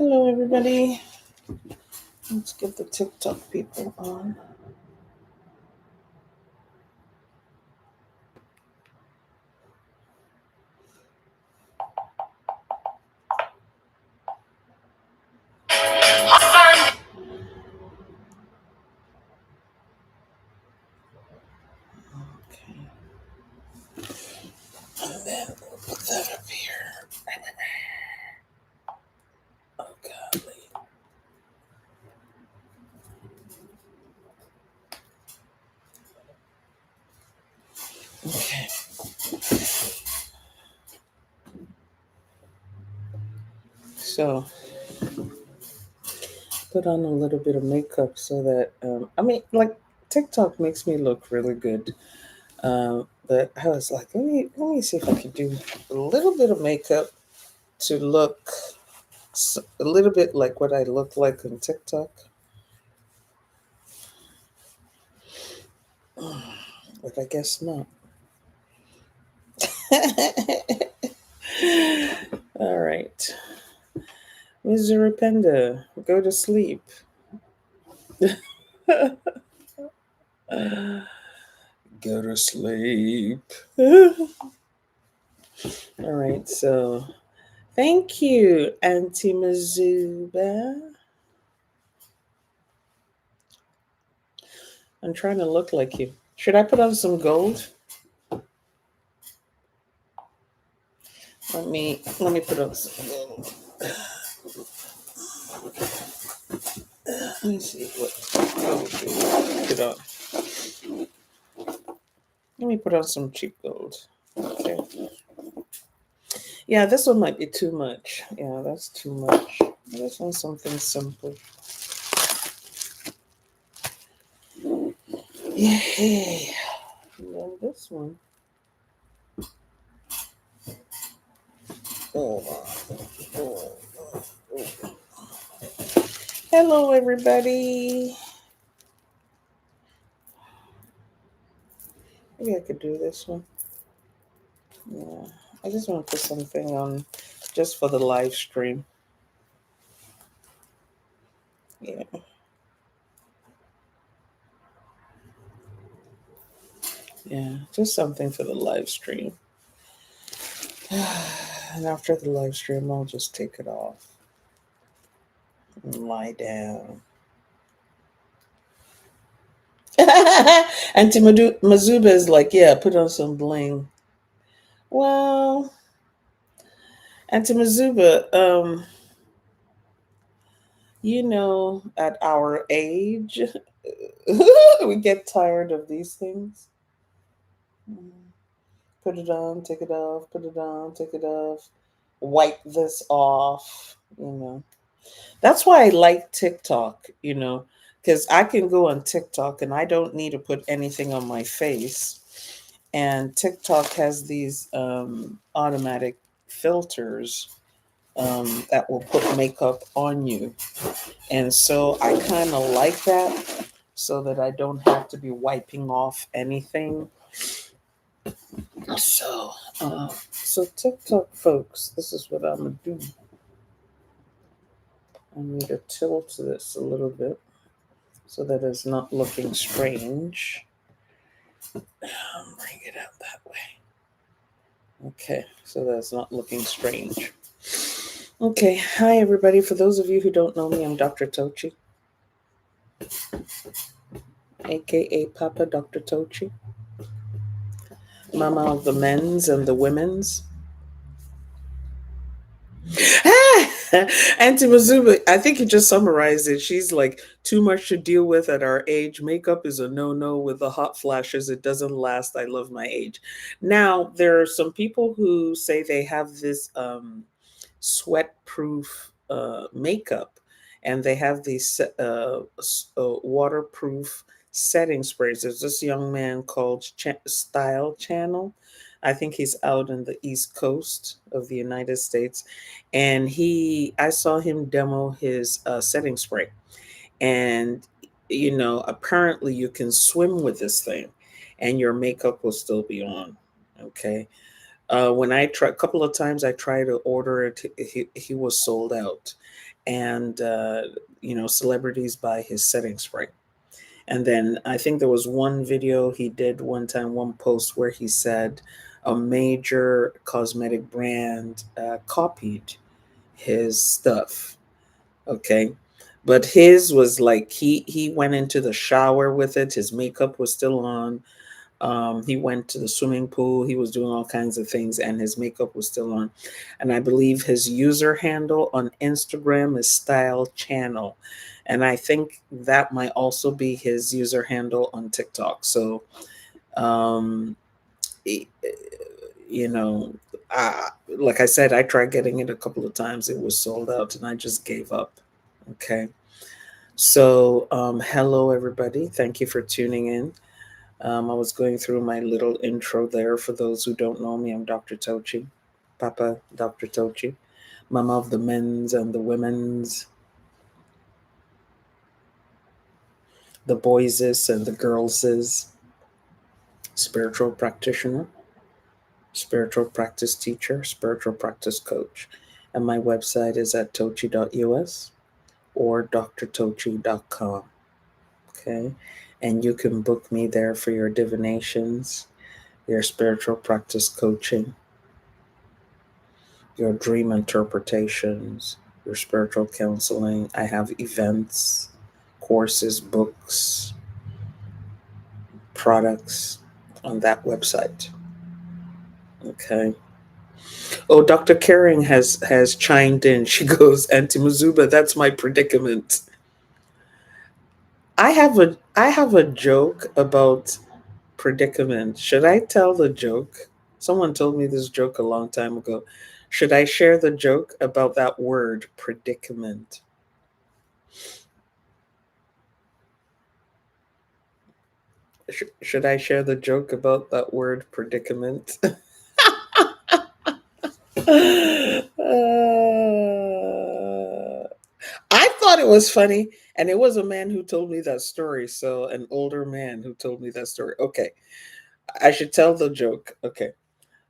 Hello, everybody. Let's get the TikTok people on. Okay. And then we'll put that up here. Oh, golly. Okay. So, put on a little bit of makeup so that, like TikTok makes me look really good. But I was like, let me see if I can do a little bit of makeup to look a little bit like what I look like on TikTok. But I guess not. All right. Mr. Panda, go to sleep. Go to sleep. All right, so thank you, Auntie Mazuba. I'm trying to look like you. Should I put on some gold? Let me put on some gold. Let me see what gold to put on. Let me put on some cheap gold. Okay. Yeah, this one might be too much. Yeah, that's too much. I just want something simple. Yay. And then this one. Oh. Hello, everybody. Maybe I could do this one. Yeah, I just want to put something on just for the live stream. Yeah. Yeah, just something for the live stream. And after the live stream, I'll just take it off and lie down. And Mazuba is like, yeah, put on some bling. Well, and to Mazuba, at our age, we get tired of these things. Put it on, take it off, put it on, take it off, wipe this off. That's why I like TikTok, because I can go on TikTok and I don't need to put anything on my face. And TikTok has these automatic filters that will put makeup on you. And so I kind of like that so that I don't have to be wiping off anything. So TikTok folks, this is what I'm gonna do. I need to tilt this a little bit so that it's not looking strange. Bring it out that way. Okay, so that's not looking strange. Okay, hi everybody. For those of you who don't know me, I'm Dr. Tochi, aka Papa Dr. Tochi, Mama of the men's and the women's. Auntie Mazuba, I think you just summarized it. She's like, too much to deal with at our age. Makeup is a no-no with the hot flashes. It doesn't last. I love my age. Now, there are some people who say they have this sweat-proof makeup, and they have these waterproof setting sprays. There's this young man called Style Channel. I think he's out in the East Coast of the United States. And I saw him demo his setting spray. And, apparently you can swim with this thing and your makeup will still be on. Okay. When I tried, a couple of times I tried to order it, he was sold out. and celebrities buy his setting spray. And then I think there was one video he did one time, one post where he said a major cosmetic brand copied his stuff. Okay. But his was like he went into the shower with it. His makeup was still on. He went to the swimming pool. He was doing all kinds of things, and his makeup was still on. And I believe his user handle on Instagram is Style Channel, and I think that might also be his user handle on TikTok. So, um, e- you know, like I said, I tried getting it a couple of times. It was sold out, and I just gave up. Okay. So, hello everybody. Thank you for tuning in. I was going through my little intro there. For those who don't know me, I'm Dr. Tochi, Papa Dr. Tochi, Mama of the men's and the women's, the boyses and the girlses, spiritual practitioner, spiritual practice teacher, spiritual practice coach. And my website is at tochi.us or drtochi.com. Okay. And you can book me there for your divinations, your spiritual practice coaching, your dream interpretations, your spiritual counseling. I have events, courses, books, products on that website. Okay. Oh, Dr. Caring has chimed in. She goes, Auntie Muzuba, that's my predicament. I have a joke about predicament. Should I tell the joke? Someone told me this joke a long time ago. Should I share the joke about that word, predicament? Should I share the joke about that word, predicament? I thought it was funny, and it was a man who told me that story. So, an older man who told me that story. Okay, I should tell the joke. Okay.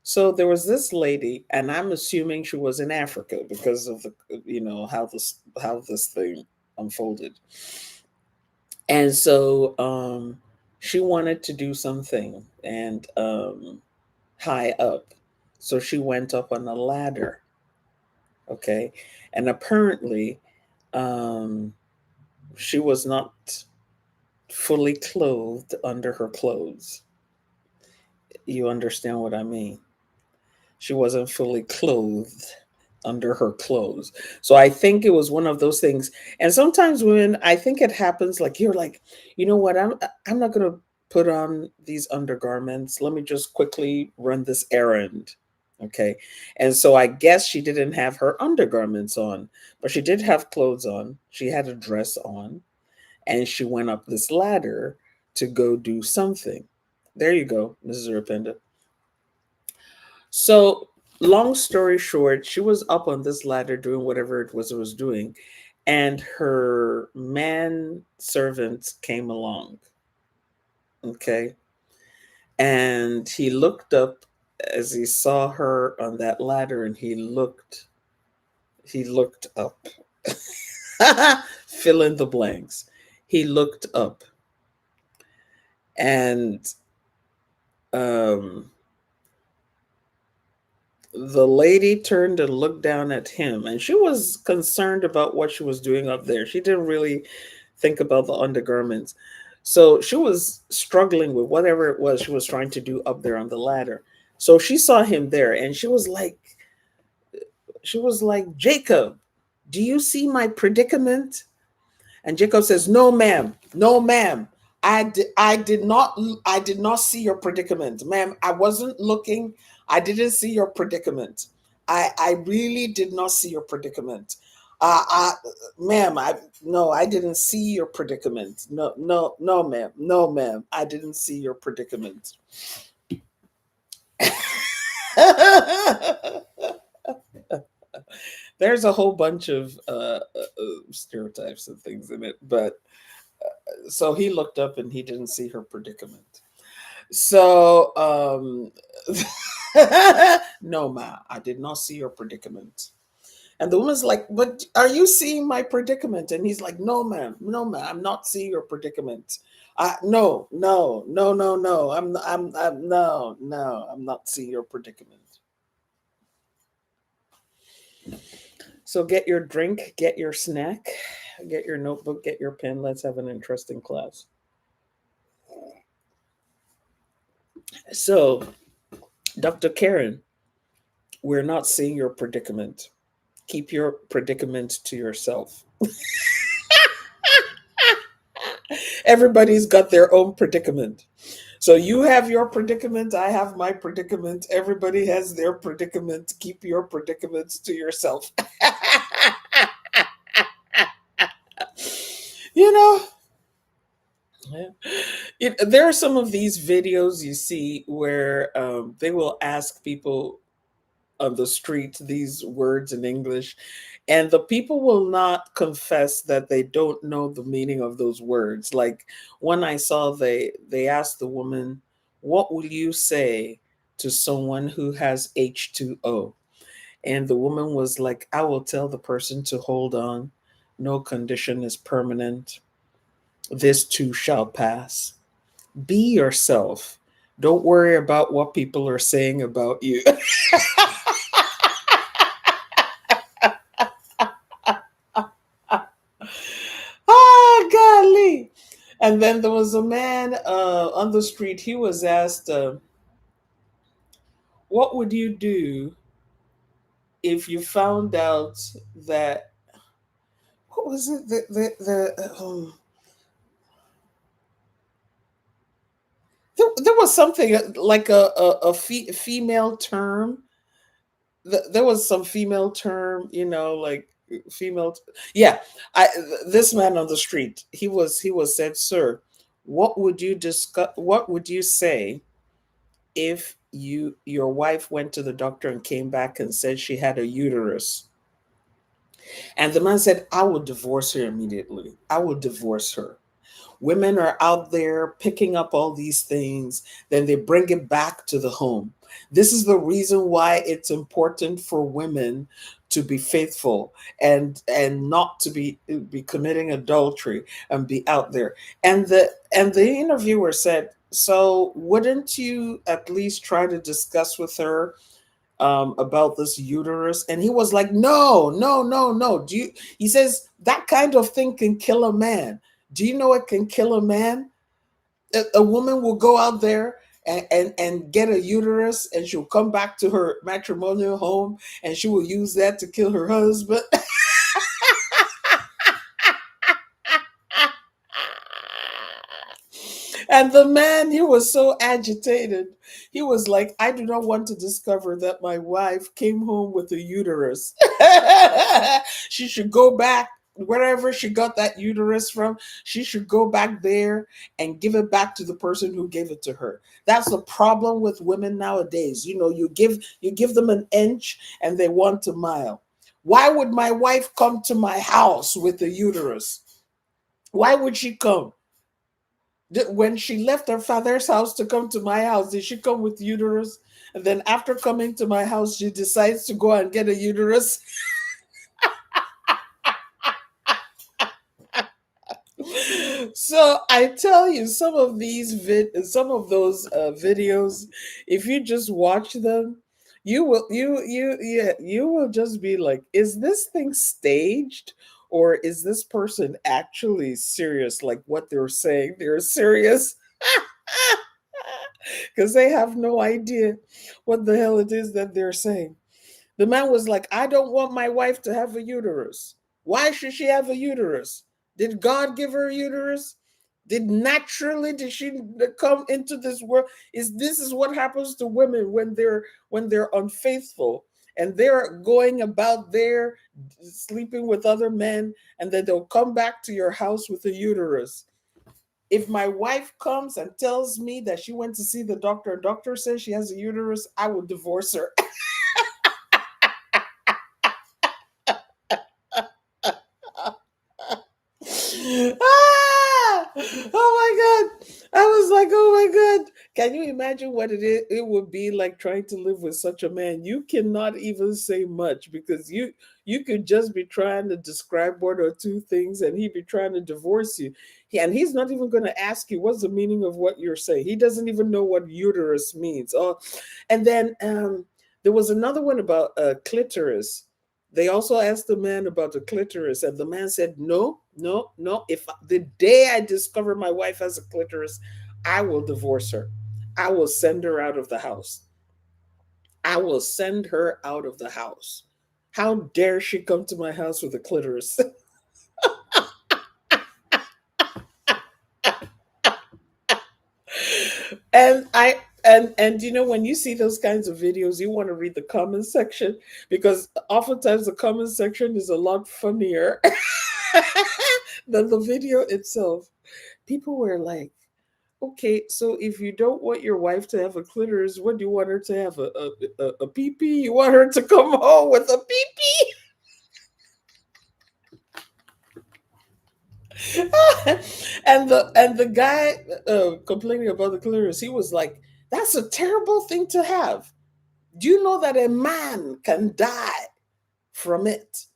So there was this lady, and I'm assuming she was in Africa because of the, how this thing unfolded. And so she wanted to do something and high up. So she went up on a ladder. Okay. And apparently um, she was not fully clothed under her clothes. You understand what I mean? She wasn't fully clothed under her clothes. So I think it was one of those things. And sometimes when I think it happens, like you're like, you know what, I'm not gonna put on these undergarments. Let me just quickly run this errand. Okay. And so I guess she didn't have her undergarments on, but she did have clothes on. She had a dress on, and she went up this ladder to go do something. There you go, Mrs. Rapenda. So, long story short, she was up on this ladder doing whatever it was doing, and her man servant came along. Okay. And he looked up as he saw her on that ladder, and he looked up. Fill in the blanks. He looked up, and um the lady turned and looked down at him, and she was concerned about what she was doing up there. She didn't really think about the undergarments. So she was struggling with whatever it was she was trying to do up there on the ladder. So she saw him there, and she was like, Jacob, do you see my predicament? And Jacob says, "No, ma'am. No, ma'am. I did not see your predicament, ma'am. I wasn't looking. I didn't see your predicament. I really did not see your predicament. I, ma'am, no, I didn't see your predicament. No, no, no, ma'am. No, ma'am. I didn't see your predicament." There's a whole bunch of stereotypes and things in it, but so he looked up and he didn't see her predicament. So, no, ma, I did not see your predicament. And the woman's like, but are you seeing my predicament? And he's like, no, ma'am, no, ma'am, I'm not seeing your predicament. No, no, no, no, no. No, no, I'm not seeing your predicament. So get your drink, get your snack, get your notebook, get your pen. Let's have an interesting class. So, Dr. Karen, we're not seeing your predicament. Keep your predicament to yourself. Everybody's got their own predicament. So you have your predicament, I have my predicament, everybody has their predicament. Keep your predicaments to yourself. you know, there are some of these videos you see where they will ask people on the street these words in English, and the people will not confess that they don't know the meaning of those words. Like when I saw they asked the woman, "What will you say to someone who has H2O?" And the woman was like, "I will tell the person to hold on. No condition is permanent. This too shall pass. Be yourself. Don't worry about what people are saying about you." Ah, golly. And then there was a man on the street. He was asked, what would you do if you found out that, what was it? There was something like female term. There was some female term, like female. Yeah, I this man on the street, he was said, "Sir, what would you discuss? What would you say if your wife went to the doctor and came back and said she had a uterus?" And the man said, "I will divorce her immediately. I will divorce her." Women are out there picking up all these things, then they bring it back to the home. This is the reason why it's important for women to be faithful and not to be committing adultery and be out there. And the interviewer said, "So wouldn't you at least try to discuss with her about this uterus?" And he was like, "No, no, no, no. He says that kind of thing can kill a man. Do you know it can kill a man? A woman will go out there and get a uterus, and she'll come back to her matrimonial home, and she will use that to kill her husband." And the man, he was so agitated. He was like, "I do not want to discover that my wife came home with a uterus." She should go back wherever she got that uterus from. She should go back there and give it back to the person who gave it to her. That's the problem with women nowadays. You give them an inch and they want a mile. Why would my wife come to my house with a uterus? Why would she come? When she left her father's house to come to my house, did she come with uterus? And then after coming to my house, she decides to go and get a uterus. So I tell you, some of those videos, if you just watch them, you will just be like, is this thing staged, or is this person actually serious? Like what they're saying, they're serious. Because they have no idea what the hell it is that they're saying. The man was like, "I don't want my wife to have a uterus. Why should she have a uterus? Did God give her a uterus? Did she come into this world? This is what happens to women when they're unfaithful, and they're going about there sleeping with other men, and then they'll come back to your house with a uterus. If my wife comes and tells me that she went to see the doctor says she has a uterus, I will divorce her." Ah! Oh my god! I was like, "Oh my god!" Can you imagine what it would be like trying to live with such a man? You cannot even say much because you could just be trying to describe one or two things and he'd be trying to divorce you. And he's not even going to ask you what's the meaning of what you're saying. He doesn't even know what uterus means. Oh, and then there was another one about clitoris. They also asked the man about the clitoris, and the man said, "No, no, no. If the day I discover my wife has a clitoris, I will divorce her. I will send her out of the house. I will send her out of the house. How dare she come to my house with a clitoris?" and I and you know, when you see those kinds of videos, you want to read the comment section because oftentimes the comment section is a lot funnier than the video itself. People were like, okay, so if you don't want your wife to have a clitoris, what do you want her to have? A pee-pee? You want her to come home with a pee-pee? And the guy complaining about the clitoris, he was like, "That's a terrible thing to have. Do you know that a man can die from it?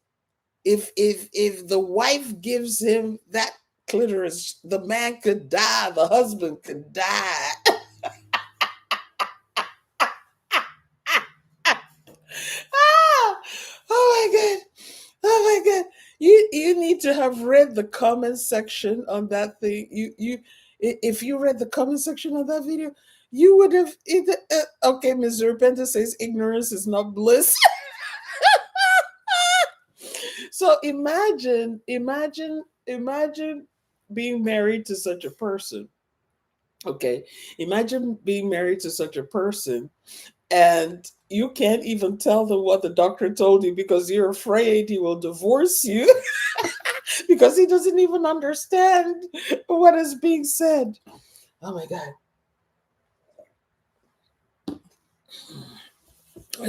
If the wife gives him that clitoris, the man could die. The husband could die." Ah! Oh my god! Oh my god! You need to have read the comment section on that thing. If you read the comment section on that video, you would have either. Okay, Mr. Repenter says ignorance is not bliss. So imagine being married to such a person. Okay, imagine being married to such a person and you can't even tell them what the doctor told you because you're afraid he will divorce you because he doesn't even understand what is being said. Oh my god.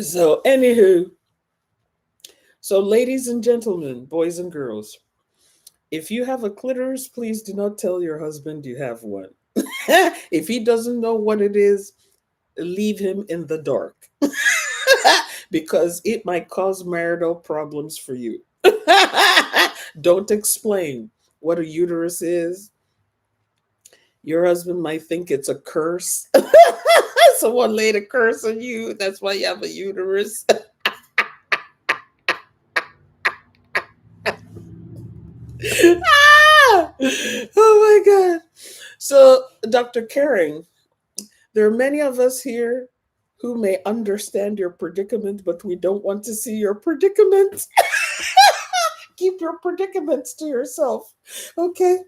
So anywho, so ladies and gentlemen, boys and girls, if you have a clitoris, please do not tell your husband you have one. If he doesn't know what it is, leave him in the dark. Because it might cause marital problems for you. Don't explain what a uterus is. Your husband might think it's a curse. Someone laid a curse on you. That's why you have a uterus. Ah! Oh my God. So, Dr. Caring, there are many of us here who may understand your predicament, but we don't want to see your predicament. Keep your predicaments to yourself. Okay?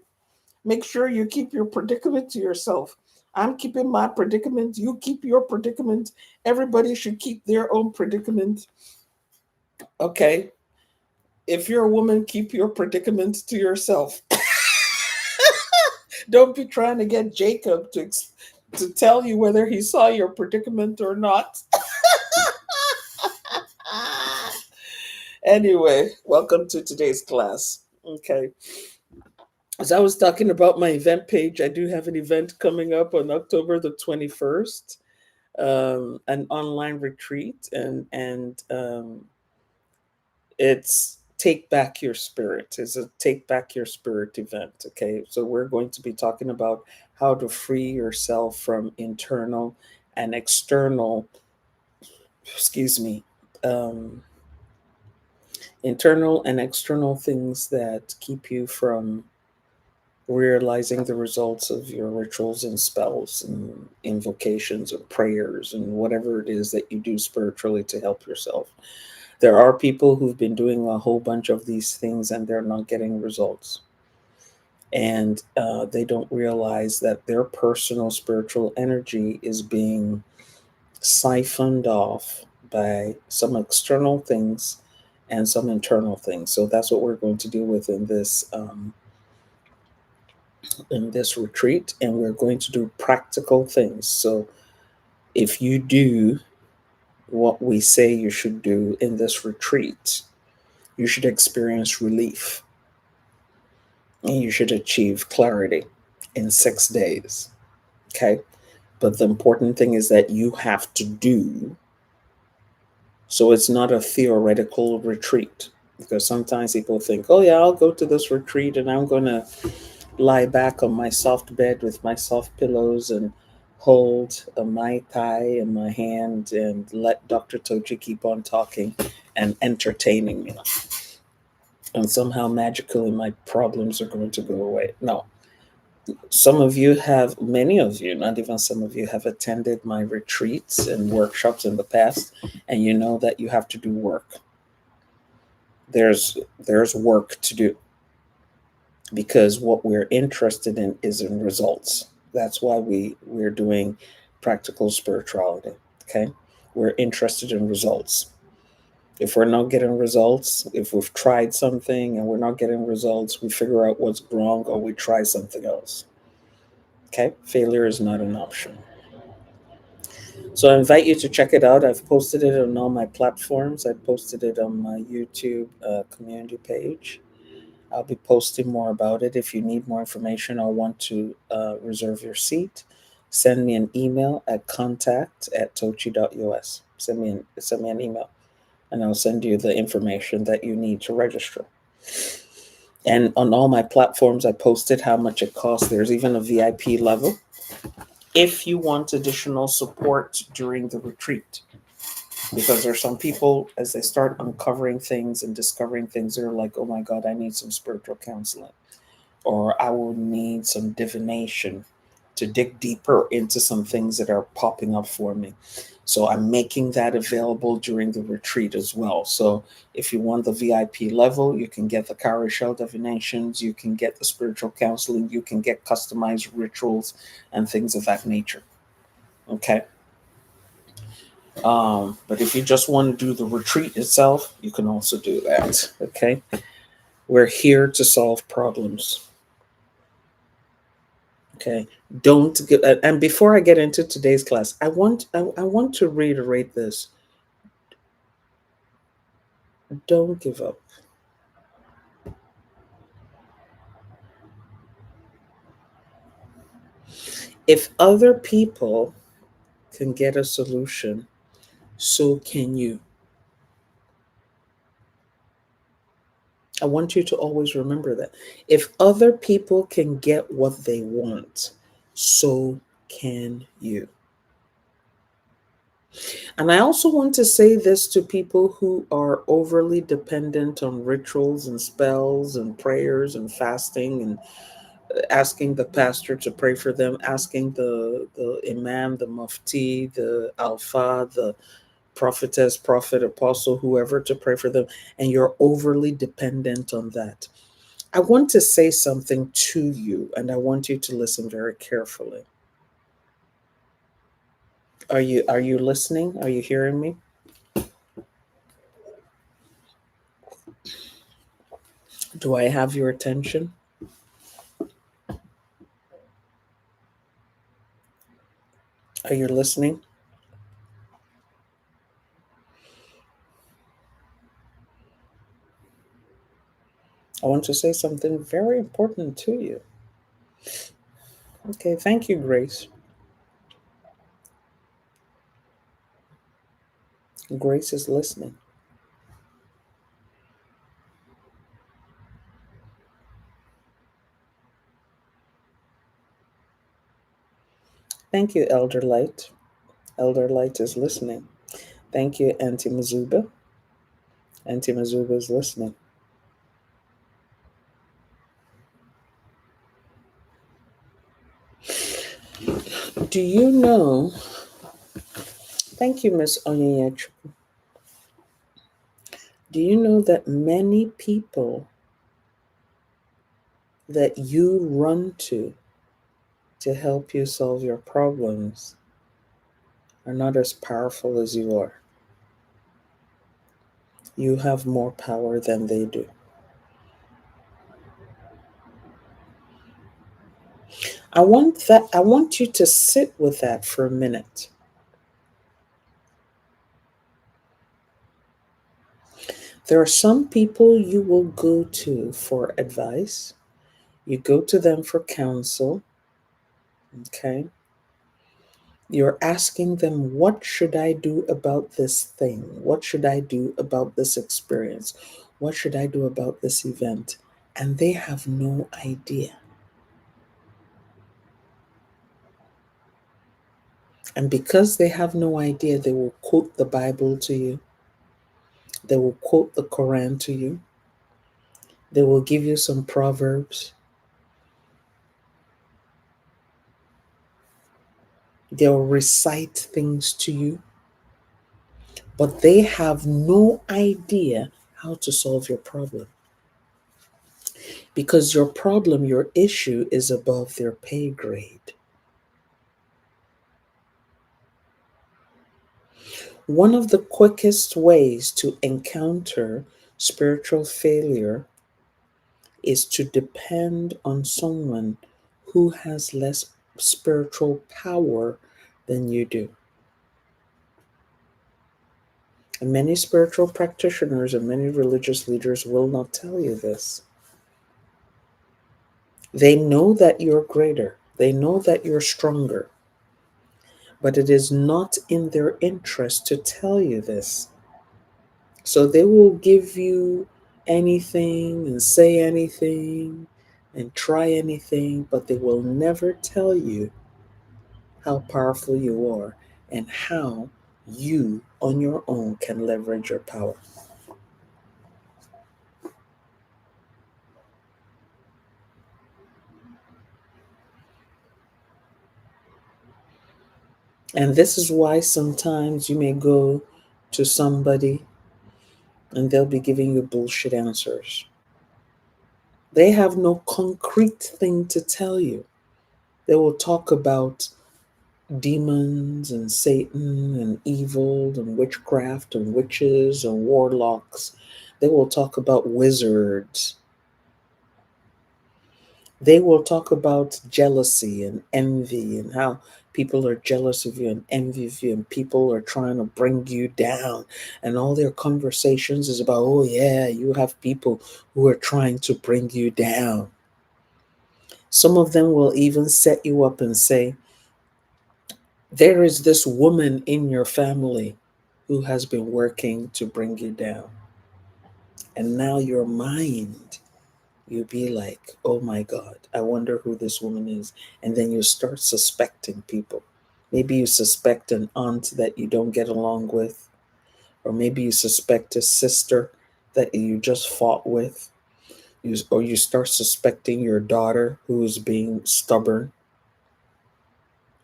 Make sure you keep your predicament to yourself. I'm keeping my predicament. You keep your predicament. Everybody should keep their own predicament. Okay? If you're a woman, keep your predicament to yourself. Don't be trying to get Jacob to tell you whether he saw your predicament or not. Anyway, welcome to today's class. Okay. As I was talking about my event page, I do have an event coming up on October the 21st, an online retreat, and it's Take Back Your Spirit. It's a Take Back Your Spirit event. Okay, so we're going to be talking about how to free yourself from internal and external, excuse me, um, internal and external things that keep you from realizing the results of your rituals and spells and invocations or prayers and whatever it is that you do spiritually to help yourself. There are people who've been doing a whole bunch of these things and they're not getting results. And they don't realize that their personal spiritual energy is being siphoned off by some external things and some internal things. So that's what we're going to deal with in this retreat, and we're going to do practical things. So if you do what we say you should do in this retreat, you should experience relief and you should achieve clarity in 6 days. Okay. But the important thing is that you have to do. So it's not a theoretical retreat. Because sometimes people think, oh, yeah, I'll go to this retreat and I'm going to lie back on my soft bed with my soft pillows and hold a Mai Tai in my hand and let Dr. Tochi keep on talking and entertaining me. And somehow magically my problems are going to go away. No. Some of you have, many of you, not even some of you, have attended my retreats and workshops in the past, and you know that you have to do work. There's work to do, because what we're interested in is in results. That's why we're doing practical spirituality. Okay, we're interested in results. If we're not getting results, if we've tried something and we're not getting results, we figure out what's wrong or we try something else. Okay, failure is not an option. So I invite you to check it out. I've posted it on all my platforms. I posted it on my YouTube community page. I'll be posting more about it. If you need more information or want to reserve your seat, send me an email at contact@tochi.us. Send me an email, and I'll send you the information that you need to register. And on all my platforms, I posted how much it costs. There's even a VIP level if you want additional support during the retreat. Because there's some people, as they start uncovering things and discovering things, they're like, oh my God, I need some spiritual counseling. Or I will need some divination to dig deeper into some things that are popping up for me. So I'm making that available during the retreat as well. So if you want the VIP level, you can get the cowrie shell divinations, you can get the spiritual counseling, you can get customized rituals and things of that nature. Okay. But if you just want to do the retreat itself, you can also do that. Okay. We're here to solve problems. Okay. Don't get, and before I get into today's class, I want to reiterate this. Don't give up. If other people can get a solution, so can you. I want you to always remember that. If other people can get what they want, so can you. And I also want to say this to people who are overly dependent on rituals and spells and prayers and fasting and asking the pastor to pray for them, asking the imam, the mufti, the alpha, the prophetess, prophet, apostle, whoever to pray for them, and you're overly dependent on that. I want to say something to you, and I want you to listen very carefully. Are you listening? Are you hearing me? Do I have your attention? Are you listening? I want to say something very important to you. Okay, thank you, Grace. Grace is listening. Thank you, Elder Light. Elder Light is listening. Thank you, Auntie Mazuba. Auntie Mazuba is listening. Do you know? Thank you, Miss Onyech. Do you know that many people that you run to help you solve your problems are not as powerful as you are? You have more power than they do. I want you to sit with that for a minute. There are some people you will go to for advice. You go to them for counsel. Okay. You're asking them, what should I do about this thing? What should I do about this experience? What should I do about this event? And they have no idea. And because they have no idea, they will quote the Bible to you. They will quote the Quran to you. They will give you some proverbs. They'll recite things to you. But they have no idea how to solve your problem. Because your problem, your issue is above their pay grade. One of the quickest ways to encounter spiritual failure is to depend on someone who has less spiritual power than you do. And many spiritual practitioners and many religious leaders will not tell you this. They know that you're greater, they know that you're stronger, but it is not in their interest to tell you this. So they will give you anything and say anything and try anything, but they will never tell you how powerful you are and how you on your own can leverage your power. And this is why sometimes you may go to somebody and they'll be giving you bullshit answers. They have no concrete thing to tell you. They will talk about demons and Satan and evil and witchcraft and witches and warlocks. They will talk about wizards. They will talk about jealousy and envy and how people are jealous of you and envy of you and people are trying to bring you down. And all their conversations is about, oh, yeah, you have people who are trying to bring you down. Some of them will even set you up and say, there is this woman in your family who has been working to bring you down. And now your mind, you'll be like, oh my God, I wonder who this woman is. And then you start suspecting people. Maybe you suspect an aunt that you don't get along with, or maybe you suspect a sister that you just fought with, or you start suspecting your daughter who's being stubborn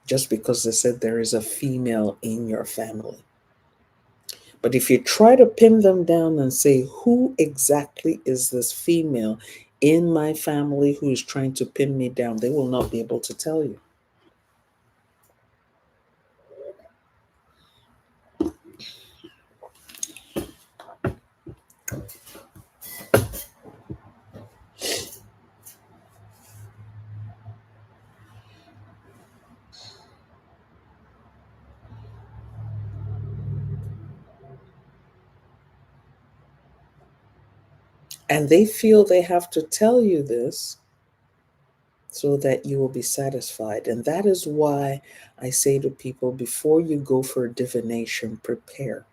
just because they said there is a female in your family. But if you try to pin them down and say, who exactly is this female in my family who is trying to pin me down, they will not be able to tell you. And they feel they have to tell you this so that you will be satisfied. And that is why I say to people, before you go for divination, prepare.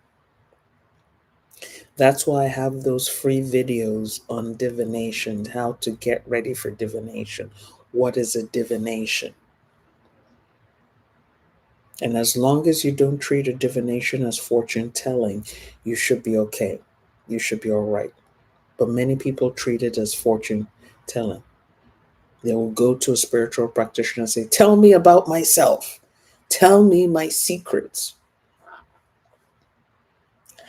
That's why I have those free videos on divination, how to get ready for divination. What is a divination? And as long as you don't treat a divination as fortune telling, you should be okay. You should be all right. But many people treat it as fortune telling. They will go to a spiritual practitioner and say, tell me about myself. Tell me my secrets.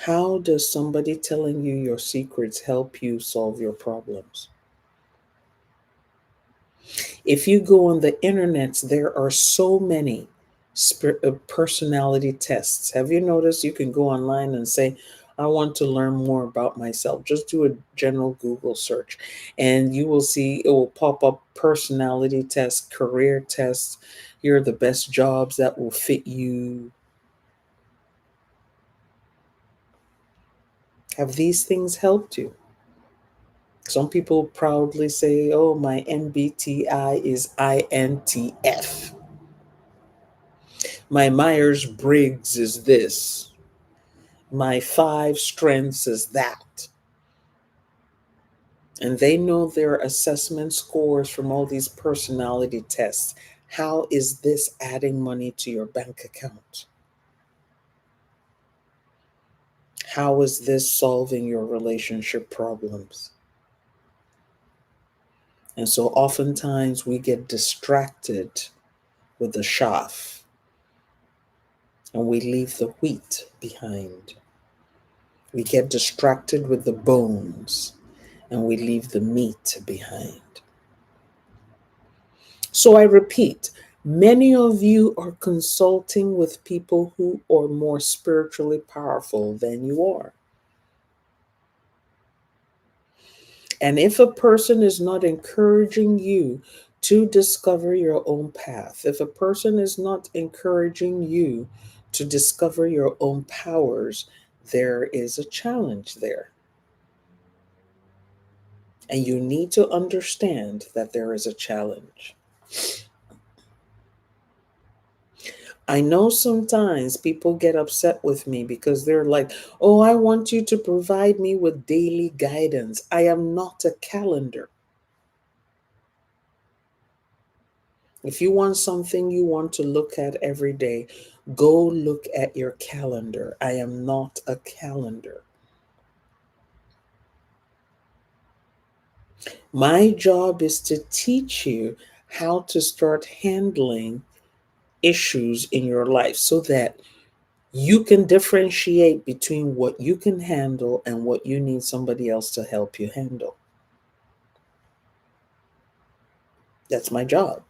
How does somebody telling you your secrets help you solve your problems? If you go on the internet, there are so many personality tests. Have you noticed you can go online and say, I want to learn more about myself? Just do a general Google search and you will see it will pop up personality tests, career tests. Here are the best jobs that will fit you. Have these things helped you? Some people proudly say, oh, my MBTI is INTF. My Myers-Briggs is this. My 5 strengths is that. And they know their assessment scores from all these personality tests. How is this adding money to your bank account? How is this solving your relationship problems? And so oftentimes we get distracted with the chaff and we leave the wheat behind. We get distracted with the bones and we leave the meat behind. So I repeat, many of you are consulting with people who are more spiritually powerful than you are. And if a person is not encouraging you to discover your own path, if a person is not encouraging you to discover your own powers, there is a challenge there. And you need to understand that there is a challenge. I know sometimes people get upset with me because they're like, oh, I want you to provide me with daily guidance. I am not a calendar. If you want something you want to look at every day, go look at your calendar. I am not a calendar. My job is to teach you how to start handling issues in your life so that you can differentiate between what you can handle and what you need somebody else to help you handle. That's my job.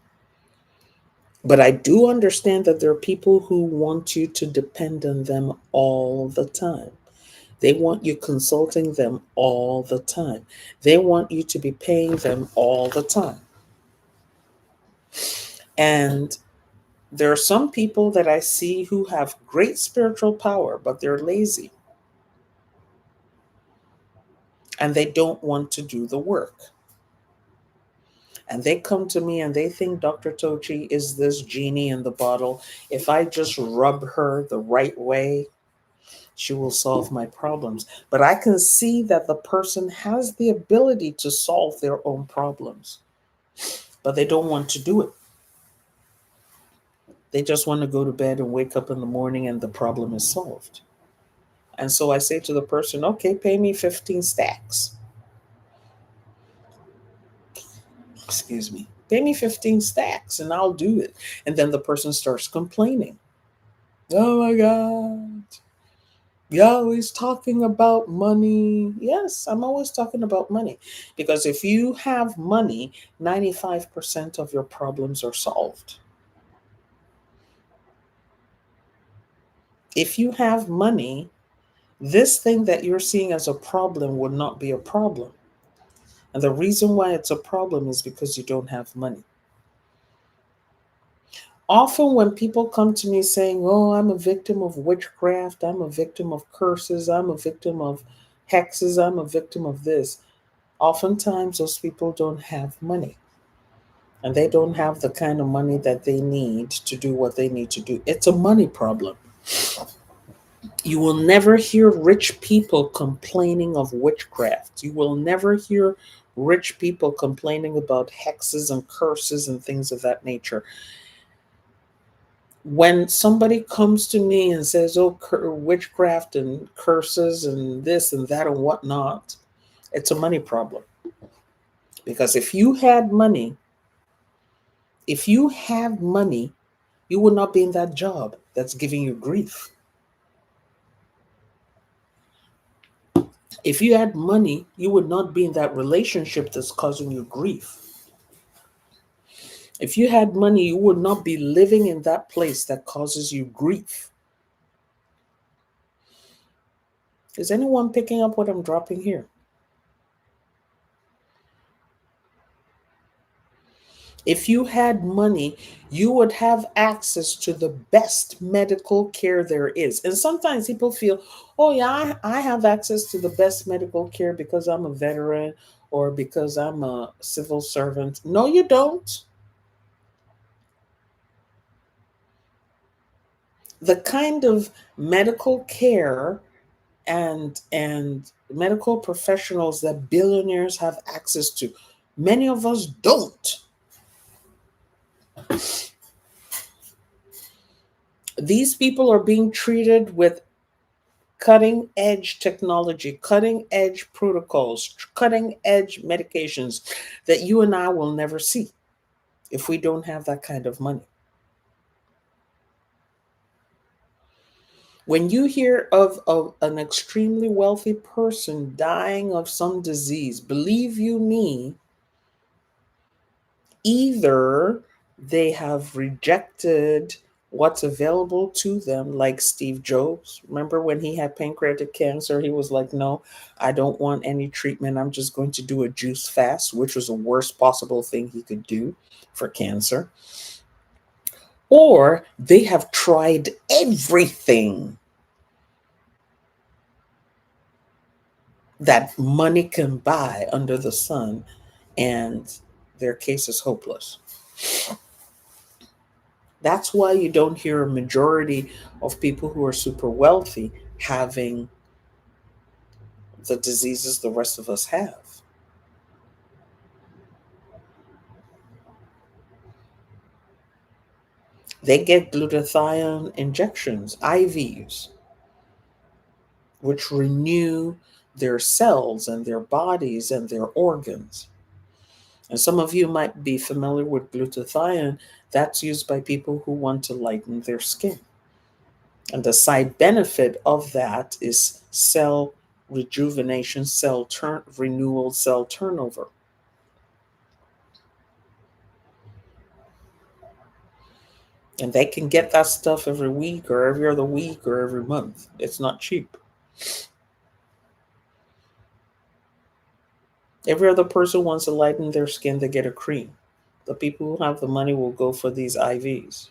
But I do understand that there are people who want you to depend on them all the time. They want you consulting them all the time. They want you to be paying them all the time. And there are some people that I see who have great spiritual power, but they're lazy. And they don't want to do the work. And they come to me and they think Dr. Tochi is this genie in the bottle. If I just rub her the right way, she will solve my problems. But I can see that the person has the ability to solve their own problems, but they don't want to do it. They just want to go to bed and wake up in the morning and the problem is solved. And so I say to the person, okay, pay me 15 stacks. Excuse me. Pay me 15 stacks and I'll do it. And then the person starts complaining. Oh my God. You're always talking about money. Yes, I'm always talking about money. Because if you have money, 95% of your problems are solved. If you have money, this thing that you're seeing as a problem would not be a problem. And the reason why it's a problem is because you don't have money. Often when people come to me saying, oh, I'm a victim of witchcraft, I'm a victim of curses, I'm a victim of hexes, I'm a victim of this, oftentimes those people don't have money. And they don't have the kind of money that they need to do what they need to do. It's a money problem. You will never hear rich people complaining of witchcraft. You will never hear rich people complaining about hexes and curses and things of that nature. When somebody comes to me and says, oh, witchcraft and curses and this and that and whatnot, it's a money problem. Because if you had money, you would not be in that job that's giving you grief. If you had money, you would not be in that relationship that's causing you grief. If you had money, you would not be living in that place that causes you grief. Is anyone picking up what I'm dropping here? If you had money, you would have access to the best medical care there is. And sometimes people feel, oh, yeah, I have access to the best medical care because I'm a veteran or because I'm a civil servant. No, you don't. The kind of medical care and medical professionals that billionaires have access to, many of us don't. These people are being treated with cutting edge technology, cutting edge protocols, cutting edge medications that you and I will never see if we don't have that kind of money. When you hear of an extremely wealthy person dying of some disease, believe you me, either they have rejected what's available to them, like Steve Jobs. Remember when he had pancreatic cancer, he was like, no, I don't want any treatment. I'm just going to do a juice fast, which was the worst possible thing he could do for cancer. Or they have tried everything that money can buy under the sun, and their case is hopeless. That's why you don't hear a majority of people who are super wealthy having the diseases the rest of us have. They get glutathione injections, IVs, which renew their cells and their bodies and their organs. And some of you might be familiar with glutathione. That's used by people who want to lighten their skin. And the side benefit of that is cell rejuvenation, renewal, cell turnover. And they can get that stuff every week or every other week or every month. It's not cheap. Every other person wants to lighten their skin, they get a cream. The people who have the money will go for these IVs.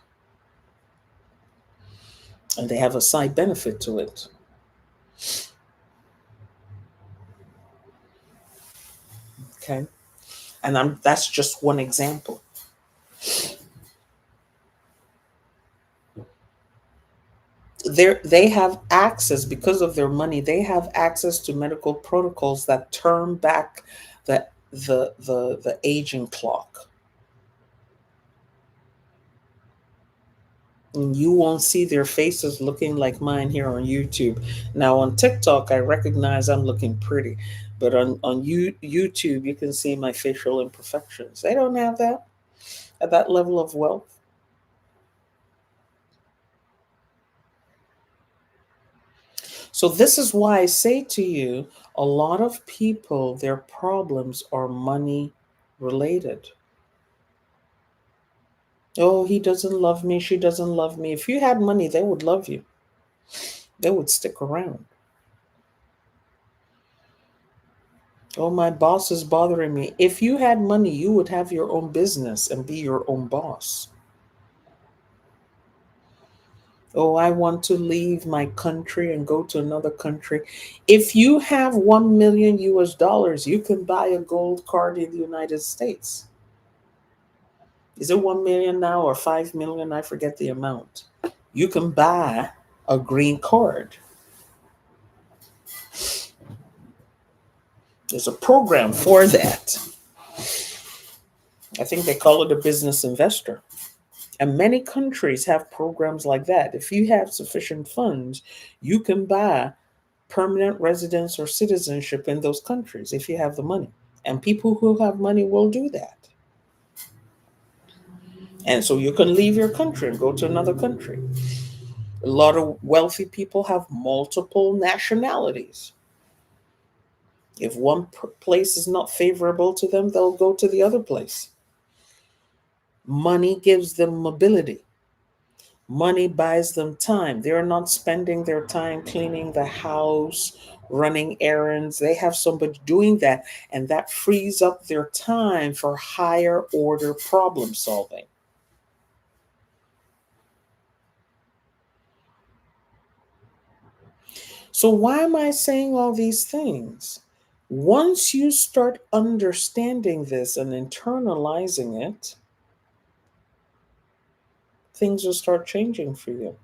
And they have a side benefit to it. Okay. And that's just one example. They have access, because of their money, they have access to medical protocols that turn back the aging clock. And you won't see their faces looking like mine here on YouTube. Now on TikTok, I recognize I'm looking pretty, but on YouTube, you can see my facial imperfections. They don't have that at that level of wealth. So this is why I say to you, a lot of people, their problems are money related. Oh, he doesn't love me, she doesn't love me. If you had money, they would love you. They would stick around. Oh, my boss is bothering me. If you had money, you would have your own business and be your own boss. Oh, I want to leave my country and go to another country. If you have 1 million US dollars, you can buy a gold card in the United States. Is it 1 million now or 5 million? I forget the amount. You can buy a green card. There's a program for that. I think they call it a business investor. And many countries have programs like that. If you have sufficient funds, you can buy permanent residence or citizenship in those countries if you have the money. And people who have money will do that. And so you can leave your country and go to another country. A lot of wealthy people have multiple nationalities. If one place is not favorable to them, they'll go to the other place. Money gives them mobility. Money buys them time. They're not spending their time cleaning the house, running errands. They have somebody doing that, and that frees up their time for higher order problem solving. So, why am I saying all these things? Once you start understanding this and internalizing it, things will start changing for you.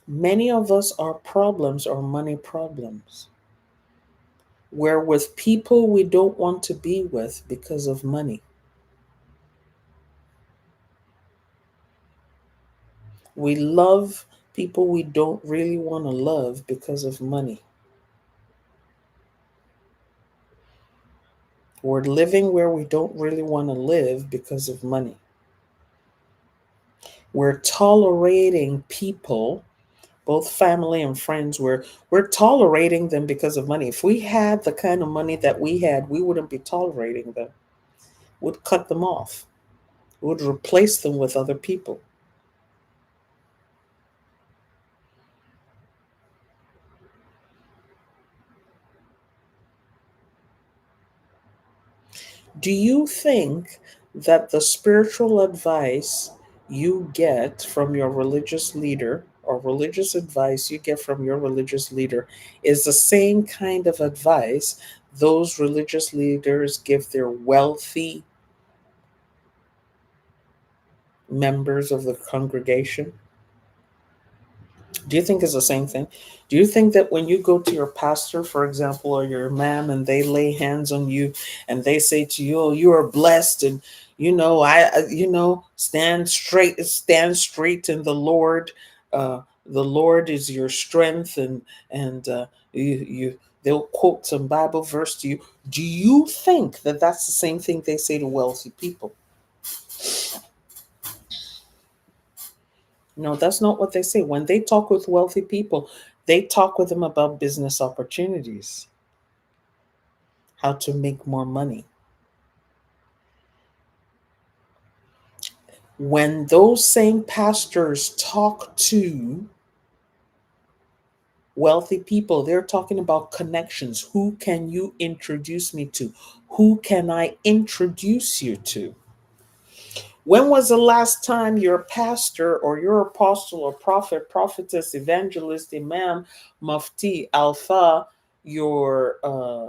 Many of us, our problems are money problems. We're with people we don't want to be with because of money. We love people we don't really want to love because of money. We're living where we don't really want to live because of money. We're tolerating people, both family and friends, we're tolerating them because of money. If we had the kind of money that we had, we wouldn't be tolerating them. We'd cut them off. We'd replace them with other people. Do you think that the spiritual advice you get from your religious leader, or religious advice you get from your religious leader, is the same kind of advice those religious leaders give their wealthy members of the congregation? Do you think it's the same thing? Do you think that when you go to your pastor, for example, or your imam, and they lay hands on you and they say to you, "Oh, you are blessed," and stand straight in the Lord is your strength, and they'll quote some Bible verse to you. Do you think that that's the same thing they say to wealthy people? No, that's not what they say. When they talk with wealthy people, they talk with them about business opportunities, how to make more money. When those same pastors talk to wealthy people, they're talking about connections. Who can you introduce me to? Who can I introduce you to? When was the last time your pastor or your apostle or prophet, prophetess, evangelist, imam, mufti, alpha, your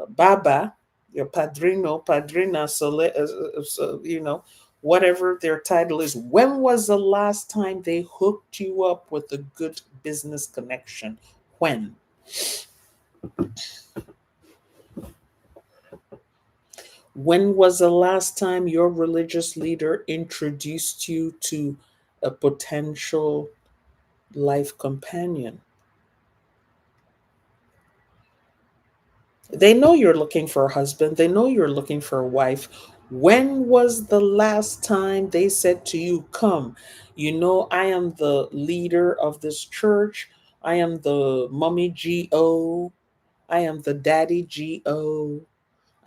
baba, your padrino, padrina, whatever their title is, when was the last time they hooked you up with a good business connection? When? When was the last time your religious leader introduced you to a potential life companion? They know you're looking for a husband, they know you're looking for a wife. When was the last time they said to you, "Come, I am the leader of this church. I am the mommy GO. I am the daddy GO.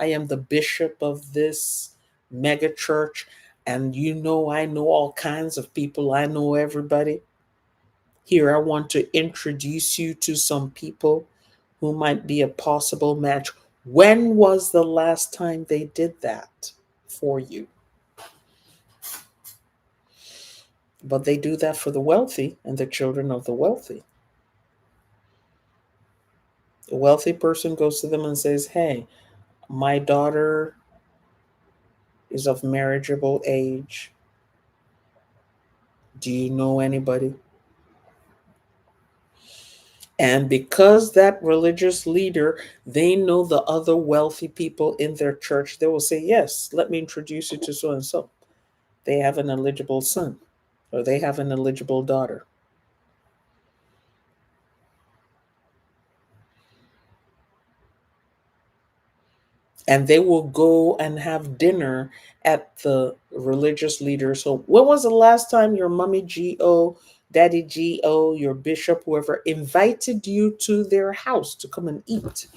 I am the bishop of this mega church. And I know all kinds of people. I know everybody. Here, I want to introduce you to some people who might be a possible match." When was the last time they did that for you? But they do that for the wealthy and the children of the wealthy. The wealthy person goes to them and says, "Hey, my daughter is of marriageable age. Do you know anybody?" And because that religious leader, they know the other wealthy people in their church, they will say, "Yes, let me introduce you to so and so. They have an eligible son, or they have an eligible daughter." And they will go and have dinner at the religious leader. So, when was the last time your mommy GO, daddy GO, your bishop, whoever invited you to their house to come and eat?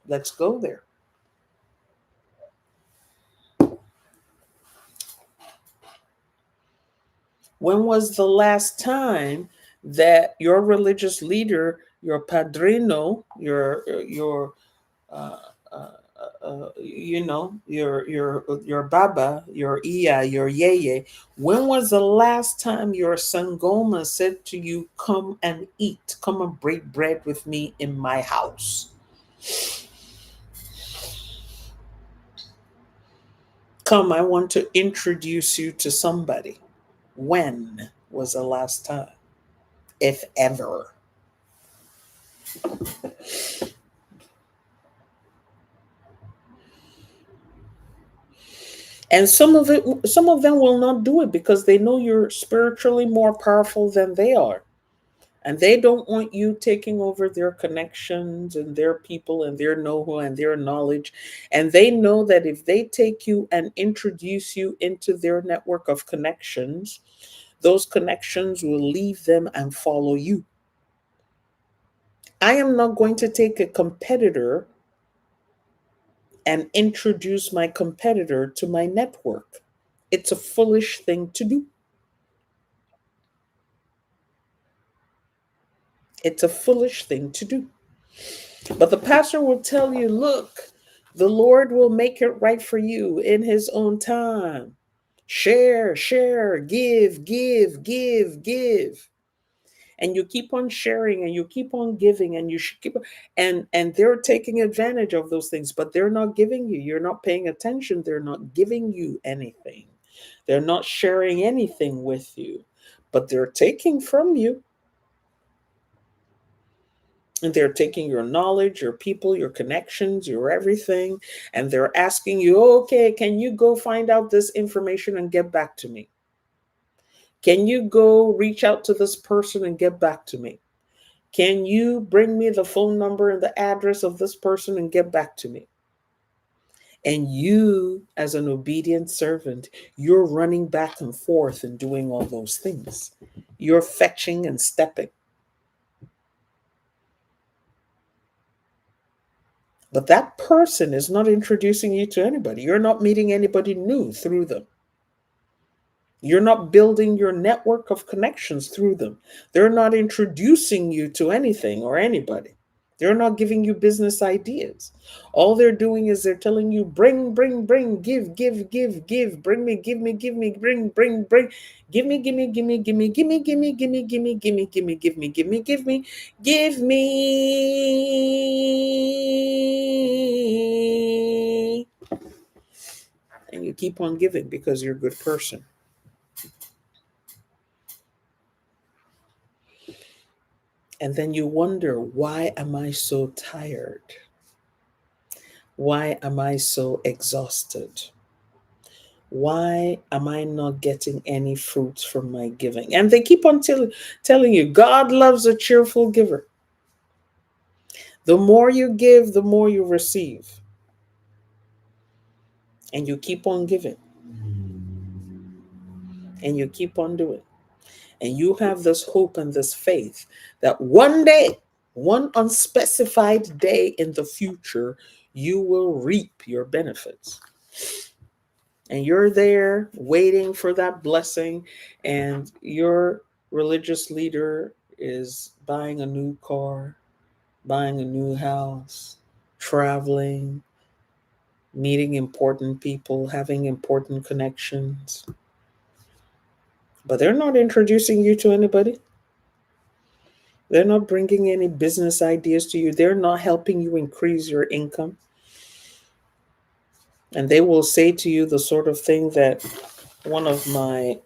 Let's go there. When was the last time that your religious leader, your padrino, your uh, uh, your baba, your iya, your yeye. When was the last time your sangoma said to you, "Come and eat, come and break bread with me in my house. Come, I want to introduce you to somebody"? When was the last time? if ever. And some of them will not do it because they know you're spiritually more powerful than they are. And they don't want you taking over their connections and their people and their know-how and their knowledge. And they know that if they take you and introduce you into their network of connections, those connections will leave them and follow you. I am not going to take a competitor and introduce my competitor to my network. It's a foolish thing to do. It's a foolish thing to do. But the pastor will tell you, look, the Lord will make it right for you in his own time. Share, share, give, give, give, give. And you keep on sharing and you keep on giving and you should keep and they're taking advantage of those things, but they're not giving you. You're not paying attention. They're not giving you anything. They're not sharing anything with you, but they're taking from you. And they're taking your knowledge, your people, your connections, your everything. And they're asking you, okay, can you go find out this information and get back to me? Can you go reach out to this person and get back to me? Can you bring me the phone number and the address of this person and get back to me? And you, as an obedient servant, you're running back and forth and doing all those things. You're fetching and stepping. But that person is not introducing you to anybody. You're not meeting anybody new through them. You're not building your network of connections through them. They're not introducing you to anything or anybody. They're not giving you business ideas. All they're doing is they're telling you, bring, bring, bring, give, give, give, give, bring me, give me, bring, bring, bring, give me, give me, give me, give me, give me, give me, give me, give me, give me, give me, give me, give me, give me, give me. And you keep on giving because you're a good person. And then you wonder, why am I so tired? Why am I so exhausted? Why am I not getting any fruits from my giving? And they keep on telling you, God loves a cheerful giver. The more you give, the more you receive. And you keep on giving. And you keep on doing. And you have this hope and this faith that one day, one unspecified day in the future, you will reap your benefits. And you're there waiting for that blessing, and your religious leader is buying a new car, buying a new house, traveling, meeting important people, having important connections. But they're not introducing you to anybody. They're not bringing any business ideas to you. They're not helping you increase your income. And they will say to you the sort of thing that one of my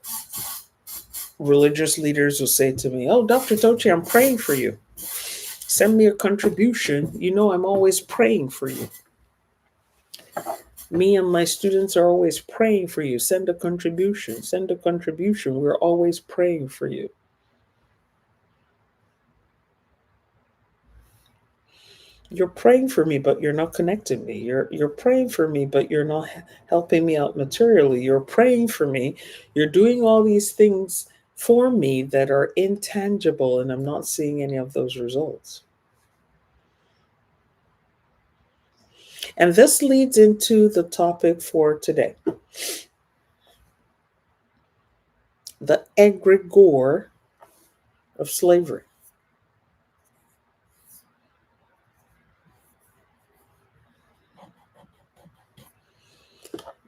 religious leaders will say to me, oh, Dr. Tochi, I'm praying for you. Send me a contribution. You know, I'm always praying for you. Me and my students are always praying for you. Send a contribution. Send a contribution. We're always praying for you. You're praying for me, but you're not connecting me. You're praying for me, but you're not helping me out materially. You're praying for me. You're doing all these things for me that are intangible, and I'm not seeing any of those results. And this leads into the topic for today. The egregore of slavery.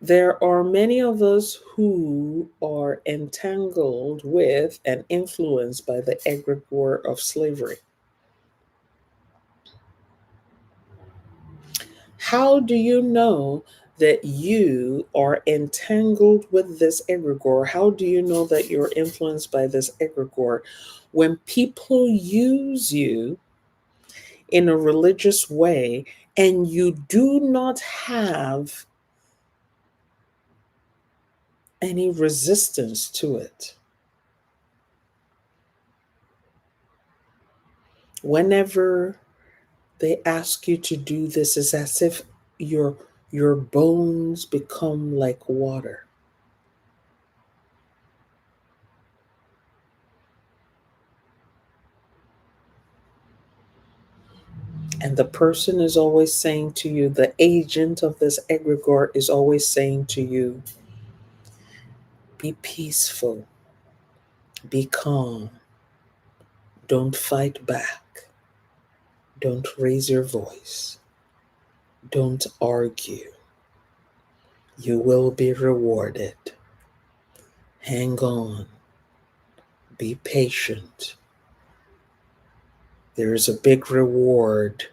There are many of us who are entangled with and influenced by the egregore of slavery. How do you know that you are entangled with this egregore? How do you know that you're influenced by this egregore? When people use you in a religious way and you do not have any resistance to it. Whenever they ask you to do this, it's as if your bones become like water. And the person is always saying to you, the agent of this egregore is always saying to you, be peaceful, be calm, don't fight back, don't raise your voice, don't argue. You will be rewarded. Hang on, be patient. There is a big reward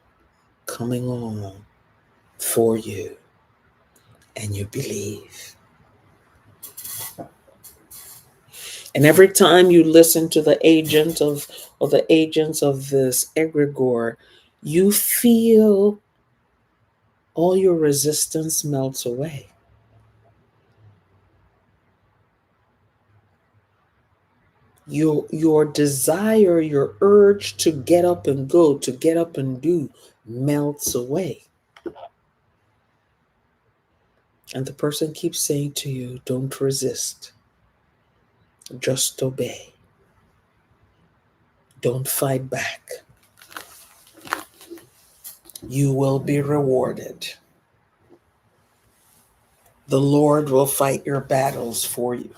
coming on for you, and you believe. And every time you listen to the agent of or the agents of this egregore, you feel all your resistance melts away. Your desire, your urge to get up and go, to get up and do, melts away. And the person keeps saying to you, don't resist, just obey. Don't fight back. You will be rewarded. The Lord will fight your battles for you.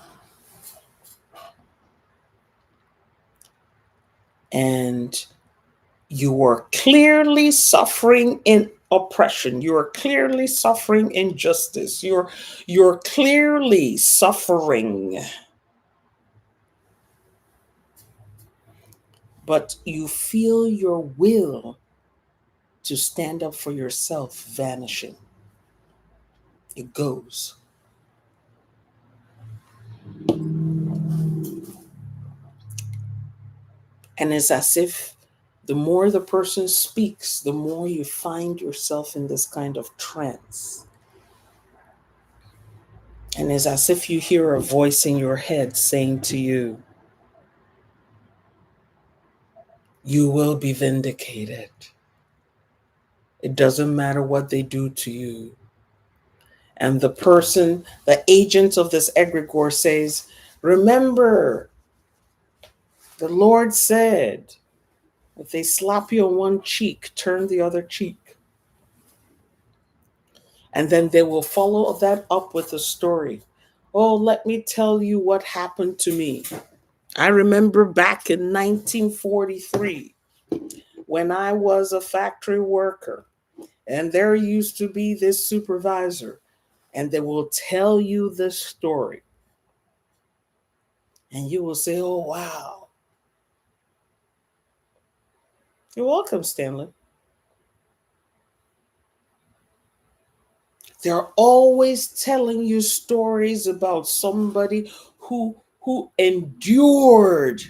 And you are clearly suffering in oppression. You are clearly suffering injustice. You're clearly suffering. But you feel your will to stand up for yourself vanishing. It goes. And it's as if the more the person speaks, the more you find yourself in this kind of trance. And it's as if you hear a voice in your head saying to you, you will be vindicated. It doesn't matter what they do to you. And the person, the agent of this egregore says, remember, the Lord said, if they slap you on one cheek, turn the other cheek. And then they will follow that up with a story. Oh, let me tell you what happened to me. I remember back in 1943 when I was a factory worker, and there used to be this supervisor, and they will tell you this story. And you will say, oh, wow. You're welcome, Stanley. They're always telling you stories about somebody who endured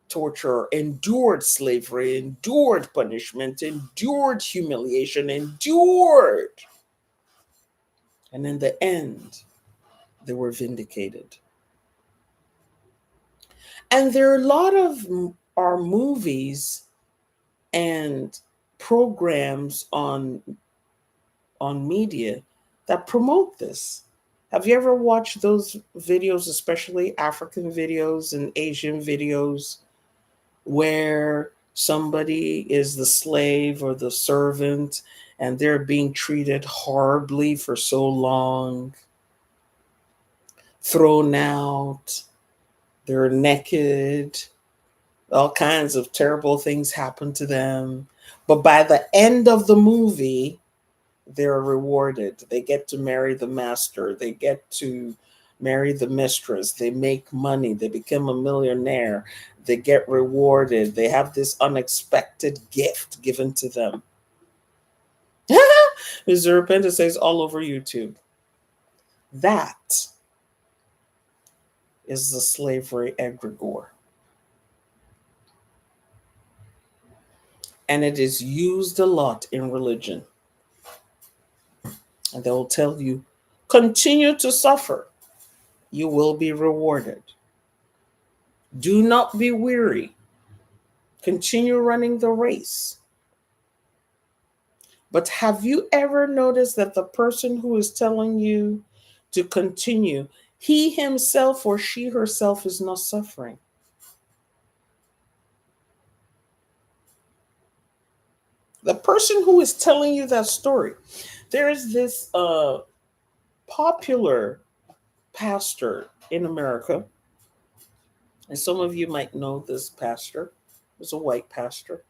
torture, endured slavery, endured punishment, endured humiliation, endured. And in the end, they were vindicated. And there are a lot of our movies and programs on media that promote this. Have you ever watched those videos, especially African videos and Asian videos, where somebody is the slave or the servant and they're being treated horribly for so long, thrown out, they're naked, all kinds of terrible things happen to them. But by the end of the movie, they're rewarded. They get to marry the master. They get to marry the mistress. They make money. They become a millionaire. They get rewarded. They have this unexpected gift given to them. Mr. Repentance says all over YouTube. That is the slavery egregore. And it is used a lot in religion. And they will tell you, continue to suffer. You will be rewarded. Do not be weary. Continue running the race. But have you ever noticed that the person who is telling you to continue, he himself or she herself is not suffering? The person who is telling you that story, there is this popular pastor in America, and some of you might know this pastor. He's a white pastor.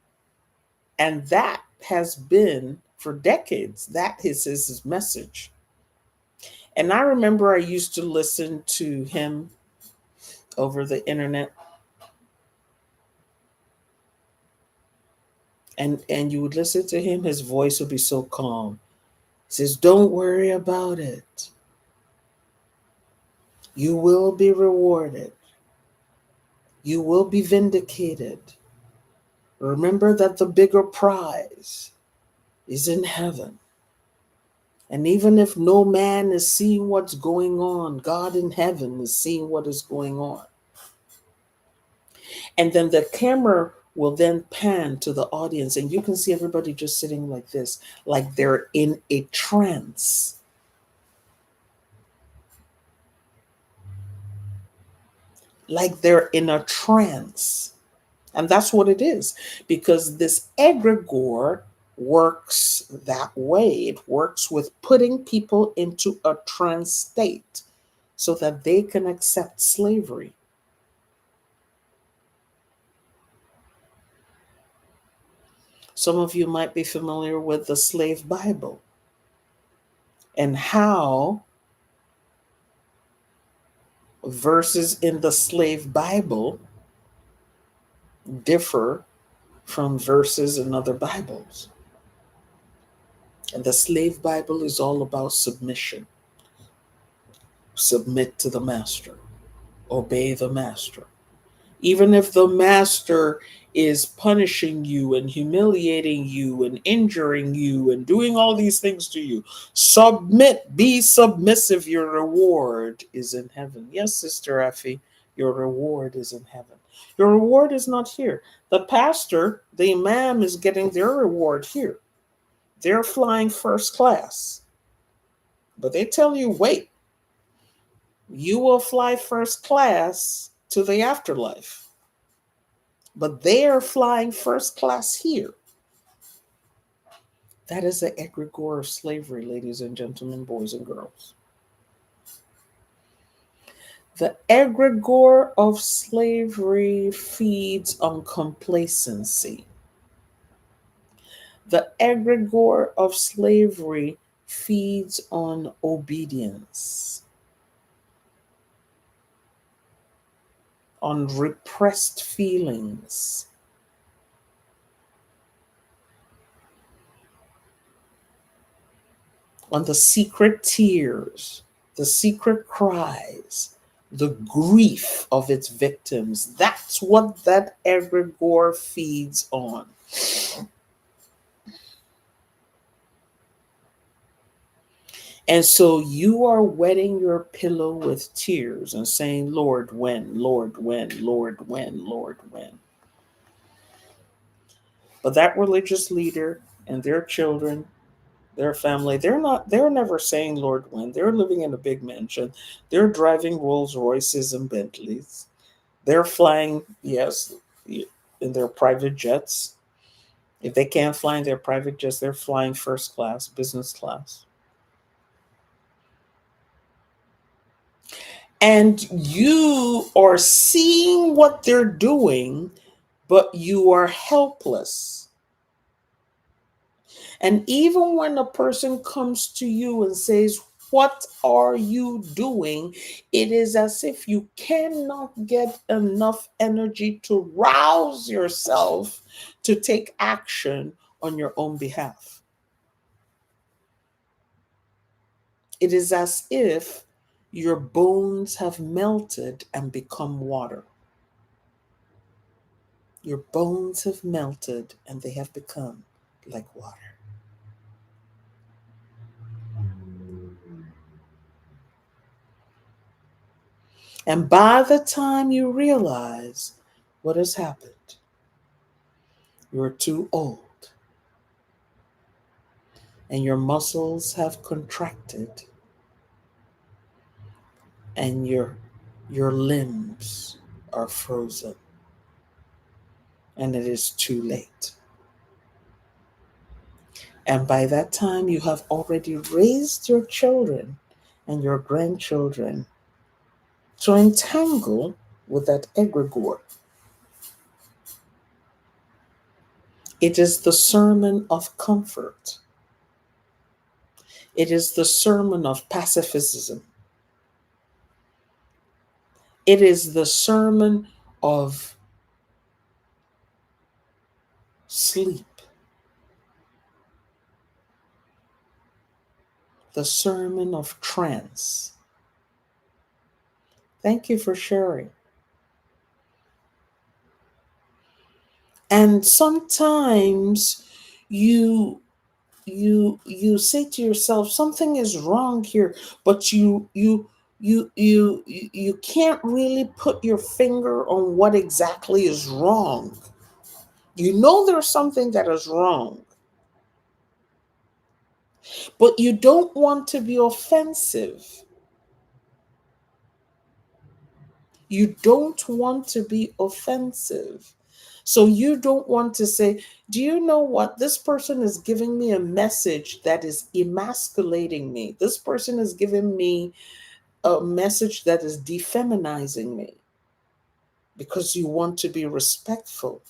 And that has been for decades, that is his message. And I remember I used to listen to him over the internet. And you would listen to him, his voice would be so calm. He says, don't worry about it. You will be rewarded. You will be vindicated. Remember that the bigger prize is in heaven. And even if no man is seeing what's going on, God in heaven is seeing what is going on. And then the camera will then pan to the audience, and you can see everybody just sitting like this, like they're in a trance. Like they're in a trance. And that's what it is, because this egregore works that way. It works with putting people into a trance state so that they can accept slavery. Some of you might be familiar with the slave Bible and how verses in the slave Bible differ from verses in other Bibles. And the slave Bible is all about submission. Submit to the master. Obey the master. Even if the master is punishing you and humiliating you and injuring you and doing all these things to you, submit, be submissive. Your reward is in heaven. Yes, Sister Effie, your reward is in heaven. Your reward is not here. The pastor, the imam, is getting their reward here. They're flying first class. But they tell you, wait, you will fly first class to the afterlife. But they are flying first class here. That is the egregore of slavery, ladies and gentlemen, boys and girls. The egregore of slavery feeds on complacency. The egregore of slavery feeds on obedience, on repressed feelings, on the secret tears, the secret cries, the grief of its victims. That's what that egregore feeds on. And so you are wetting your pillow with tears and saying, Lord, when, Lord, when, Lord, when, Lord, when. But that religious leader and their children, their family, they're never saying Lord when. They're living in a big mansion. They're driving Rolls Royces and Bentleys. They're flying, yes, in their private jets. If they can't fly in their private jets, they're flying first class, business class. And you are seeing what they're doing, but you are helpless. And even when a person comes to you and says, what are you doing? It is as if you cannot get enough energy to rouse yourself to take action on your own behalf. It is as if your bones have melted and become water. Your bones have melted and they have become like water. And by the time you realize what has happened, you're too old and your muscles have contracted and your limbs are frozen and it is too late. And by that time, you have already raised your children and your grandchildren to entangle with that egregore. It is the sermon of comfort. It is the sermon of pacifism. It is the sermon of sleep. The sermon of trance. Thank you for sharing. And sometimes you say to yourself, something is wrong here, but you can't really put your finger on what exactly is wrong. You know there's something that is wrong, but you don't want to be offensive. You don't want to be offensive. So you don't want to say, do you know what? This person is giving me a message that is emasculating me. This person is giving me a message that is defeminizing me, because you want to be respectful.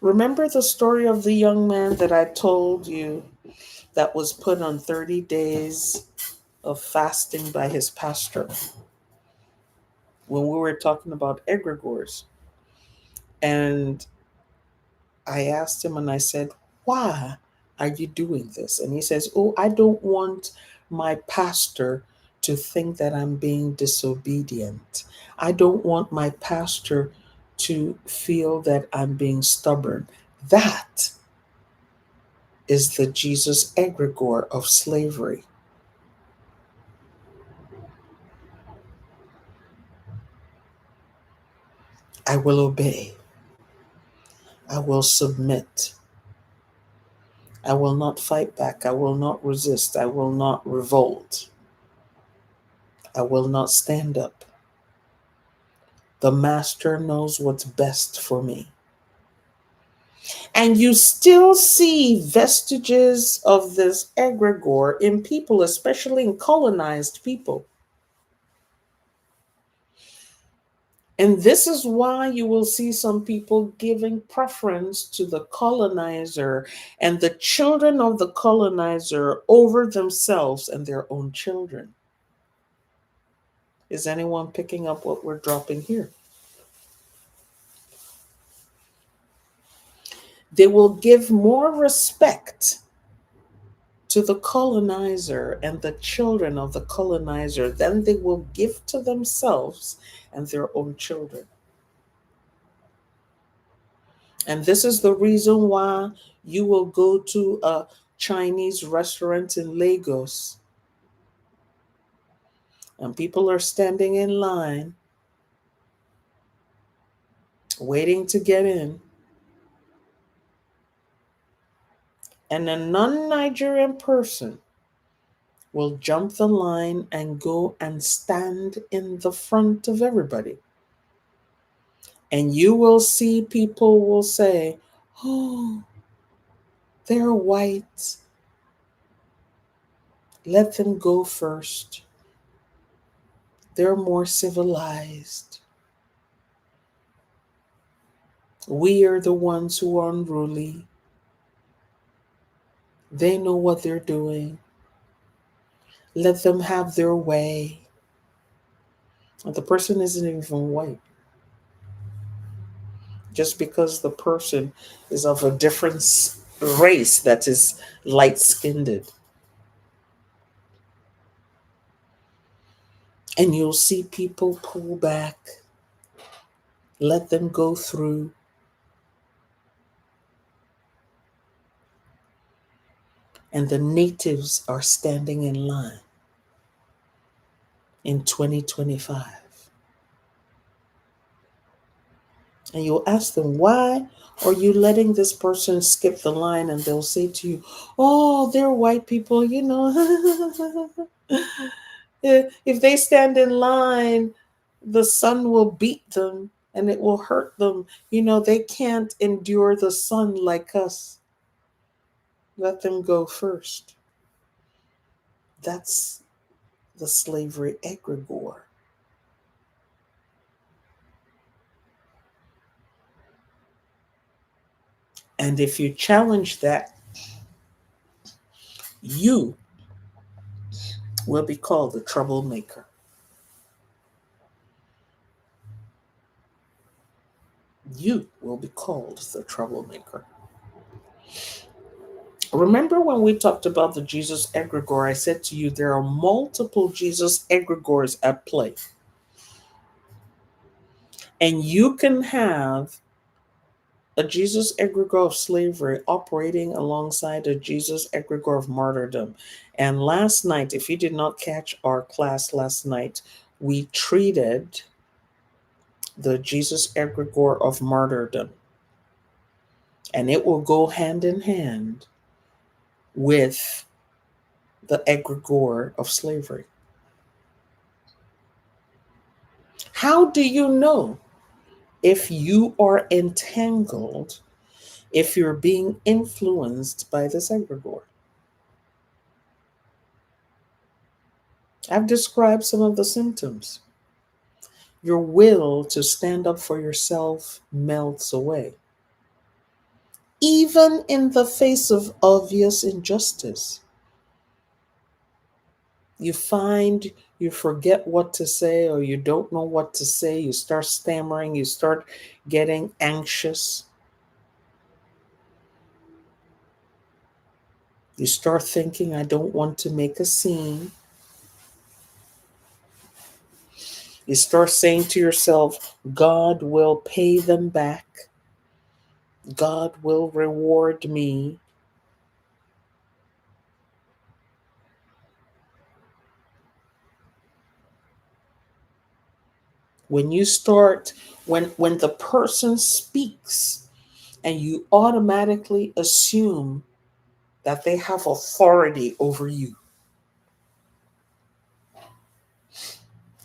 Remember the story of the young man that I told you that was put on 30 days of fasting by his pastor when we were talking about egregores? And I asked him and I said, why are you doing this? And he says, oh, I don't want my pastor to think that I'm being disobedient. I don't want my pastor to feel that I'm being stubborn. That is the Jesus egregore of slavery. I will obey. I will submit. I will not fight back. I will not resist. I will not revolt. I will not stand up. The master knows what's best for me. And you still see vestiges of this egregore in people, especially in colonized people. And this is why you will see some people giving preference to the colonizer and the children of the colonizer over themselves and their own children. Is anyone picking up what we're dropping here? They will give more respect to the colonizer and the children of the colonizer than they will give to themselves and their own children. And this is the reason why you will go to a Chinese restaurant in Lagos and people are standing in line waiting to get in. And a non-Nigerian person will jump the line and go and stand in the front of everybody. And you will see people will say, oh, they're white. Let them go first. They're more civilized. We are the ones who are unruly. They know what they're doing. Let them have their way. And the person isn't even white. Just because the person is of a different race that is light-skinned. And you'll see people pull back, let them go through. And the natives are standing in line in 2025. And you'll ask them, why are you letting this person skip the line? And they'll say to you, oh, they're white people, you know. If they stand in line, the sun will beat them and it will hurt them. You know, they can't endure the sun like us. Let them go first. That's the slavery egregore. And if you challenge that, you will be called the troublemaker. You will be called the troublemaker. Remember when we talked about the Jesus egregore, I said to you there are multiple Jesus egregores at play. And you can have a Jesus egregore of slavery operating alongside a Jesus egregore of martyrdom. And last night, if you did not catch our class last night, we treated the Jesus egregore of martyrdom. And it will go hand in hand with the egregore of slavery. How do you know if you are entangled, if you're being influenced by this egregore? I've described some of the symptoms. Your will to stand up for yourself melts away, even in the face of obvious injustice. You find you forget what to say, or you don't know what to say. You start stammering, you start getting anxious. You start thinking, I don't want to make a scene. You start saying to yourself, God will pay them back. God will reward me. When you start, when the person speaks and you automatically assume that they have authority over you,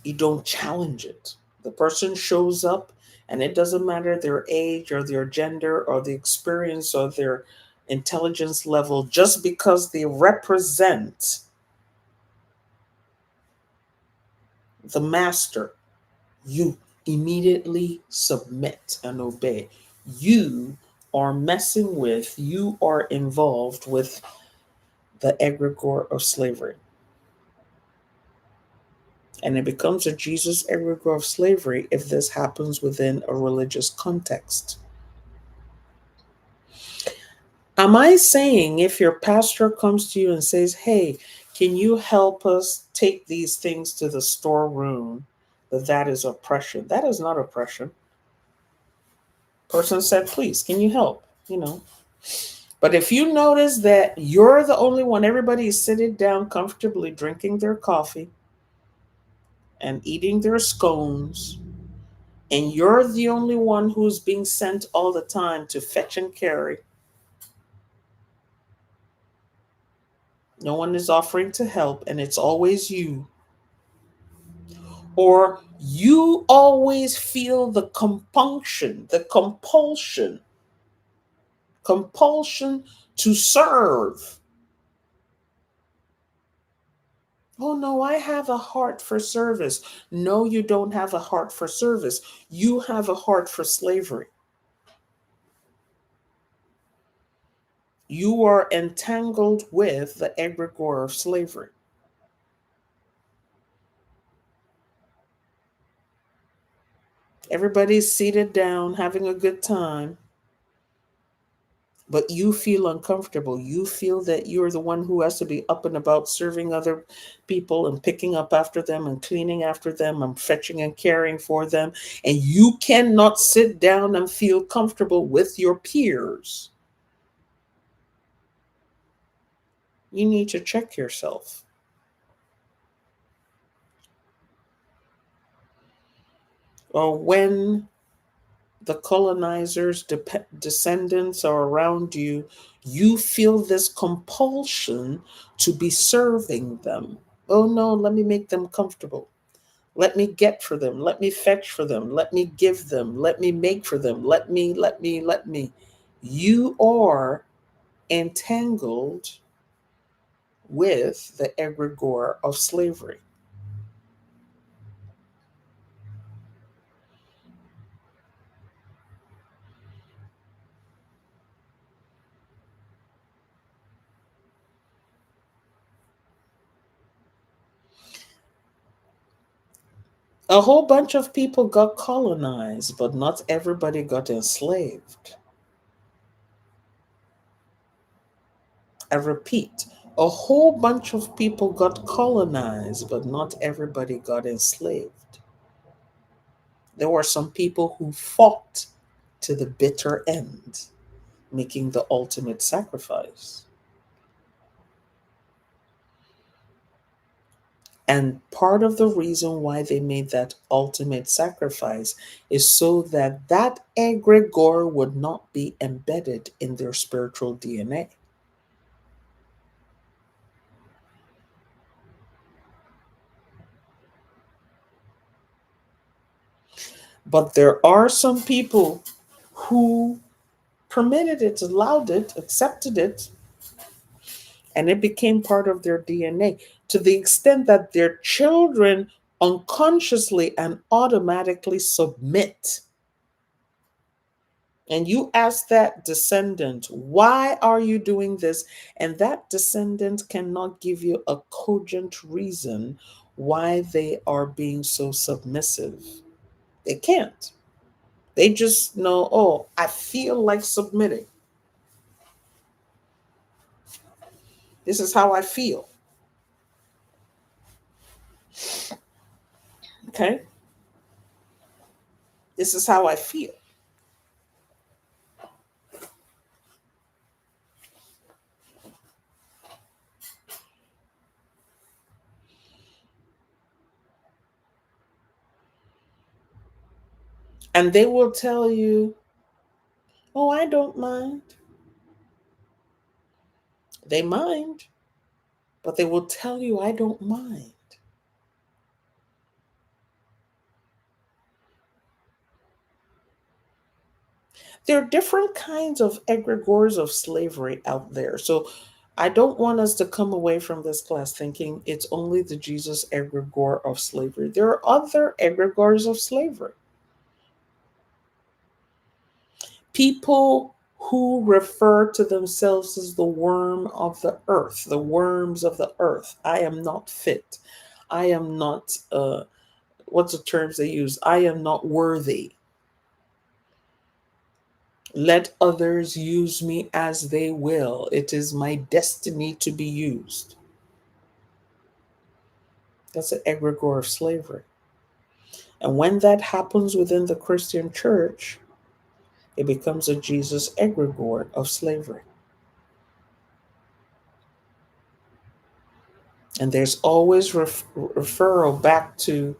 you don't challenge it. The person shows up, and it doesn't matter their age or their gender or the experience or their intelligence level, just because they represent the master, you immediately submit and obey. You are messing with, you are involved with the egregore of slavery. And it becomes a Jesus egregore of slavery if this happens within a religious context. Am I saying if your pastor comes to you and says, hey, can you help us take these things to the storeroom, that is oppression? That is not oppression. Person said, please, can you help? You know. But if you notice that you're the only one, everybody is sitting down comfortably drinking their coffee and eating their scones, and you're the only one who's being sent all the time to fetch and carry, no one is offering to help, and it's always you, or you always feel the compunction, the compulsion to serve. Oh no, I have a heart for service. No, you don't have a heart for service. You have a heart for slavery. You are entangled with the egregore of slavery. Everybody's seated down, having a good time. But you feel uncomfortable. You feel that you're the one who has to be up and about serving other people and picking up after them and cleaning after them and fetching and caring for them. And you cannot sit down and feel comfortable with your peers. You need to check yourself. Or when the colonizers' descendants are around you, you feel this compulsion to be serving them. Oh no, let me make them comfortable. Let me get for them. Let me fetch for them. Let me give them. Let me make for them. Let me. You are entangled with the egregore of slavery. A whole bunch of people got colonized, but not everybody got enslaved. I repeat, a whole bunch of people got colonized, but not everybody got enslaved. There were some people who fought to the bitter end, making the ultimate sacrifice. And part of the reason why they made that ultimate sacrifice is so that that egregore would not be embedded in their spiritual DNA. But there are some people who permitted it, allowed it, accepted it, and it became part of their DNA to the extent that their children unconsciously and automatically submit. And you ask that descendant, why are you doing this? And that descendant cannot give you a cogent reason why they are being so submissive. They can't. They just know, oh, I feel like submitting. This is how I feel. Okay? This is how I feel. And they will tell you, oh, I don't mind. They mind, but they will tell you, I don't mind. There are different kinds of egregores of slavery out there. So I don't want us to come away from this class thinking it's only the Jesus egregore of slavery. There are other egregores of slavery. People who refer to themselves as the worm of the earth, the worms of the earth. I am not fit. I am not, what's the terms they use? I am not worthy. Let others use me as they will. It is my destiny to be used. That's an egregore of slavery. And when that happens within the Christian church, it becomes a Jesus egregore of slavery. And there's always referral back to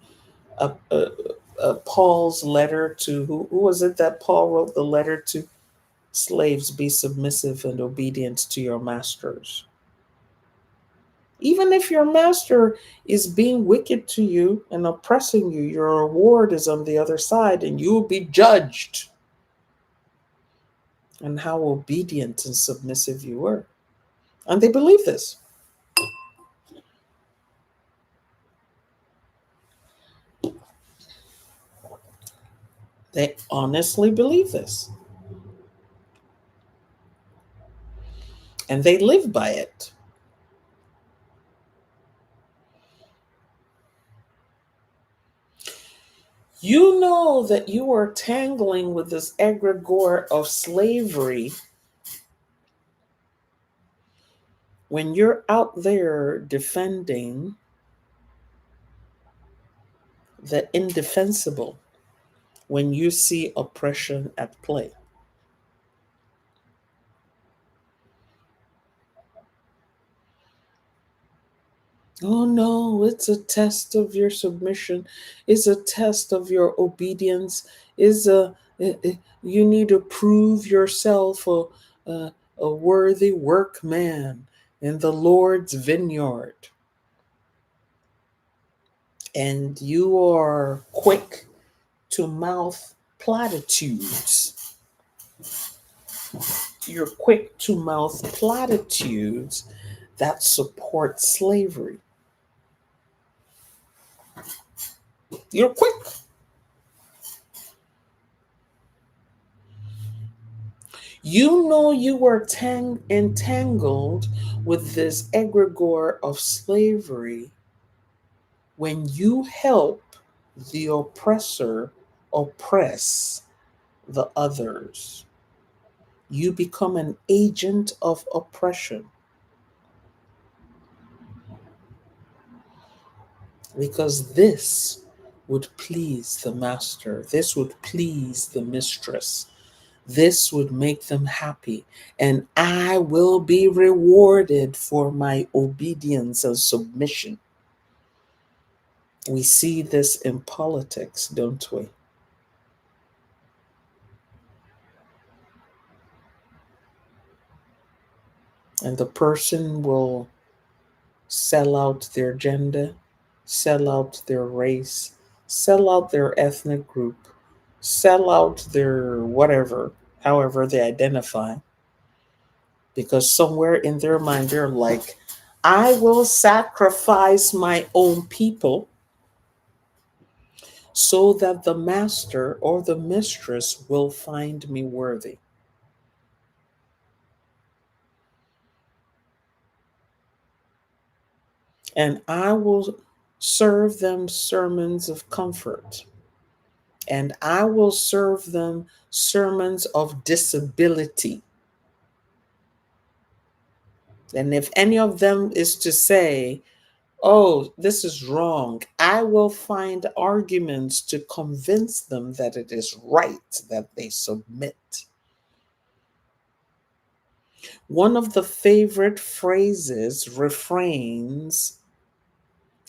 Paul's letter to who was it that Paul wrote the letter to? Slaves, be submissive and obedient to your masters. Even if your master is being wicked to you and oppressing you, your reward is on the other side and you will be judged on how obedient and submissive you were. And they believe this. They honestly believe this. And they live by it. You know that you are tangling with this egregore of slavery When you're out there defending the indefensible, when you see oppression at play. Oh no, it's a test of your submission. It's a test of your obedience. You need to prove yourself a worthy workman in the Lord's vineyard. And you are quick to mouth platitudes. You're quick to mouth platitudes that support slavery. You're quick. You know you were entangled with this egregore of slavery when you help the oppressor oppress the others. You become an agent of oppression because this would please the master, this would please the mistress. This would make them happy, and I will be rewarded for my obedience and submission. We see this in politics, don't we? And the person will sell out their gender, sell out their race, sell out their ethnic group, sell out their whatever, however they identify, because somewhere in their mind they're like, I will sacrifice my own people so that the master or the mistress will find me worthy. And I will serve them sermons of comfort, and I will serve them sermons of disability. And if any of them is to say, oh, this is wrong, I will find arguments to convince them that it is right that they submit. One of the favorite phrases, refrains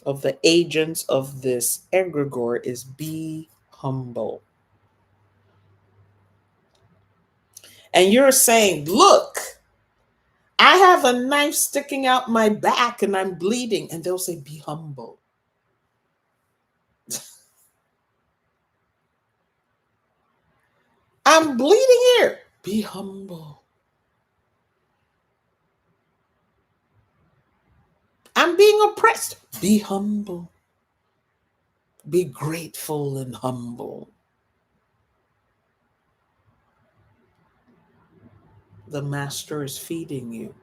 of the agents of this egregore is be humble. And you're saying, look, I have a knife sticking out my back and I'm bleeding. And they'll say, be humble. I'm bleeding here. Be humble. I'm being oppressed. Be humble. Be grateful and humble. The master is feeding you.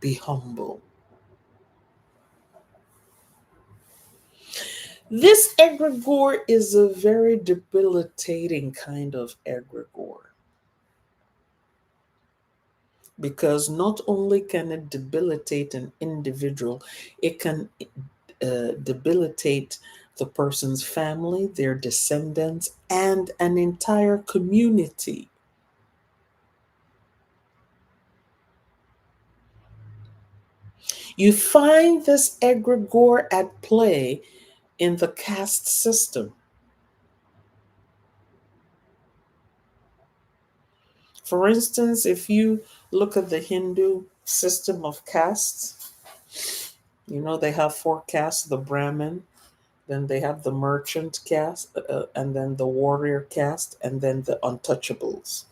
Be humble. This egregore is a very debilitating kind of egregore because not only can it debilitate an individual, it can debilitate the person's family, their descendants, and an entire community. You find this egregore at play in the caste system. For instance, if you look at the Hindu system of castes, you know they have four castes: the Brahmin, then they have the merchant caste, and then the warrior caste, and then the untouchables.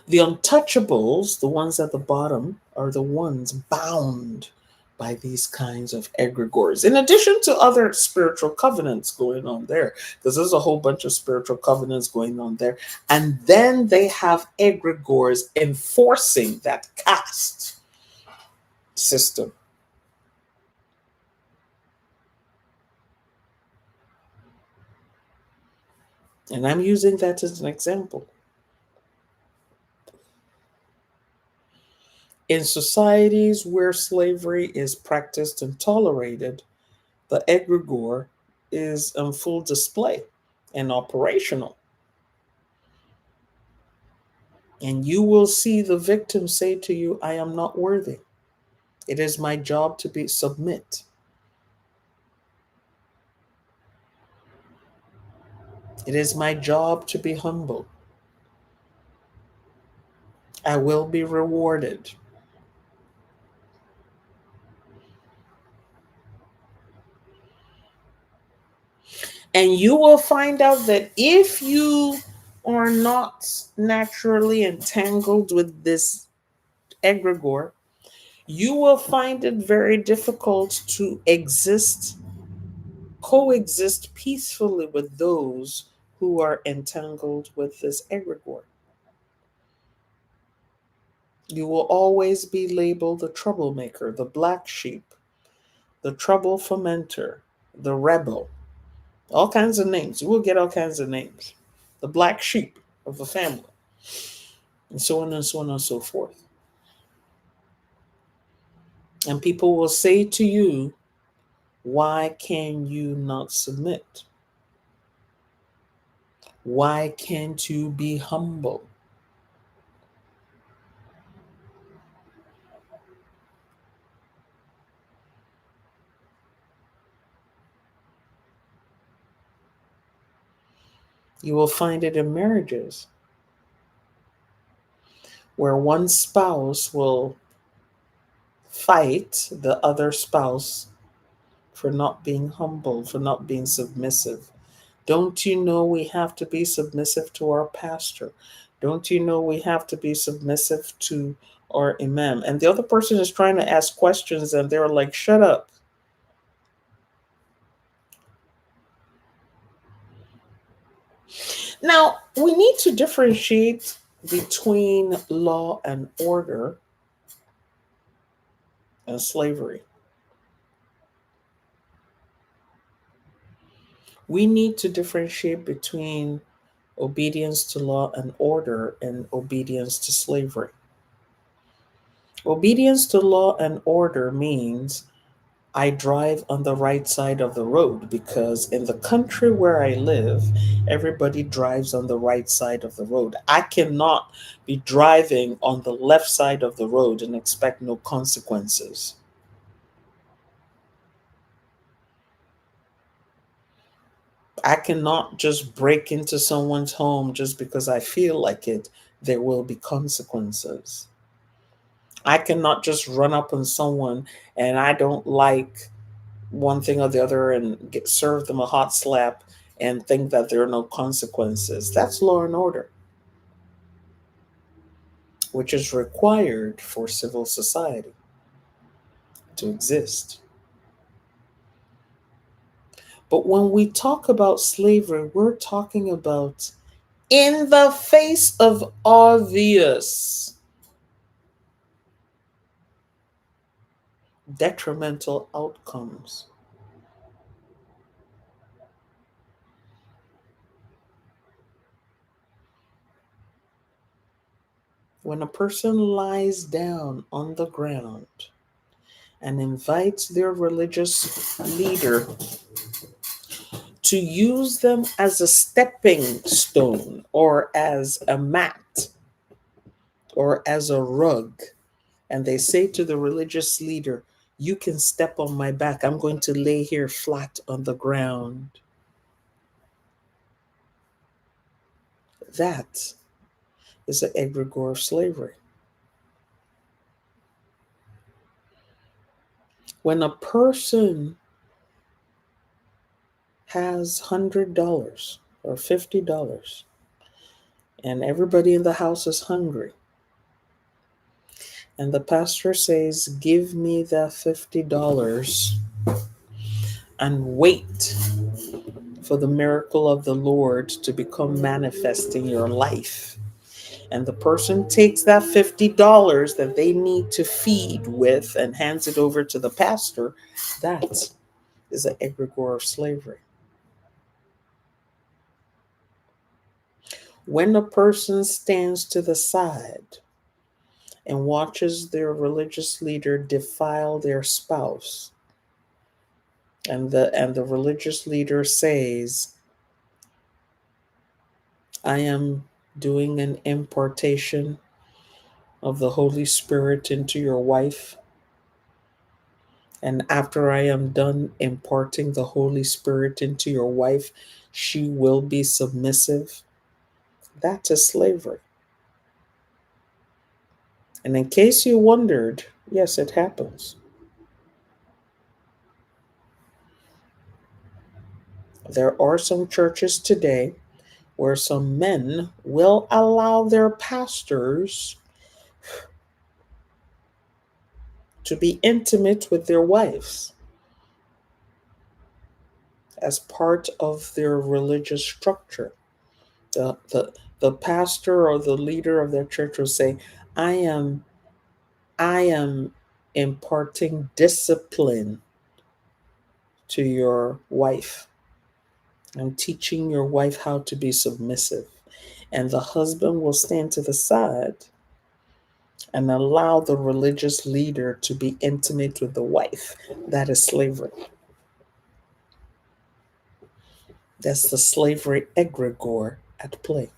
The untouchables, the ones at the bottom, are the ones bound by these kinds of egregores, in addition to other spiritual covenants going on there, because there's a whole bunch of spiritual covenants going on there. And then they have egregores enforcing that caste system. And I'm using that as an example. In societies where slavery is practiced and tolerated, the egregore is on full display and operational. And you will see the victim say to you, I am not worthy. It is my job to be submit. It is my job to be humble. I will be rewarded. And you will find out that if you are not naturally entangled with this egregore, you will find it very difficult to coexist peacefully with those who are entangled with this egregore. You will always be labeled the troublemaker, the black sheep, the trouble fomenter, the rebel, all kinds of names. You will get all kinds of names. The black sheep of the family, and so on and so on and so forth. And people will say to you, why can you not submit? Why can't you be humble? You will find it in marriages where one spouse will fight the other spouse for not being humble, for not being submissive. Don't you know we have to be submissive to our pastor? Don't you know we have to be submissive to our imam? And the other person is trying to ask questions and they're like, shut up. Now, we need to differentiate between law and order and slavery. We need to differentiate between obedience to law and order and obedience to slavery. Obedience to law and order means I drive on the right side of the road because in the country where I live, everybody drives on the right side of the road. I cannot be driving on the left side of the road and expect no consequences. I cannot just break into someone's home just because I feel like it. There will be consequences. I cannot just run up on someone and I don't like one thing or the other and serve them a hot slap and think that there are no consequences. That's law and order, which is required for civil society to exist. But when we talk about slavery, we're talking about in the face of obvious detrimental outcomes. When a person lies down on the ground and invites their religious leader to use them as a stepping stone or as a mat or as a rug, and they say to the religious leader, you can step on my back. I'm going to lay here flat on the ground. That is an egregore of slavery. When a person has $100 or $50 and everybody in the house is hungry, and the pastor says, give me that $50 and wait for the miracle of the Lord to become manifest in your life. And the person takes that $50 that they need to feed with and hands it over to the pastor. That is an egregore of slavery. When a person stands to the side and watches their religious leader defile their spouse. And the religious leader says, I am doing an impartation of the Holy Spirit into your wife. And after I am done imparting the Holy Spirit into your wife, she will be submissive. That is slavery. And in case you wondered, yes, it happens. There are some churches today where some men will allow their pastors to be intimate with their wives as part of their religious structure. The pastor or the leader of their church will say, I am I am imparting discipline to your wife. I'm teaching your wife how to be submissive. And the husband will stand to the side and allow the religious leader to be intimate with the wife. That is slavery. That's the slavery egregore at play.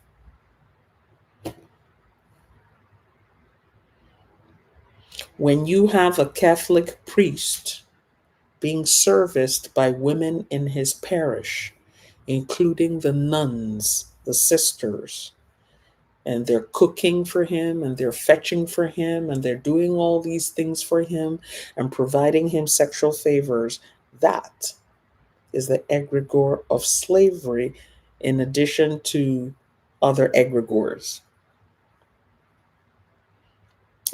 When you have a Catholic priest being serviced by women in his parish, including the nuns, the sisters, and they're cooking for him and they're fetching for him and they're doing all these things for him and providing him sexual favors, that is the egregore of slavery, in addition to other egregores.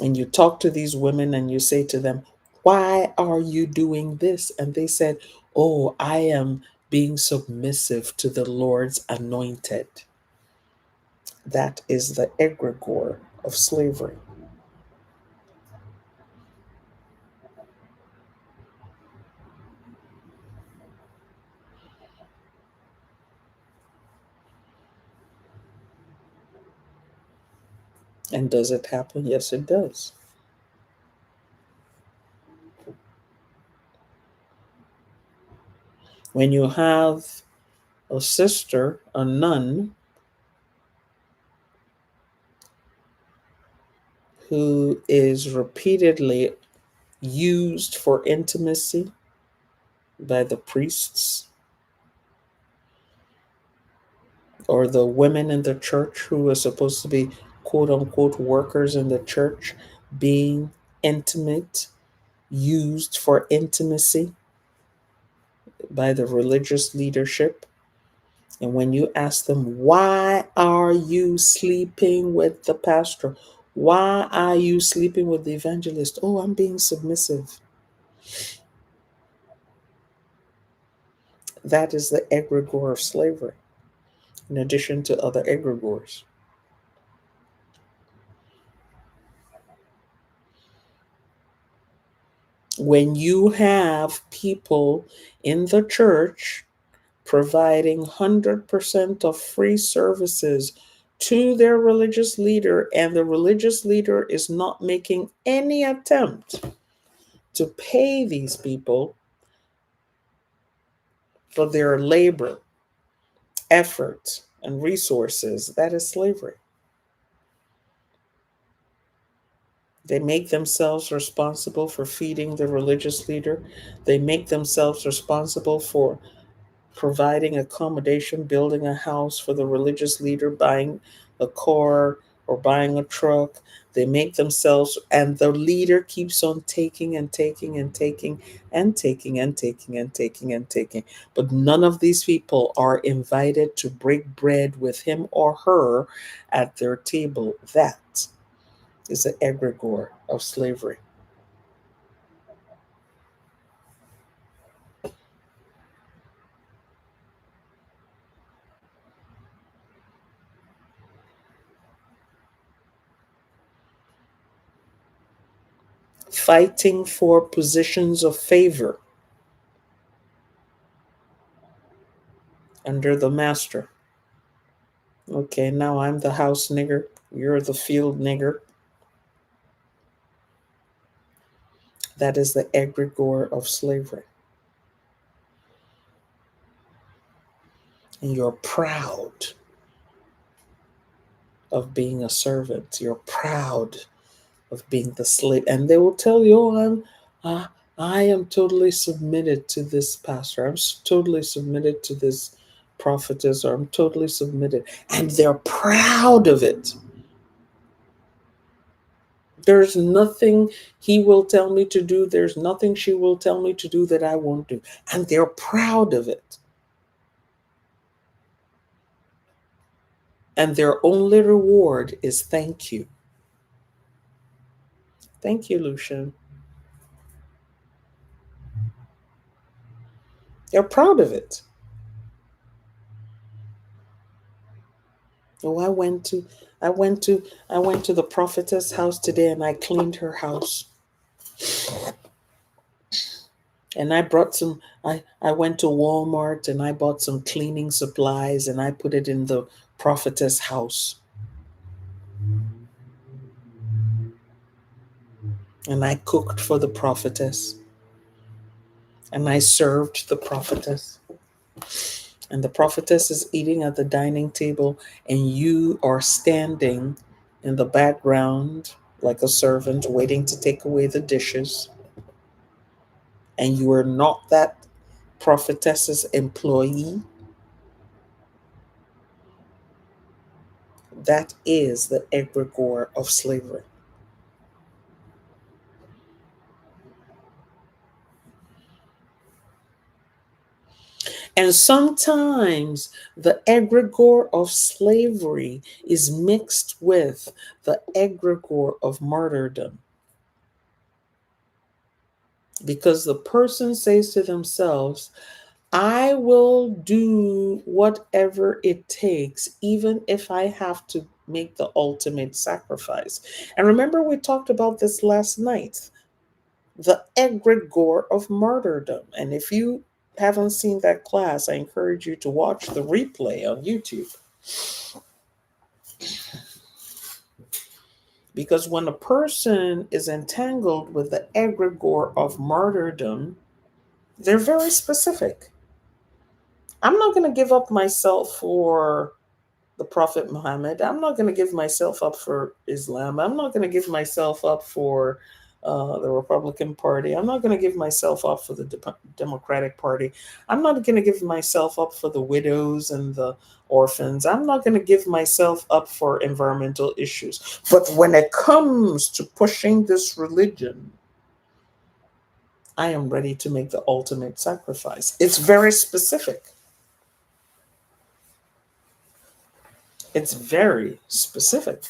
And you talk to these women and you say to them, why are you doing this? And they said, oh, I am being submissive to the Lord's anointed. That is the egregore of slavery. And does it happen? Yes, it does. When you have a sister, a nun, who is repeatedly used for intimacy by the priests or the women in the church who are supposed to be quote unquote workers in the church, being intimate, used for intimacy by the religious leadership. And when you ask them, why are you sleeping with the pastor? Why are you sleeping with the evangelist? Oh, I'm being submissive. That is the egregore of slavery, in addition to other egregores. When you have people in the church providing 100% of free services to their religious leader, and the religious leader is not making any attempt to pay these people for their labor, effort, and resources, that is slavery. They make themselves responsible for feeding the religious leader. They make themselves responsible for providing accommodation, building a house for the religious leader, buying a car or buying a truck. They make themselves, and the leader keeps on taking and taking and taking and taking and taking and taking and taking. But none of these people are invited to break bread with him or her at their table. That is the egregore of slavery. Fighting for positions of favor under the master. Okay, now I'm the house nigger. You're the field nigger. That is the egregore of slavery. And you're proud of being a servant. You're proud of being the slave. And they will tell you, I am totally submitted to this pastor. I'm totally submitted to this prophetess, or I'm totally submitted. And they're proud of it. There's nothing he will tell me to do. There's nothing she will tell me to do that I won't do. And they're proud of it. And their only reward is thank you. Thank you, Lucian. They're proud of it. Oh, I went to the prophetess house today and I cleaned her house. And I brought I went to Walmart and I bought some cleaning supplies and I put it in the prophetess house. And I cooked for the prophetess. And I served the prophetess. And the prophetess is eating at the dining table, and you are standing in the background like a servant waiting to take away the dishes. And you are not that prophetess's employee. That is the egregore of slavery. And sometimes the egregore of slavery is mixed with the egregore of martyrdom. Because the person says to themselves, I will do whatever it takes, even if I have to make the ultimate sacrifice. And remember, we talked about this last night, the egregore of martyrdom. And if you haven't seen that class, I encourage you to watch the replay on YouTube. Because when a person is entangled with the egregore of martyrdom, they're very specific. I'm not going to give up myself for the Prophet Muhammad. I'm not going to give myself up for Islam. I'm not going to give myself up for the Republican Party. I'm not going to give myself up for the Democratic Party. I'm not going to give myself up for the widows and the orphans. I'm not going to give myself up for environmental issues. But when it comes to pushing this religion, I am ready to make the ultimate sacrifice. It's very specific. It's very specific.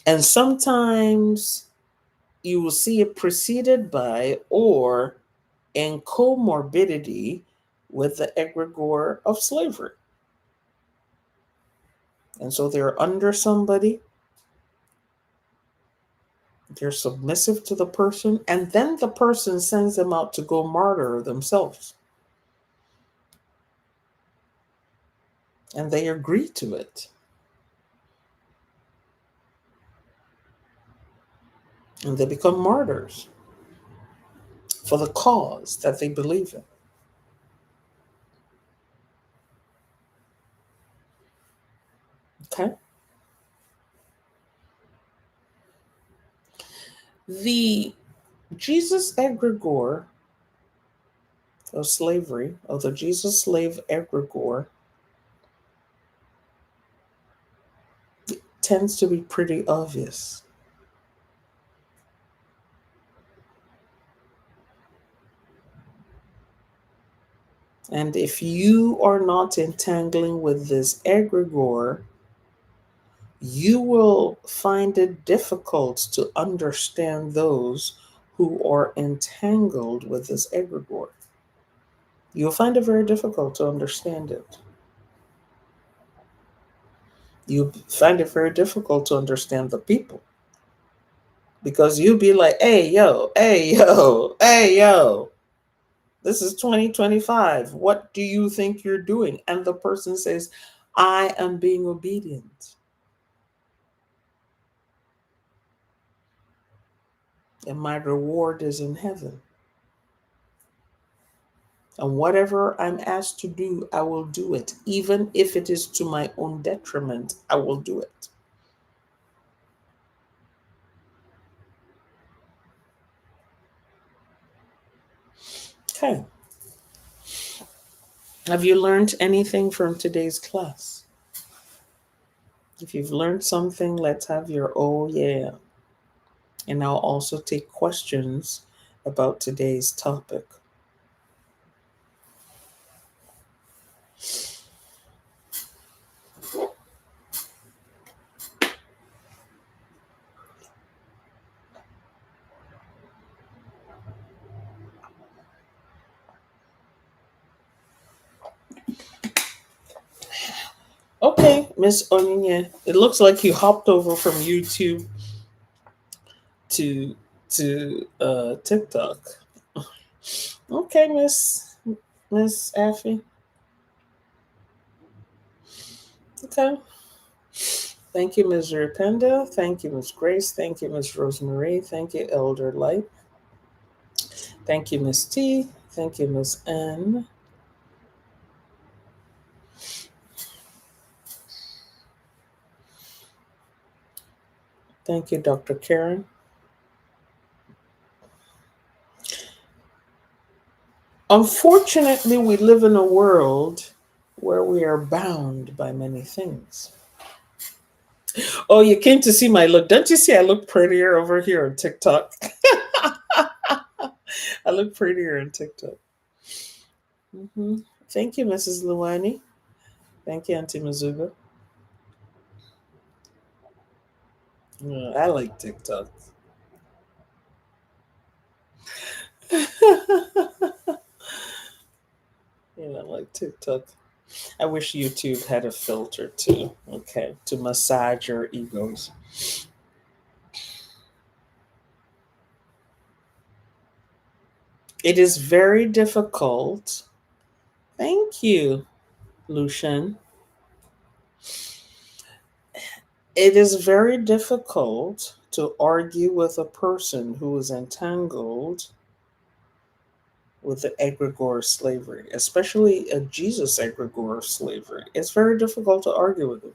And sometimes you will see it preceded by or in comorbidity with the egregore of slavery. And so they're under somebody, they're submissive to the person, and then the person sends them out to go martyr themselves. And they agree to it. And they become martyrs for the cause that they believe in. Okay? The Jesus egregore of slavery, of the Jesus-Slävë Egregore, tends to be pretty obvious. And if you are not entangling with this egregore, you will find it difficult to understand those who are entangled with this egregore. You'll find it very difficult to understand it. You find it very difficult to understand the people. Because you'll be like, hey, yo, hey, yo, hey, yo. This is 2025. What do you think you're doing? And the person says, I am being obedient. and my reward is in heaven. And whatever I'm asked to do, I will do it. Even if it is to my own detriment, I will do it. Okay. Have you learned anything from today's class? If you've learned something, let's have your oh yeah. And I'll also take questions about today's topic. Okay, Miss Onyinye, it looks like you hopped over from YouTube to TikTok. Okay, Miss Affy. Okay. Thank you, Ms. Rupenda. Thank you, Ms. Grace. Thank you, Ms. Rosemary. Thank you, Elder Light. Thank you, Miss T. Thank you, Miss N. Thank you, Dr. Karen. Unfortunately, we live in a world where we are bound by many things. Oh, you came to see my look. Don't you see I look prettier over here on TikTok? I look prettier on TikTok. Thank you, Mrs. Luwani. Thank you, Auntie Mizuga. I like TikTok. I like TikTok. I wish YouTube had a filter too, okay, to massage your egos. It is very difficult. Thank you, Lucian. It is very difficult to argue with a person who is entangled with the egregore slavery, especially a Jesus egregore slavery. It's very difficult to argue with them.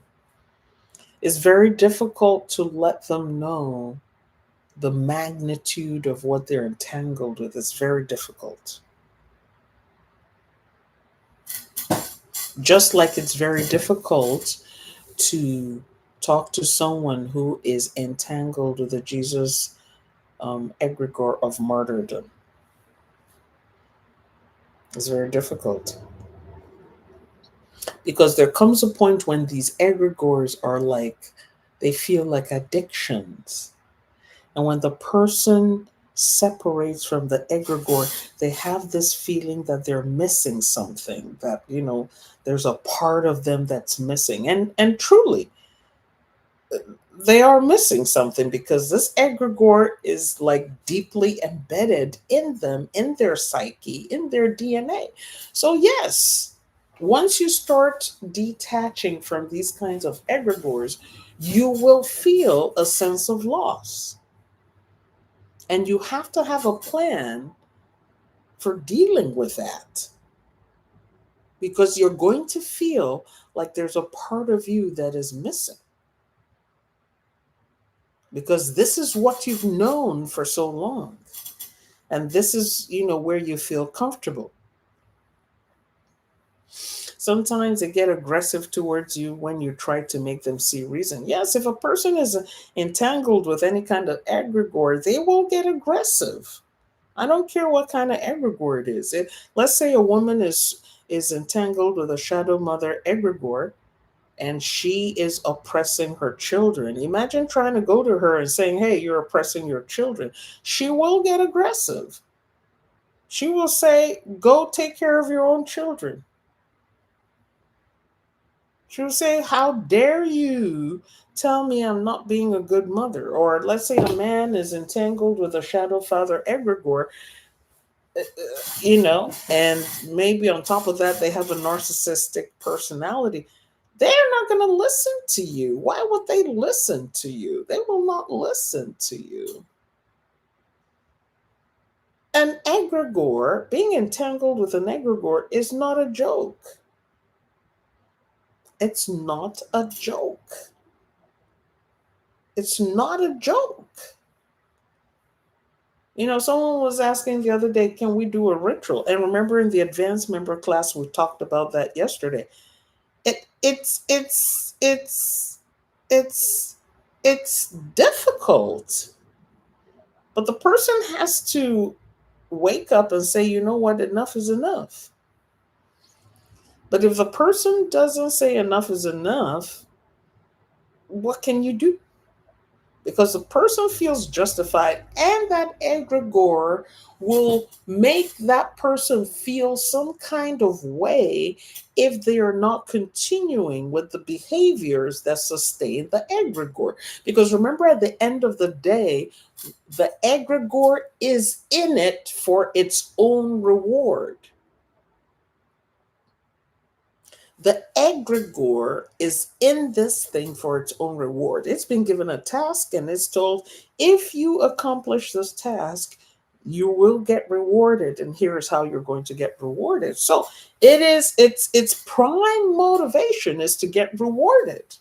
It's very difficult to let them know the magnitude of what they're entangled with. It's very difficult. Just like it's very difficult to talk to someone who is entangled with the Jesus egregore of martyrdom. It's very difficult. Because there comes a point when these egregores are like, they feel like addictions. And when the person separates from the egregore, they have this feeling that they're missing something, that, there's a part of them that's missing. And truly, they are missing something, because this egregore is like deeply embedded in them, in their psyche, in their DNA. So, yes, once you start detaching from these kinds of egregores, you will feel a sense of loss. And you have to have a plan for dealing with that, because you're going to feel like there's a part of you that is missing. Because this is what you've known for so long. And this is, where you feel comfortable. Sometimes they get aggressive towards you when you try to make them see reason. Yes, if a person is entangled with any kind of egregore, they will get aggressive. I don't care what kind of egregore it is. Let's say a woman is entangled with a shadow mother egregore, and she is oppressing her children. Imagine trying to go to her and saying, hey, you're oppressing your children. She will get aggressive. She will say, go take care of your own children. She will say, how dare you tell me I'm not being a good mother? Or let's say a man is entangled with a shadow father egregore, and maybe on top of that, they have a narcissistic personality. They're not going to listen to you. Why would they listen to you? They will not listen to you. an egregore, being entangled with an egregore, is not a joke. It's not a joke. It's not a joke. You know, someone was asking the other day, can we do a ritual? And remember in the advanced member class, we talked about that yesterday. It's it's difficult. But the person has to wake up and say, you know what, enough is enough. But if the person doesn't say enough is enough, what can you do? Because the person feels justified, and that egregore will make that person feel some kind of way if they are not continuing with the behaviors that sustain the egregore. Because remember, at the end of the day, the egregore is in it for its own reward. The egregore is in this thing for its own reward. It's been given a task and it's told, if you accomplish this task, you will get rewarded, and here's how you're going to get rewarded. So its prime motivation is to get rewarded.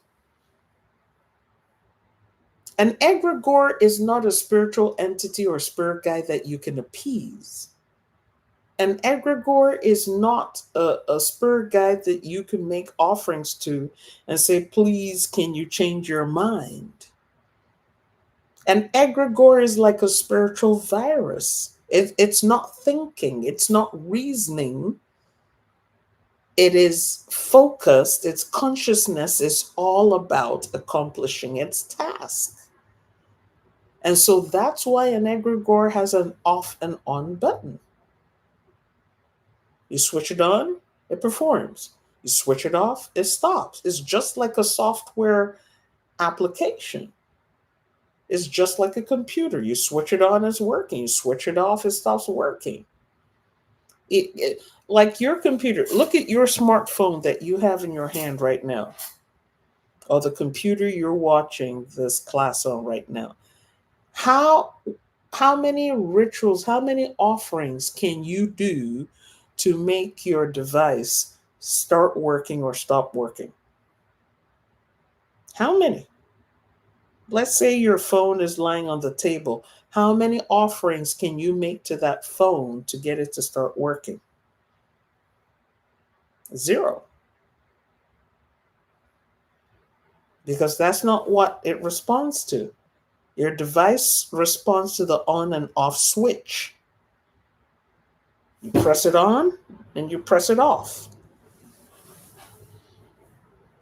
An egregore is not a spiritual entity or spirit guide that you can appease. An egregore is not a spirit guide that you can make offerings to and say, please, can you change your mind? An egregore is like a spiritual virus. It's not thinking, it's not reasoning. It is focused, its consciousness is all about accomplishing its task. And so that's why an egregore has an off and on button. You switch it on, it performs. You switch it off, it stops. It's just like a software application. It's just like a computer. You switch it on, it's working. You switch it off, it stops working. Like your computer, look at your smartphone that you have in your hand right now, or the computer you're watching this class on right now. How many rituals, how many offerings can you do to make your device start working or stop working? How many? Let's say your phone is lying on the table. How many offerings can you make to that phone to get it to start working? 0. Because that's not what it responds to. Your device responds to the on and off switch. You press it on and you press it off.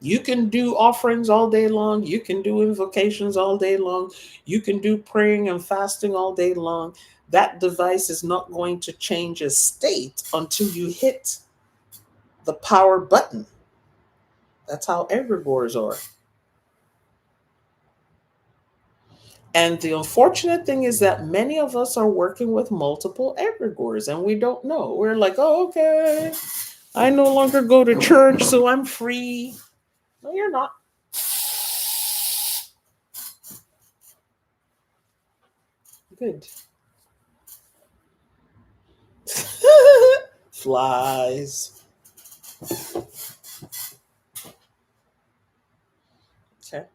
You can do offerings all day long. You can do invocations all day long. You can do praying and fasting all day long. That device is not going to change its state until you hit the power button. That's how egregores are. And the unfortunate thing is that many of us are working with multiple egregores and we don't know. We're like, oh, okay, I no longer go to church, so I'm free. No, you're not. Good. Flies. Okay.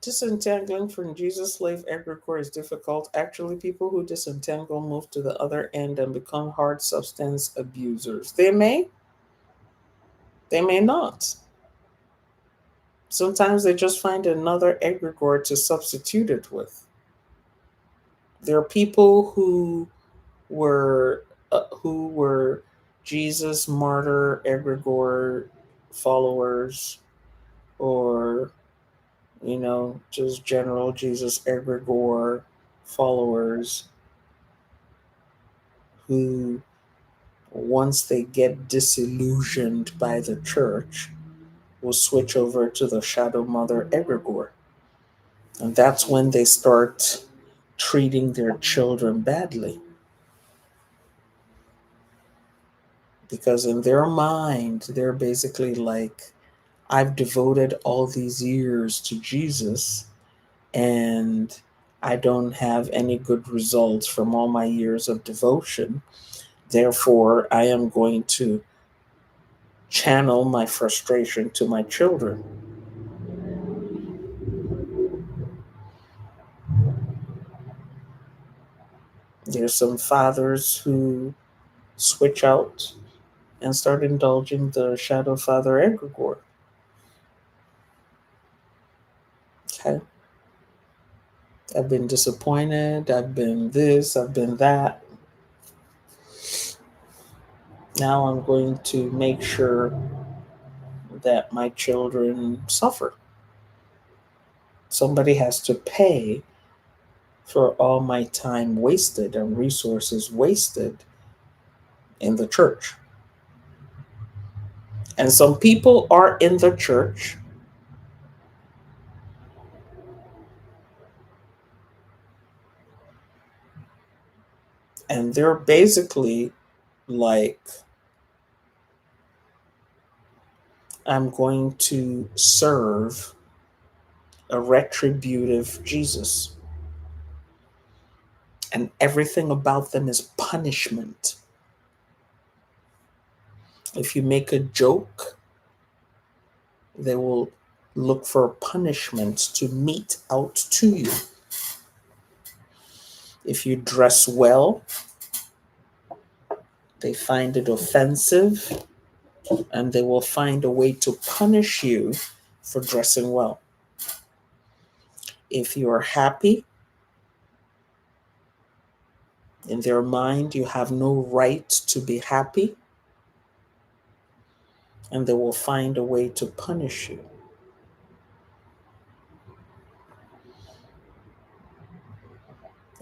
Disentangling from Jesus-Slävë Egregore is difficult. Actually, people who disentangle move to the other end and become hard substance abusers. They may not. Sometimes they just find another egregore to substitute it with. There are people who were Jesus martyr egregore followers, or just general Jesus egregore followers, who, once they get disillusioned by the church, will switch over to the shadow mother egregore. And that's when they start treating their children badly. Because in their mind, they're basically like, I've devoted all these years to Jesus and I don't have any good results from all my years of devotion. Therefore, I am going to channel my frustration to my children. There's some fathers who switch out and start indulging the shadow father egregore. Okay. I've been disappointed. I've been this. I've been that. Now I'm going to make sure that my children suffer. Somebody has to pay for all my time wasted and resources wasted in the church. And some people are in the church and they're basically like, I'm going to serve a retributive Jesus. And everything about them is punishment. If you make a joke, they will look for punishment to mete out to you. If you dress well, they find it offensive and they will find a way to punish you for dressing well. If you are happy, in their mind, you have no right to be happy, and they will find a way to punish you.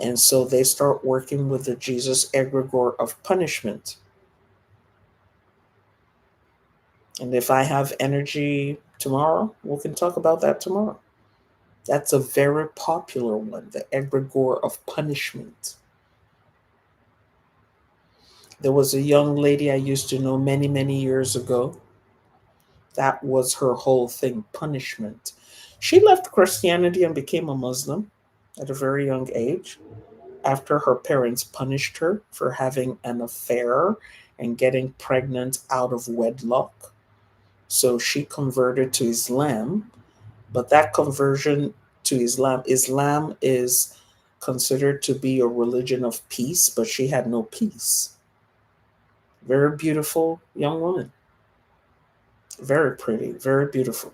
And so they start working with the Jesus egregore of punishment. And if I have energy tomorrow, we can talk about that tomorrow. That's a very popular one, the egregore of punishment. There was a young lady I used to know many, many years ago. That was her whole thing, punishment. She left Christianity and became a Muslim at a very young age after her parents punished her for having an affair and getting pregnant out of wedlock. So she converted to Islam, but that conversion to Islam is considered to be a religion of peace, but she had no peace. Very beautiful young woman. Very pretty, very beautiful.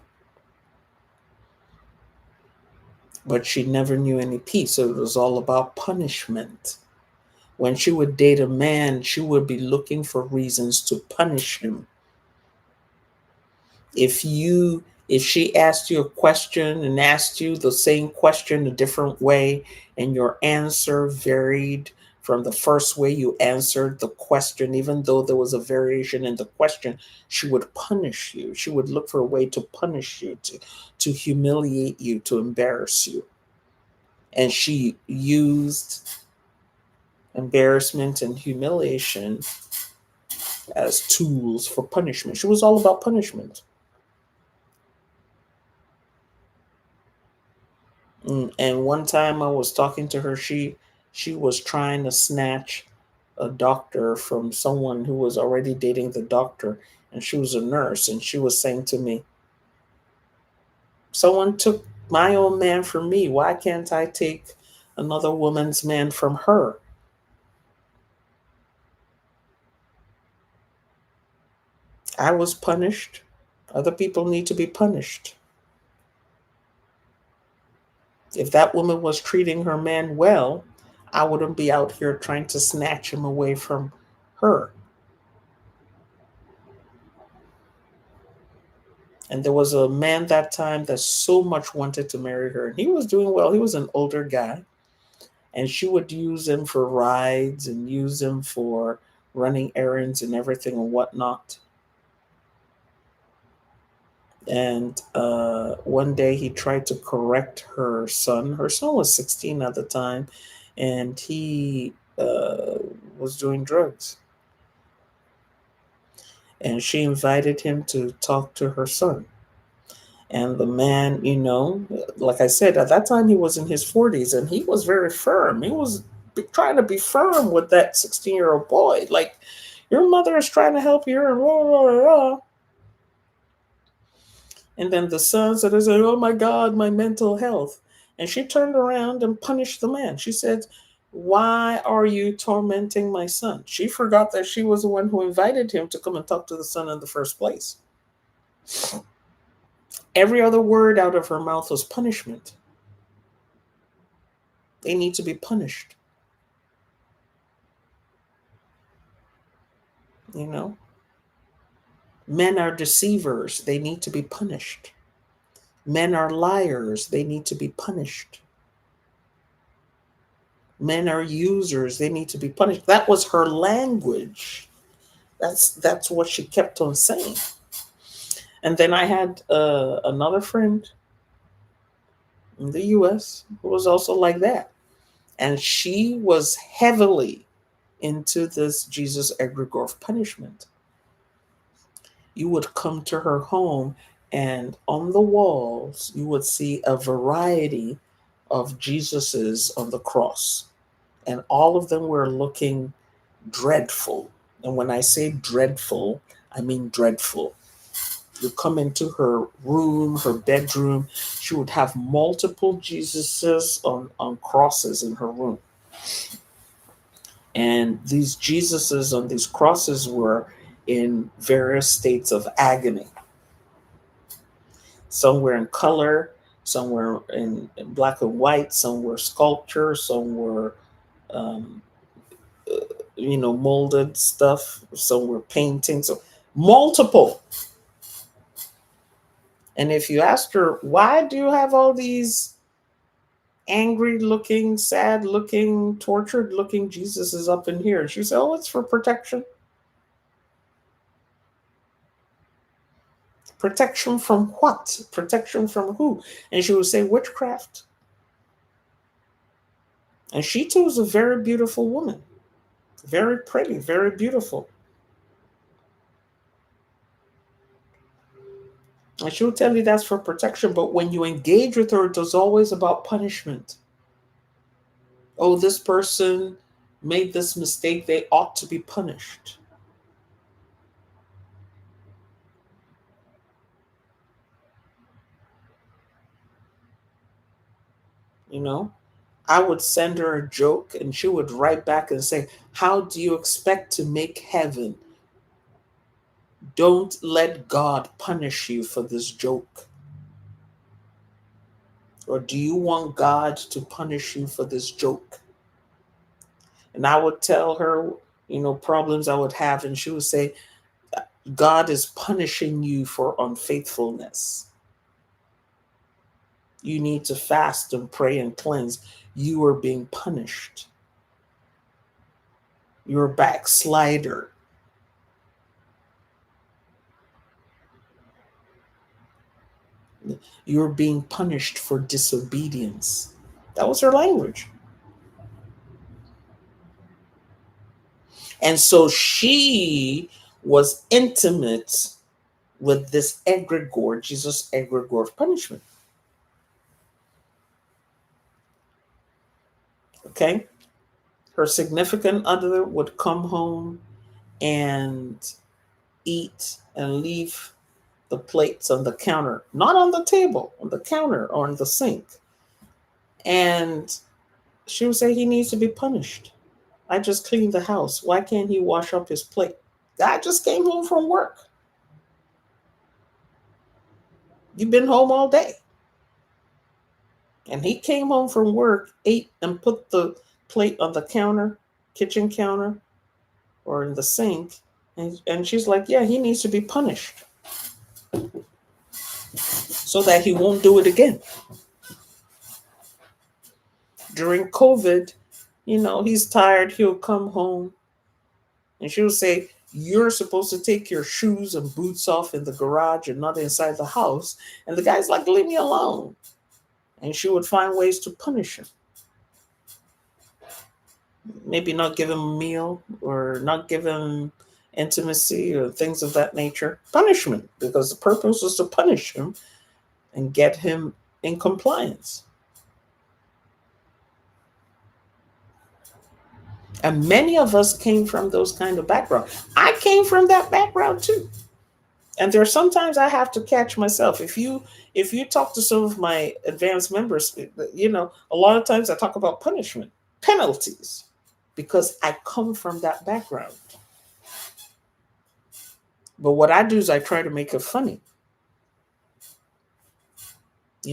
But she never knew any peace. So it was all about punishment. When she would date a man, she would be looking for reasons to punish him. If she asked you a question and asked you the same question a different way and your answer varied from the first way you answered the question, even though there was a variation in the question, she would punish you. She would look for a way to punish you, to humiliate you, to embarrass you. And she used embarrassment and humiliation as tools for punishment. She was all about punishment. And one time I was talking to her, she was trying to snatch a doctor from someone who was already dating the doctor, and she was a nurse, and she was saying to me, someone took my own man from me. Why can't I take another woman's man from her? I was punished. Other people need to be punished. If that woman was treating her man well, I wouldn't be out here trying to snatch him away from her. And there was a man that time that so much wanted to marry her. And he was doing well. He was an older guy. And she would use him for rides and use him for running errands and everything and whatnot. And one day he tried to correct her son. Her son was 16 at the time, and he was doing drugs. And she invited him to talk to her son. And the man, like I said, at that time he was in his 40s and he was very firm. He was trying to be firm with that 16-year-old boy. Like, your mother is trying to help you. And blah, blah, blah, blah. And then the son said, oh my God, my mental health. And she turned around and punished the man. She said, why are you tormenting my son? She forgot that she was the one who invited him to come and talk to the son in the first place. Every other word out of her mouth was punishment. They need to be punished. You know, men are deceivers. They need to be punished. Men are liars. They need to be punished. Men are users. They need to be punished. That was her language. That's what she kept on saying. And then I had another friend in the U.S. who was also like that. And she was heavily into this Jesus Egregore punishment. You would come to her home, and on the walls, you would see a variety of Jesuses on the cross. And all of them were looking dreadful. And when I say dreadful, I mean dreadful. You come into her room, her bedroom, she would have multiple Jesuses on crosses in her room. And these Jesuses on these crosses were in various states of agony. Some were in color, some were in black and white, some were sculpture, some were, um, molded stuff, some were paintings, so multiple. And if you asked her, why do you have all these angry looking, sad looking, tortured looking Jesuses up in here? And she said, oh, it's for protection. Protection from what? Protection from who? And she would say, witchcraft. And she too was a very beautiful woman. Very pretty, very beautiful. And she will tell you that's for protection, but when you engage with her, it was always about punishment. Oh, this person made this mistake, they ought to be punished. You know, I would send her a joke and she would write back and say, how do you expect to make heaven? Don't let God punish you for this joke. Or do you want God to punish you for this joke? And I would tell her, problems I would have, and she would say, God is punishing you for unfaithfulness. You need to fast and pray and cleanse. You are being punished. You're a backslider. You're being punished for disobedience. That was her language. And so she was intimate with this egregore, Jesus egregore of punishment. Okay? Her significant other would come home and eat and leave the plates on the counter, not on the table, on the counter or in the sink. And she would say, he needs to be punished. I just cleaned the house. Why can't he wash up his plate? I just came home from work. You've been home all day. And he came home from work, ate, and put the plate on the counter, kitchen counter, or in the sink. And she's like, yeah, he needs to be punished so that he won't do it again. During COVID, he's tired. He'll come home and she'll say, you're supposed to take your shoes and boots off in the garage and not inside the house. And the guy's like, leave me alone. And she would find ways to punish him. Maybe not give him a meal or not give him intimacy or things of that nature. Punishment, because the purpose was to punish him and get him in compliance. And many of us came from those kind of background. I came from that background too. And there are sometimes I have to catch myself. If you talk to some of my advanced members, a lot of times I talk about punishment, penalties, because I come from that background. But what I do is I try to make it funny.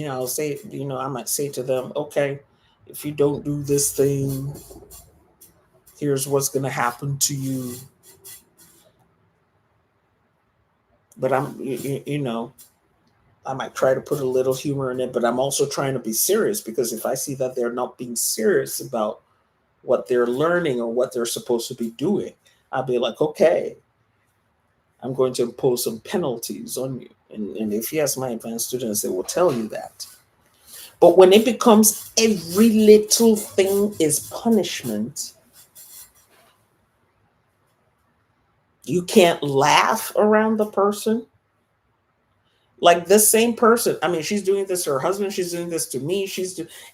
I'll say, I might say to them, okay, if you don't do this thing, here's what's going to happen to you. But I might try to put a little humor in it, but I'm also trying to be serious, because if I see that they're not being serious about what they're learning or what they're supposed to be doing, I'll be like, okay, I'm going to impose some penalties on you. And if you ask my advanced students, they will tell you that. But when it becomes every little thing is punishment, you can't laugh around the person. Like this same person, I mean, she's doing this to her husband, she's doing this to me,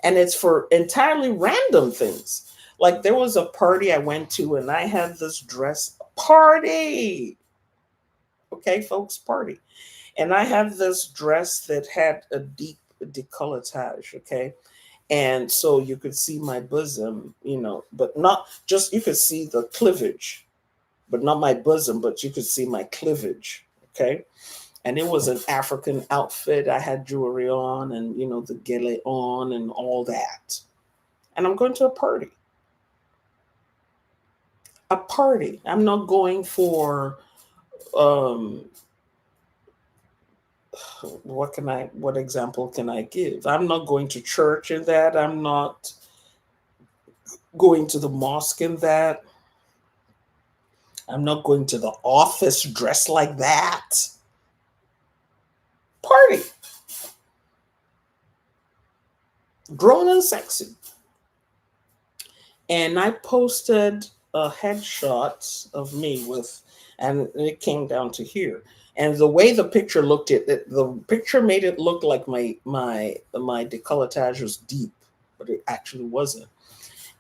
and it's for entirely random things. Like there was a party I went to and I had this dress party. Okay, folks, party. And I have this dress that had a deep decolletage, okay? And so you could see my bosom, but not just, you could see the cleavage, but not my bosom, but you could see my cleavage, okay? And it was an African outfit. I had jewelry on and, the gele on and all that. And I'm going to a party. A party. I'm not going for, what example can I give? I'm not going to church in that. I'm not going to the mosque in that. I'm not going to the office dressed like that. Party. Grown and sexy. And I posted a headshot of me and it came down to here. And the way the picture looked the picture made it look like my decolletage was deep, but it actually wasn't.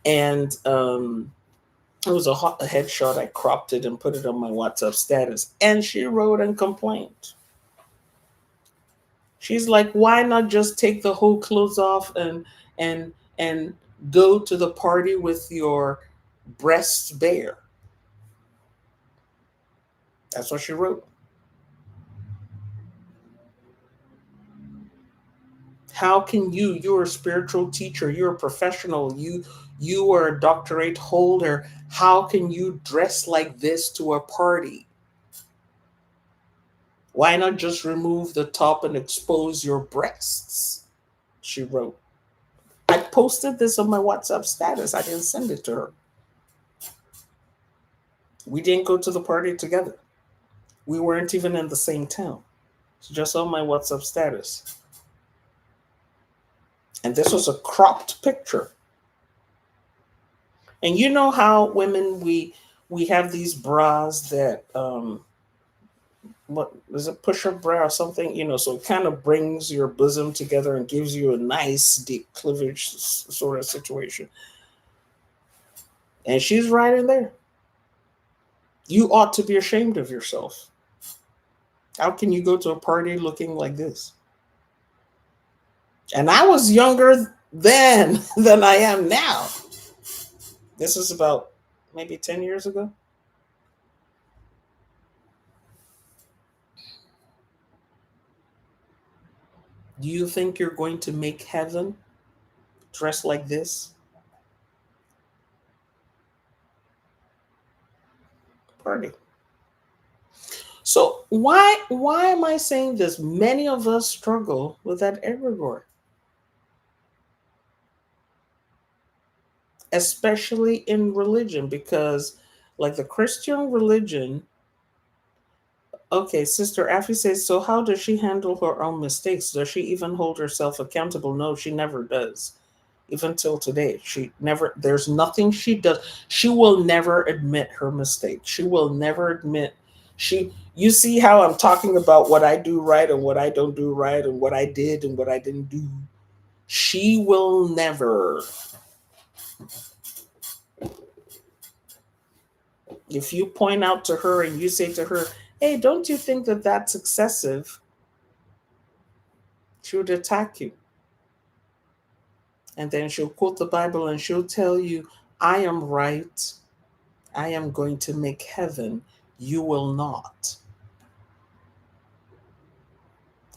And it was a headshot. I cropped it and put it on my WhatsApp status. And she wrote and complained. She's like, why not just take the whole clothes off and go to the party with your breasts bare? That's what she wrote. How can you're a spiritual teacher, you're a professional, you are a doctorate holder. How can you dress like this to a party? Why not just remove the top and expose your breasts? She wrote. I posted this on my WhatsApp status. I didn't send it to her. We didn't go to the party together. We weren't even in the same town. It's just on my WhatsApp status. And this was a cropped picture. And you know how women, we have these bras that what is it, push-up bra or something, so it kind of brings your bosom together and gives you a nice deep cleavage sort of situation. And she's right in there. You ought to be ashamed of yourself. How can you go to a party looking like this? And I was younger then than I am now. This is about maybe 10 years ago. Do you think you're going to make heaven dressed like this? Party. So why am I saying this? Many of us struggle with that egregore. Especially in religion, because like the Christian religion, Okay, Sister Affy says, so how does she handle her own mistakes? Does she even hold herself accountable? No, she never does. Even till today, she never, there's nothing she does. She will never admit her mistake. She will never admit, you see how I'm talking about what I do right and what I don't do right and what I did and what I didn't do. She will never. If you point out to her and you say to her, hey, don't you think that that's excessive? She would attack you. And then she'll quote the Bible and she'll tell you, I am right. I am going to make heaven. You will not.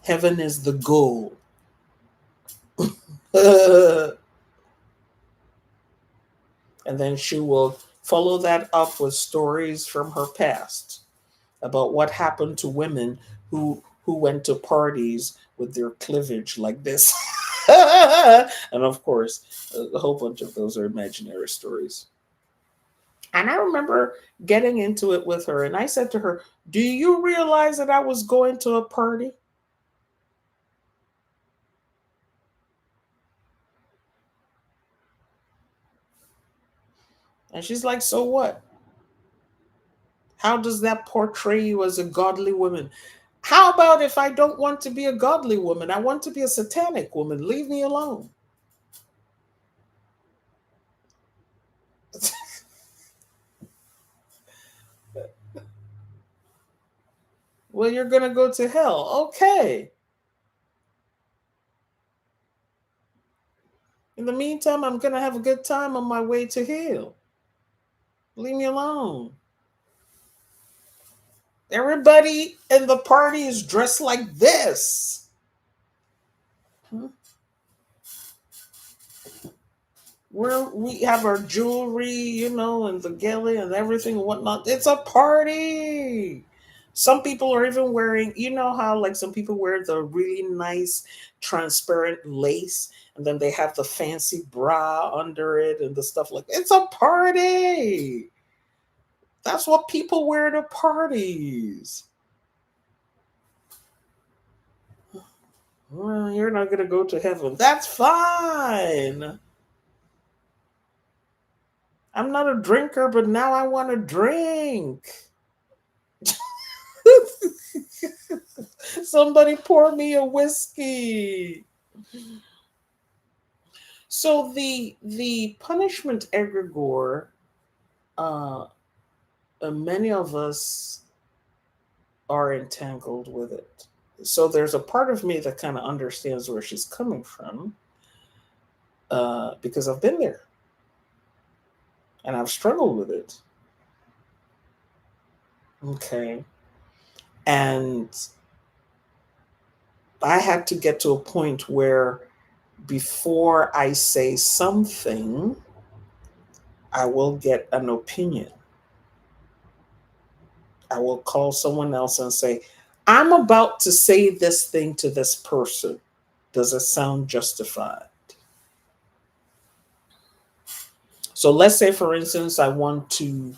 Heaven is the goal. And then she will follow that up with stories from her past about what happened to women who went to parties with their cleavage like this. And of course, a whole bunch of those are imaginary stories. And I remember getting into it with her, and I said to her, do you realize that I was going to a party? And she's like, so what? How does that portray you as a godly woman? How about if I don't want to be a godly woman? I want to be a satanic woman. Leave me alone. Well, you're going to go to hell. Okay. In the meantime, I'm going to have a good time on my way to hell. Leave me alone. Everybody in the party is dressed like this. We have our jewelry, and the galley and everything and whatnot. It's a party. Some people are even wearing, how like some people wear the really nice transparent lace and then they have the fancy bra under it and the stuff like that. It's a party. That's what people wear to parties. Well, you're not going to go to heaven. That's fine. I'm not a drinker, but now I want to drink. Somebody pour me a whiskey. So the punishment egregore, many of us are entangled with it. So there's a part of me that kind of understands where she's coming from, because I've been there and I've struggled with it. Okay. And I had to get to a point where before I say something, I will get an opinion. I will call someone else and say, I'm about to say this thing to this person. Does it sound justified? So let's say, for instance, I want to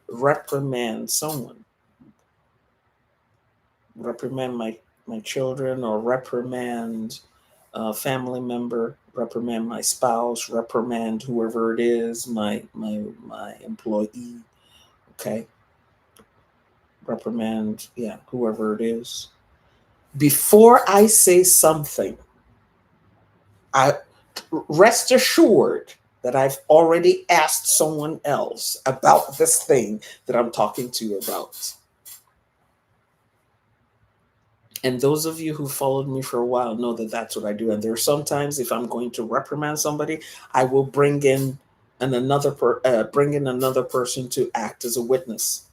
reprimand someone, reprimand my children, or reprimand a family member, reprimand my spouse, reprimand whoever it is, my employee. Okay. Reprimand, yeah, whoever it is. Before I say something, I rest assured that I've already asked someone else about this thing that I'm talking to you about. And those of you who followed me for a while know that that's what I do. And there are sometimes, if I'm going to reprimand somebody, I will bring in another person to act as a witness.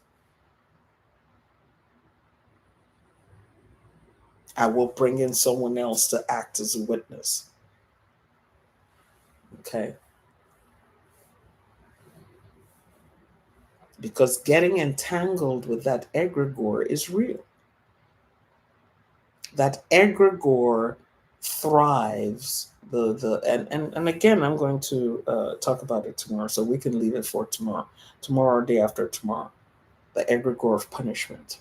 I will bring in someone else to act as a witness. Okay. Because getting entangled with that egregore is real. That egregore thrives. And again, I'm going to talk about it tomorrow, so we can leave it for tomorrow or day after tomorrow. The egregore of punishment.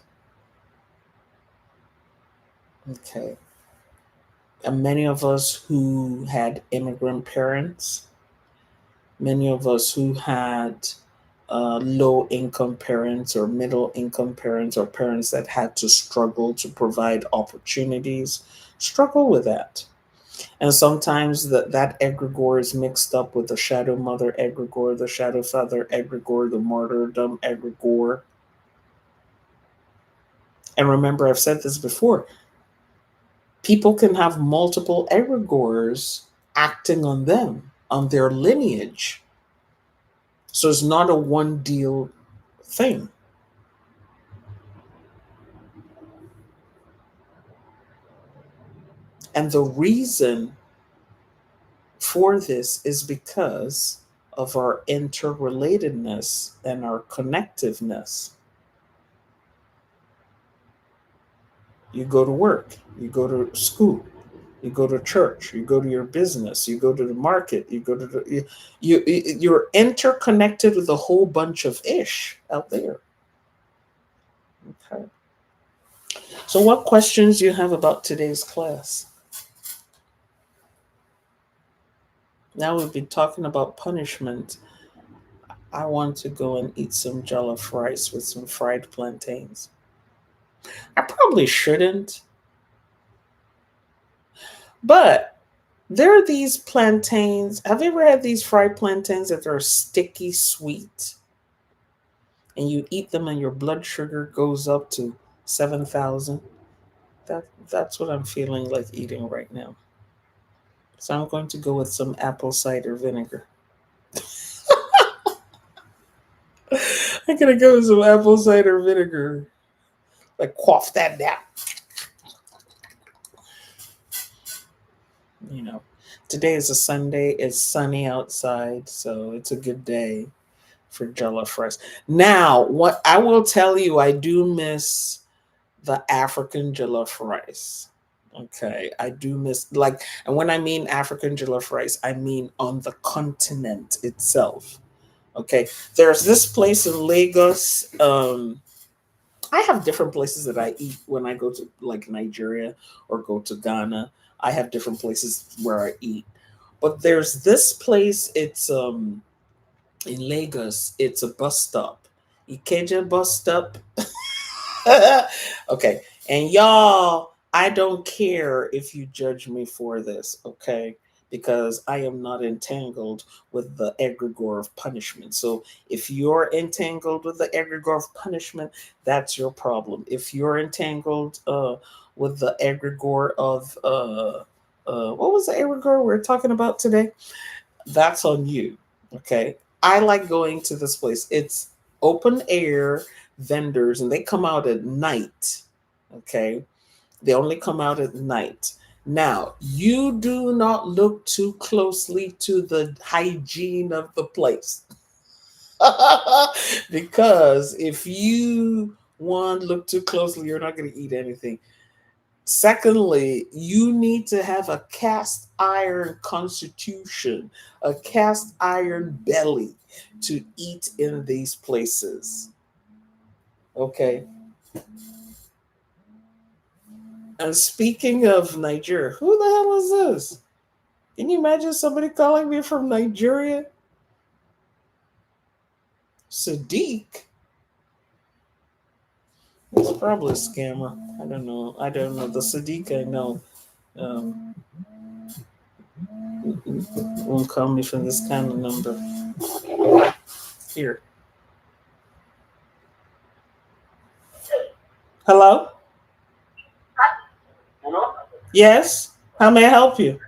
Okay. And many of us who had immigrant parents, many of us who had low income parents or middle income parents or parents that had to struggle to provide opportunities, struggle with that. And sometimes that egregore is mixed up with the shadow mother egregore, the shadow father egregore, the martyrdom egregore. And remember, I've said this before, people can have multiple egregores acting on them, on their lineage. So it's not a one deal thing. And the reason for this is because of our interrelatedness and our connectiveness. You go to work, you go to school, you go to church, you go to your business, you go to the market, you go to the you're interconnected with a whole bunch of ish out there. Okay. So what questions do you have about today's class? Now we've been talking about punishment. I want to go and eat some jollof rice with some fried plantains. I probably shouldn't, but there are these plantains. Have you ever had these fried plantains that are sticky sweet? And you eat them and your blood sugar goes up to 7,000. That's what I'm feeling like eating right now. So I'm going to go with some apple cider vinegar. I'm gonna go with some apple cider vinegar. Like quaff that down. You know. Today is a Sunday. It's sunny outside, so it's a good day for jollof rice. Now, what I will tell you, I do miss the African jollof rice. Okay, I do miss like, and when I mean African jollof rice, I mean on the continent itself. Okay, there's this place in Lagos. I have different places that I eat when I go to like Nigeria or go to Ghana. I have different places where I eat, but there's this place. It's in Lagos. It's a bus stop, Ikeja bus stop. Okay. And y'all, I don't care if you judge me for this, okay? Because I am not entangled with the egregore of punishment. So if you're entangled with the egregore of punishment, that's your problem. If you're entangled with the egregore of what was the egregore we are talking about today? That's on you. Okay. I like going to this place. It's open air vendors and they come out at night. Okay. They only come out at night. Now, you do not look too closely to the hygiene of the place. Because if you one look too closely, you're not going to eat anything. Secondly, you need to have a cast iron constitution, a cast iron belly to eat in these places. Okay. And speaking of Nigeria, who the hell is this? Can you imagine somebody calling me from Nigeria? Sadiq? It's probably a scammer. I don't know. I don't know. The Sadiq I know um, won't call me from this kind of number. Here. Hello? Yes? How may I help you?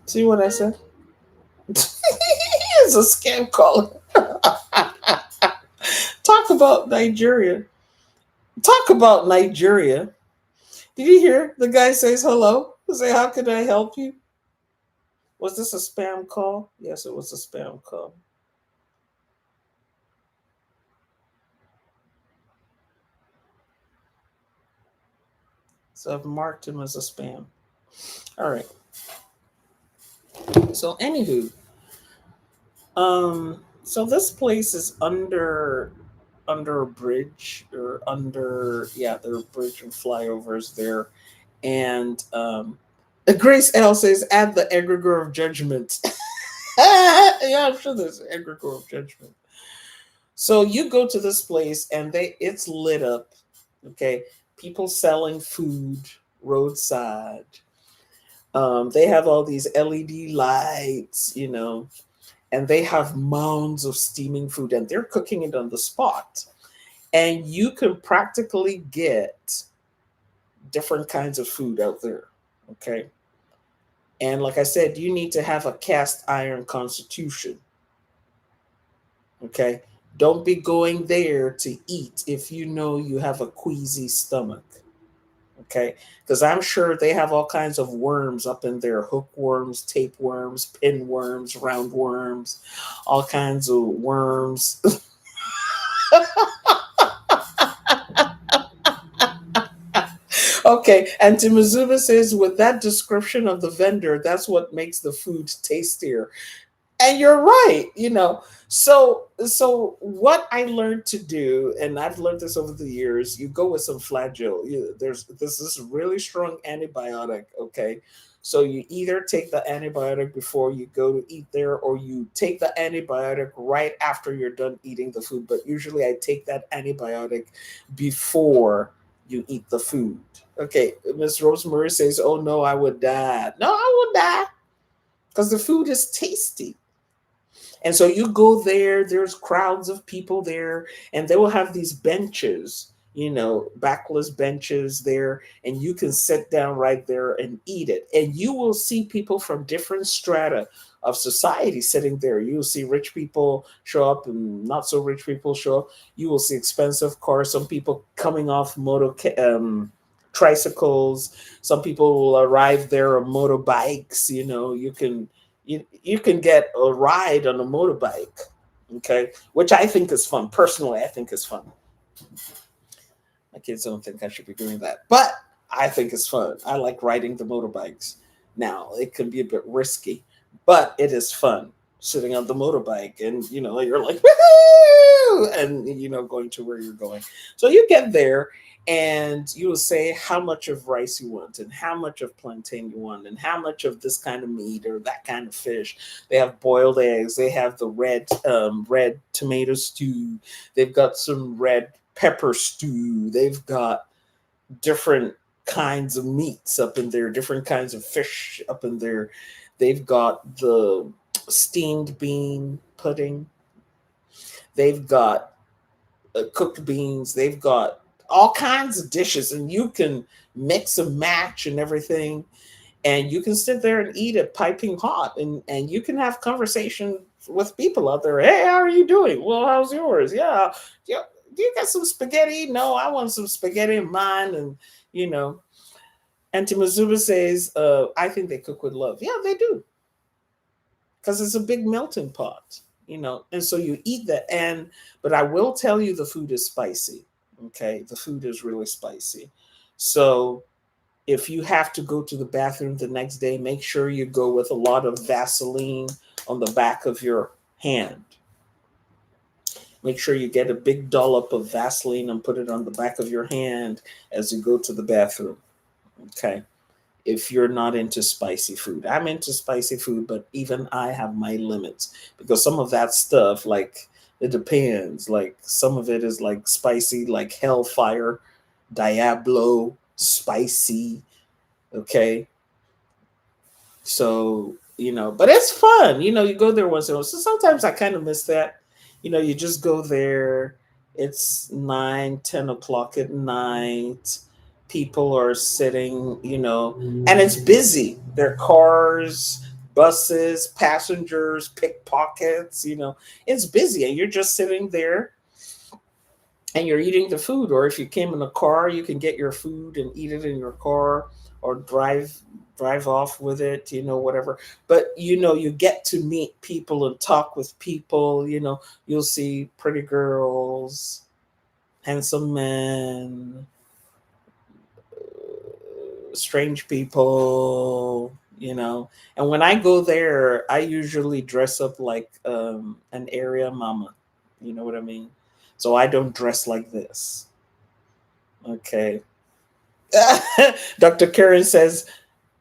See what I said? It's a scam caller. Talk about Nigeria. Talk about Nigeria. Did you hear the guy says hello? Say, how can I help you? Was this a spam call? Yes, it was a spam call. So I've marked him as a spam. All right. So anywho, so this place is under under a bridge or under, yeah, there are bridge and flyovers there. And Grace L says, add the egregore of judgment. Yeah, I'm sure there's an egregore of judgment. So you go to this place and it's lit up. Okay. People selling food roadside. They have all these LED lights, and they have mounds of steaming food and they're cooking it on the spot. And you can practically get different kinds of food out there. Okay. And like I said, you need to have a cast iron constitution. Okay. Don't be going there to eat if you know you have a queasy stomach. Okay. Because I'm sure they have all kinds of worms up in there: hookworms, tapeworms, pinworms, roundworms, all kinds of worms. Okay. And Timazuma says, with that description of the vendor, that's what makes the food tastier. And you're right. So what I learned to do, and I've learned this over the years, you go with some flagyl. There's this really strong antibiotic. Okay. So you either take the antibiotic before you go to eat there, or you take the antibiotic right after you're done eating the food. But usually I take that antibiotic before you eat the food. Okay. Miss Rosemary says, oh no, I would die. No, I would die because the food is tasty. And so you go there, there's crowds of people there, and they will have these benches, backless benches there, and you can sit down right there and eat it. And you will see people from different strata of society sitting there. You will see rich people show up and not so rich people show up. You will see expensive cars, some people coming off tricycles, some people will arrive there on motorbikes. You can get a ride on a motorbike, okay, which I think is fun. Personally, I think is fun. My kids don't think I should be doing that, but I think it's fun. I like riding the motorbikes. Now, it can be a bit risky, but it is fun sitting on the motorbike, and you're like, woohoo, and going to where you're going. So you get there, and you will say how much of rice you want, and how much of plantain you want, and how much of this kind of meat or that kind of fish. They have boiled eggs. They have the red tomato stew. They've got some red pepper stew. They've got different kinds of meats up in there, different kinds of fish up in there. They've got the steamed bean pudding. They've got cooked beans. They've got all kinds of dishes, and you can mix and match and everything. And you can sit there and eat it piping hot, and you can have conversation with people out there. Hey, how are you doing? Well, how's yours? Yeah. Yeah. Do you got some spaghetti? No, I want some spaghetti in mine. And, Auntie Mazuba says, I think they cook with love. Yeah, they do. Because it's a big melting pot. And so you eat that. But I will tell you, the food is spicy. Okay. The food is really spicy. So if you have to go to the bathroom the next day, make sure you go with a lot of Vaseline on the back of your hand. Make sure you get a big dollop of Vaseline and put it on the back of your hand as you go to the bathroom. Okay. If you're not into spicy food, I'm into spicy food, but even I have my limits, because some of that stuff, like, it depends. Like, some of it is like spicy, like hellfire, Diablo spicy. Okay. So, but it's fun. You go there once in a while. So sometimes I kind of miss that. You just go there. It's 9, 10 o'clock at night. People are sitting, and it's busy. There are cars, buses, passengers, pickpockets, it's busy. And you're just sitting there and you're eating the food. Or if you came in a car, you can get your food and eat it in your car, or drive off with it, whatever. But you get to meet people and talk with people. You'll see pretty girls, handsome men, strange people. And when I go there, I usually dress up like an area mama. You know what I mean? So I don't dress like this. Okay. Dr. Karen says,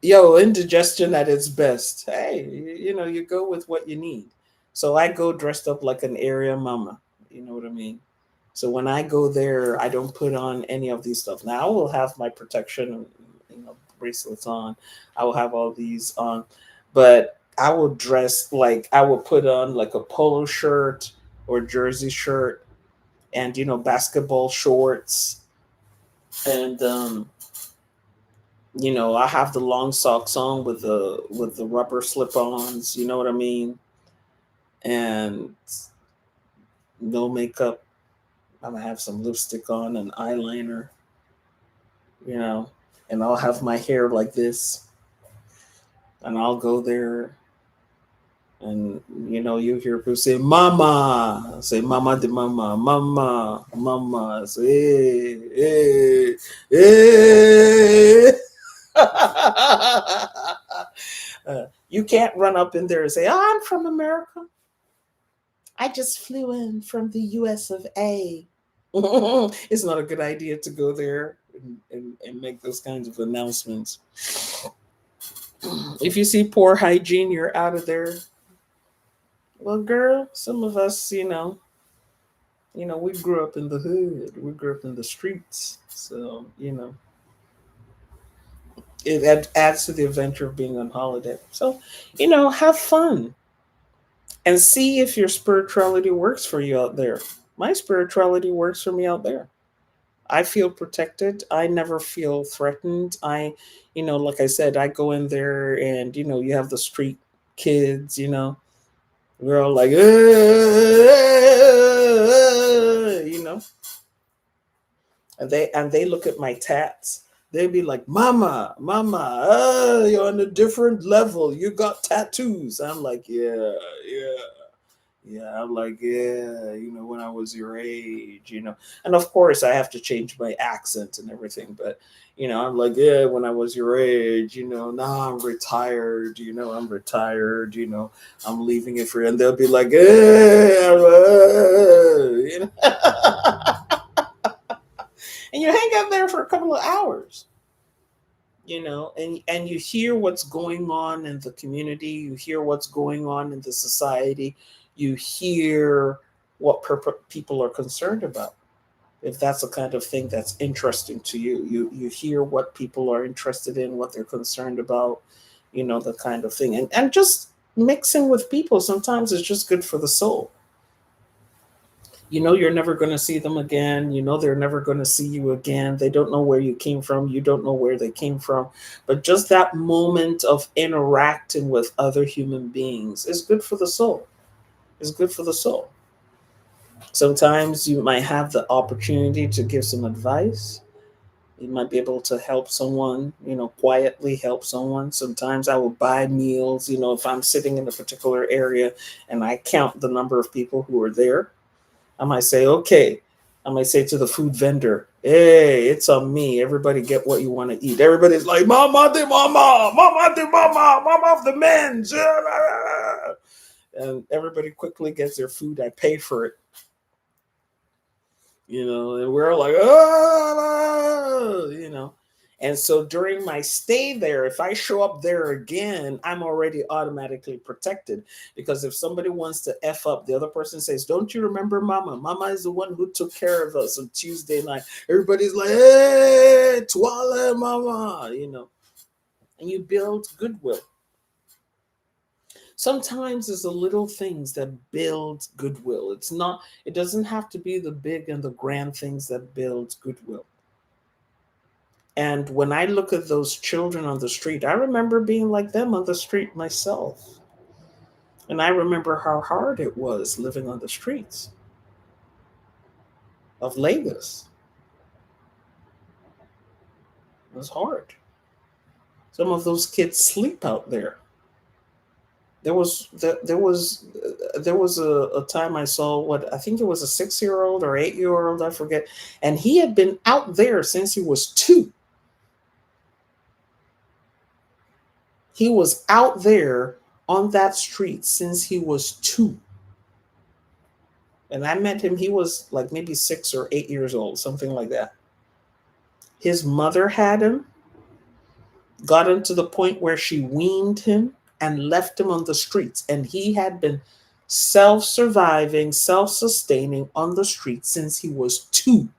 yo, indigestion at its best. Hey, you go with what you need. So I go dressed up like an area mama. You know what I mean? So when I go there, I don't put on any of these stuff. Now I will have my protection, bracelets on. I will have all these on, but I will dress like I will put on like a polo shirt or jersey shirt, and basketball shorts, and I have the long socks on with the rubber slip-ons. You know what I mean? And no makeup. I'm gonna have some lipstick on and eyeliner. You know, and I'll have my hair like this, and I'll go there, and you hear people say "mama de mama, mama, mama," say hey, hey, hey. You can't run up in there and say, "Oh, I'm from America. I just flew in from the US of A." It's not a good idea to go there and make those kinds of announcements. If you see poor hygiene, you're out of there. Well, girl, some of us, we grew up in the hood. We grew up in the streets. So, it adds to the adventure of being on holiday. So, have fun and see if your spirituality works for you out there. My spirituality works for me out there. I feel protected. I never feel threatened. Like I said, I go in there and, you have the street kids, we're all like, and they look at my tats. They'd be like, "Mama, mama, you're on a different level. You got tattoos." I'm like, "Yeah, yeah, yeah." I'm like, "Yeah, when I was your age, And of course, I have to change my accent and everything. But, I'm like, "Yeah, when I was your age, now I'm retired, I'm retired, I'm leaving it for," and they'll be like, "Yeah, and you hang out there for a couple of hours, and you hear what's going on in the community, you hear what's going on in the society, you hear what people are concerned about. If that's the kind of thing that's interesting to you, you hear what people are interested in, what they're concerned about, the kind of thing, and just mixing with people sometimes is just good for the soul. You're never going to see them again. They're never going to see you again. They don't know where you came from. You don't know where they came from. But just that moment of interacting with other human beings is good for the soul. It's good for the soul. Sometimes you might have the opportunity to give some advice. You might be able to help someone, quietly help someone. Sometimes I will buy meals, if I'm sitting in a particular area and I count the number of people who are there. I might say, okay. I might say to the food vendor, "Hey, it's on me. Everybody get what you want to eat." Everybody's like, "Mama de mama, mama de mama, mama of the men." And everybody quickly gets their food. I pay for it. And we're like, "Oh," And so during my stay there, if I show up there again, I'm already automatically protected. Because if somebody wants to F up, the other person says, "Don't you remember Mama? Mama is the one who took care of us on Tuesday night." Everybody's like, "Hey, Twala, Mama," And you build goodwill. Sometimes it's the little things that build goodwill. It doesn't have to be the big and the grand things that build goodwill. And when I look at those children on the street, I remember being like them on the street myself. And I remember how hard it was living on the streets of Lagos. It was hard. Some of those kids sleep out there. There was a time I saw, what I think it was a 6-year-old or 8-year old, I forget, and he had been out there since he was 2. He was out there on that street since he was 2. And I met him, he was like maybe 6 or 8 years old, something like that. His mother had him, got him to the point where she weaned him and left him on the streets. And he had been self surviving, self sustaining on the streets since he was 2.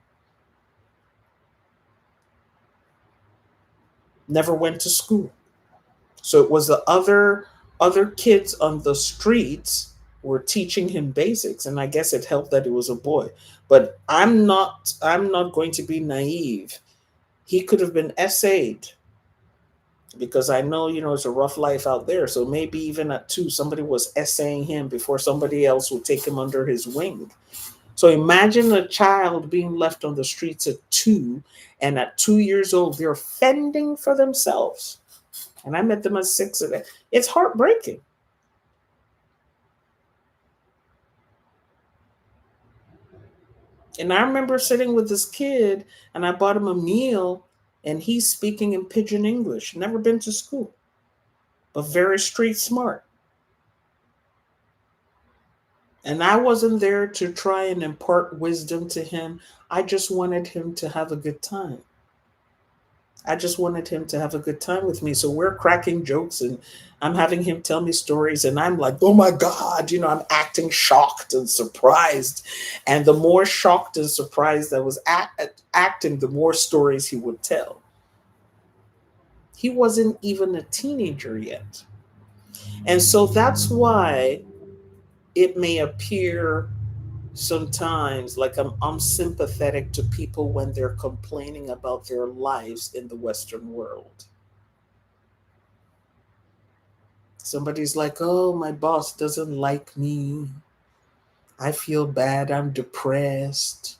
Never went to school. So it was the other kids on the streets were teaching him basics, and I guess it helped that he was a boy. But I'm not going to be naive. He could have been essayed, because I know, it's a rough life out there. So maybe even at 2, somebody was essaying him before somebody else would take him under his wing. So imagine a child being left on the streets at 2, and at 2 years old, they're fending for themselves. And I met them at 6. It's heartbreaking. And I remember sitting with this kid, and I bought him a meal, and he's speaking in pidgin English. Never been to school, but very street smart. And I wasn't there to try and impart wisdom to him. I just wanted him to have a good time. I just wanted him to have a good time with me. So we're cracking jokes, and I'm having him tell me stories, and I'm like, oh my God, I'm acting shocked and surprised. And the more shocked and surprised I was acting, the more stories he would tell. He wasn't even a teenager yet. And so that's why it may appear sometimes like I'm unsympathetic to people when they're complaining about their lives in the Western world. Somebody's like, oh, my boss doesn't like me. I feel bad. I'm depressed.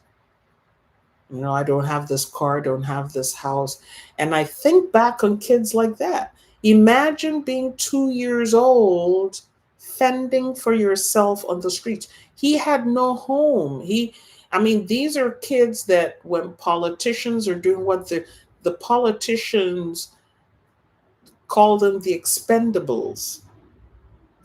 I don't have this car, don't have this house. And I think back on kids like that. Imagine being 2 years old, fending for yourself on the streets. He had no home. These are kids that when politicians are doing what the politicians call them the expendables.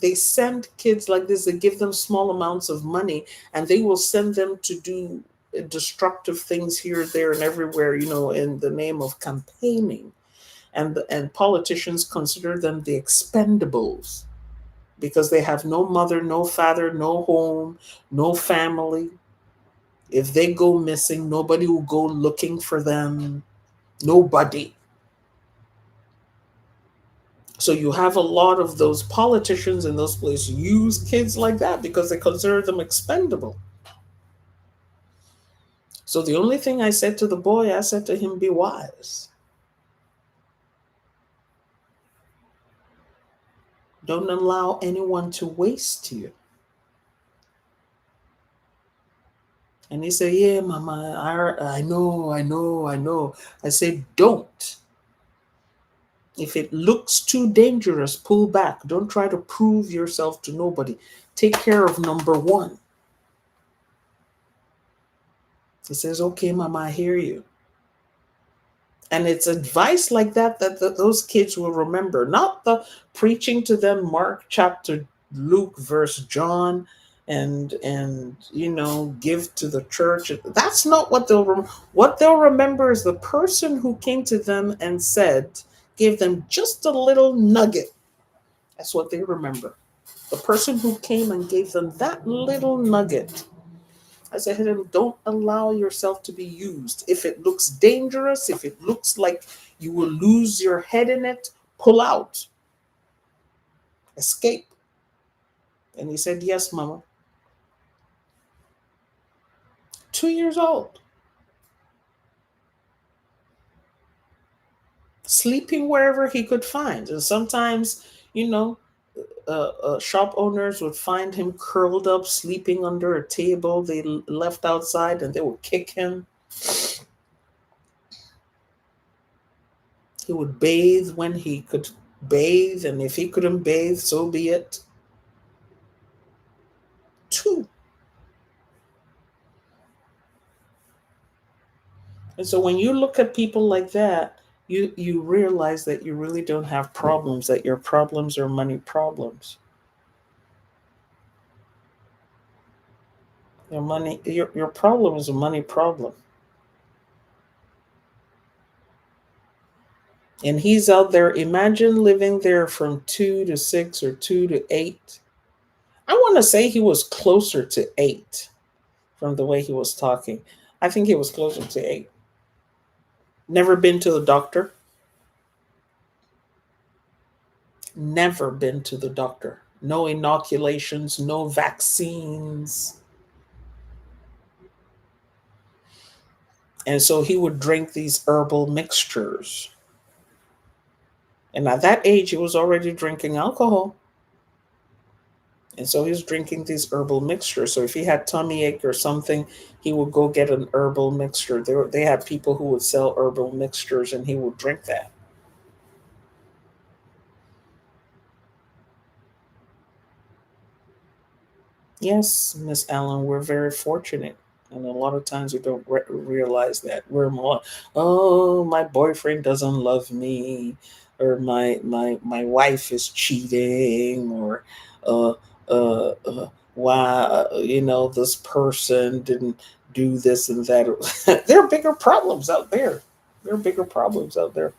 They send kids like this, they give them small amounts of money, and they will send them to do destructive things here, there, and everywhere, in the name of campaigning. And politicians consider them the expendables because they have no mother, no father, no home, no family. If they go missing, nobody will go looking for them. Nobody. So you have a lot of those politicians in those places use kids like that because they consider them expendable. So the only thing I said to the boy, I said to him, be wise. Don't allow anyone to waste you. And he said, yeah, Mama, I know. I said, don't. If it looks too dangerous, pull back. Don't try to prove yourself to nobody. Take care of number one. He says, okay, Mama, I hear you. And it's advice like that those kids will remember. Not the preaching to them Mark chapter, Luke verse John, and give to the church. That's not what they'll remember. What they'll remember is the person who came to them and said, gave them just a little nugget. That's what they remember. The person who came and gave them that little nugget. I said to him, don't allow yourself to be used. If it looks dangerous, if it looks like you will lose your head in it, pull out. Escape. And he said, yes, Mama. 2 years old. Sleeping wherever he could find. And sometimes, shop owners would find him curled up, sleeping under a table they left outside, and they would kick him. He would bathe when he could bathe, and if he couldn't bathe, so be it. 2. And so when you look at people like that, you realize that you really don't have problems, that your problems are money problems. Your problem is a money problem. And he's out there. Imagine living there from 2 to 6 or 2 to 8. I want to say he was closer to 8 from the way he was talking. I think he was closer to 8. Never been to the doctor. Never been to the doctor. No inoculations, no vaccines. And so he would drink these herbal mixtures. And at that age, he was already drinking alcohol. And so he was drinking these herbal mixtures. So if he had tummy ache or something, he would go get an herbal mixture. They had people who would sell herbal mixtures and he would drink that. Yes, Miss Allen, we're very fortunate. And a lot of times we don't realize that. We're more, oh, my boyfriend doesn't love me, or my wife is cheating, or uh, why, this person didn't do this and that. There are bigger problems out there. There are bigger problems out there.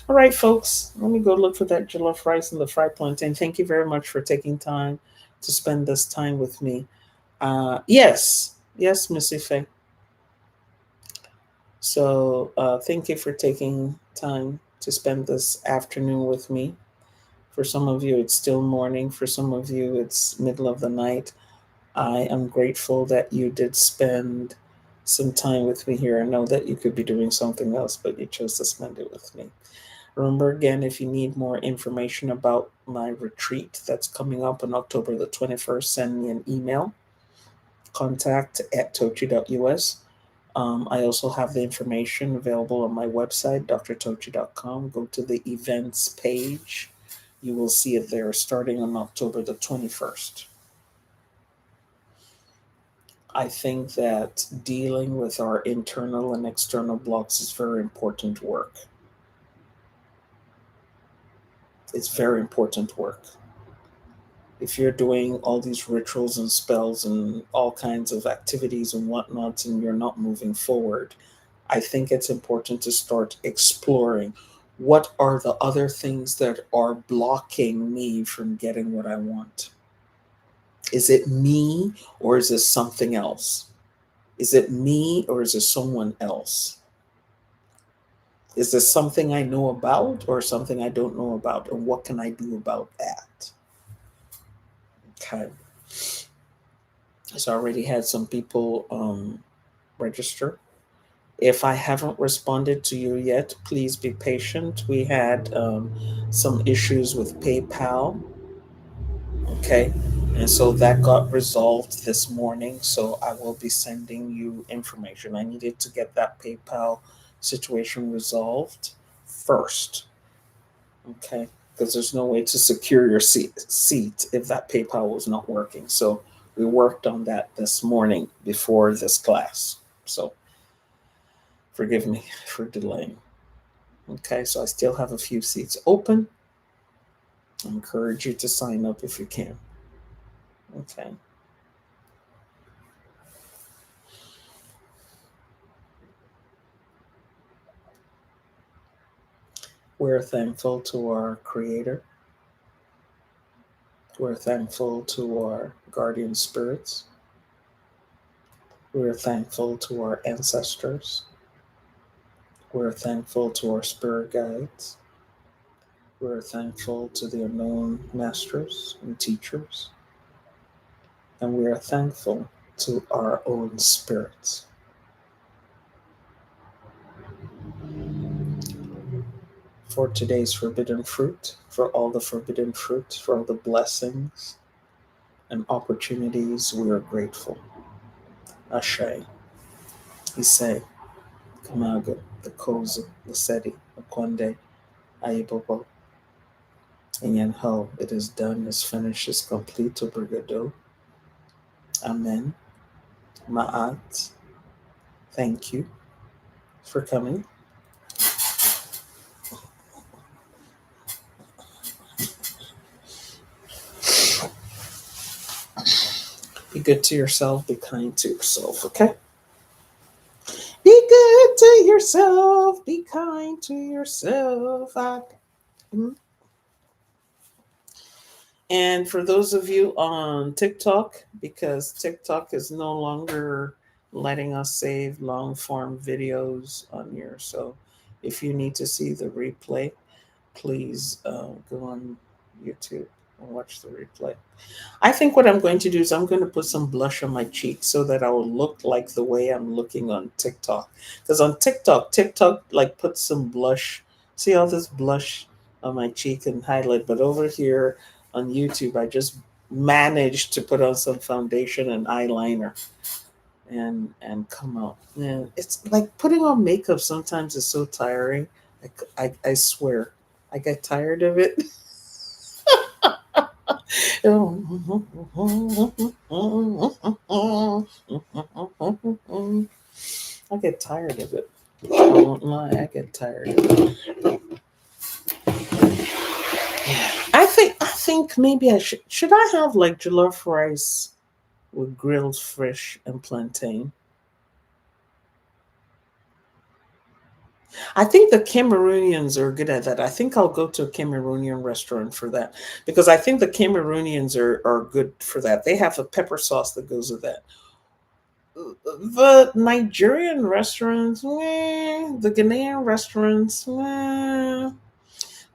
All right, folks, let me go look for that jollof rice and the fried plantain. Thank you very much for taking time to spend this time with me. Yes, Miss Ife. So thank you for taking time to spend this afternoon with me. For some of you, it's still morning. For some of you, it's middle of the night. I am grateful that you did spend some time with me here. I know that you could be doing something else, but you chose to spend it with me. Remember again, if you need more information about my retreat that's coming up on October the 21st, send me an email, contact@tochi.us. I also have the information available on my website, drtochi.com. Go to the events page. You will see it there starting on October the 21st. I think that dealing with our internal and external blocks is very important work. It's very important work. If you're doing all these rituals and spells and all kinds of activities and whatnot, and you're not moving forward, I think it's important to start exploring what are the other things that are blocking me from getting what I want. Is it me or is it something else? Is it me or is it someone else? Is this something I know about or something I don't know about? And what can I do about that? Okay. So I already had some people register. If I haven't responded to you yet, please be patient. We had some issues with PayPal. Okay. And so that got resolved this morning. So I will be sending you information. I needed to get that PayPal situation resolved first. Okay. Because there's no way to secure your seat if that PayPal was not working. So we worked on that this morning before this class. So forgive me for delaying. Okay, so I still have a few seats open. I encourage you to sign up if you can. Okay. We're thankful to our Creator. We're thankful to our guardian spirits. We're thankful to our ancestors. We're thankful to our spirit guides. We're thankful to the unknown masters and teachers. And we are thankful to our own spirits. For today's forbidden fruit, for all the forbidden fruit, for all the blessings and opportunities, we are grateful. Ashe, Ise, Kamaga, the Koza, the Seti, the Konde, Ayibobo, and Ho. It is done, is finished, is complete, Obrigado. Amen. Ma'at. Thank you for coming. Be good to yourself. Be kind to yourself, okay? Be good to yourself. Be kind to yourself. And for those of you on TikTok, because TikTok is no longer letting us save long form videos on here. So if you need to see the replay, please go on YouTube and watch the replay. I think what I'm going to do is I'm going to put some blush on my cheek so that I will look like the way I'm looking on TikTok. Because on TikTok like puts some blush. See all this blush on my cheek and highlight. But over here on YouTube, I just managed to put on some foundation and eyeliner and come out. And it's like putting on makeup sometimes is so tiring. I swear, I get tired of it. I get tired of it. I won't lie, I get tired of it. I think maybe I should I have like jollof rice with grilled fish and plantain. I think the Cameroonians are good at that. I think I'll go to a Cameroonian restaurant for that because I think the Cameroonians are good for that. They have a pepper sauce that goes with that. The Nigerian restaurants, the Ghanaian restaurants.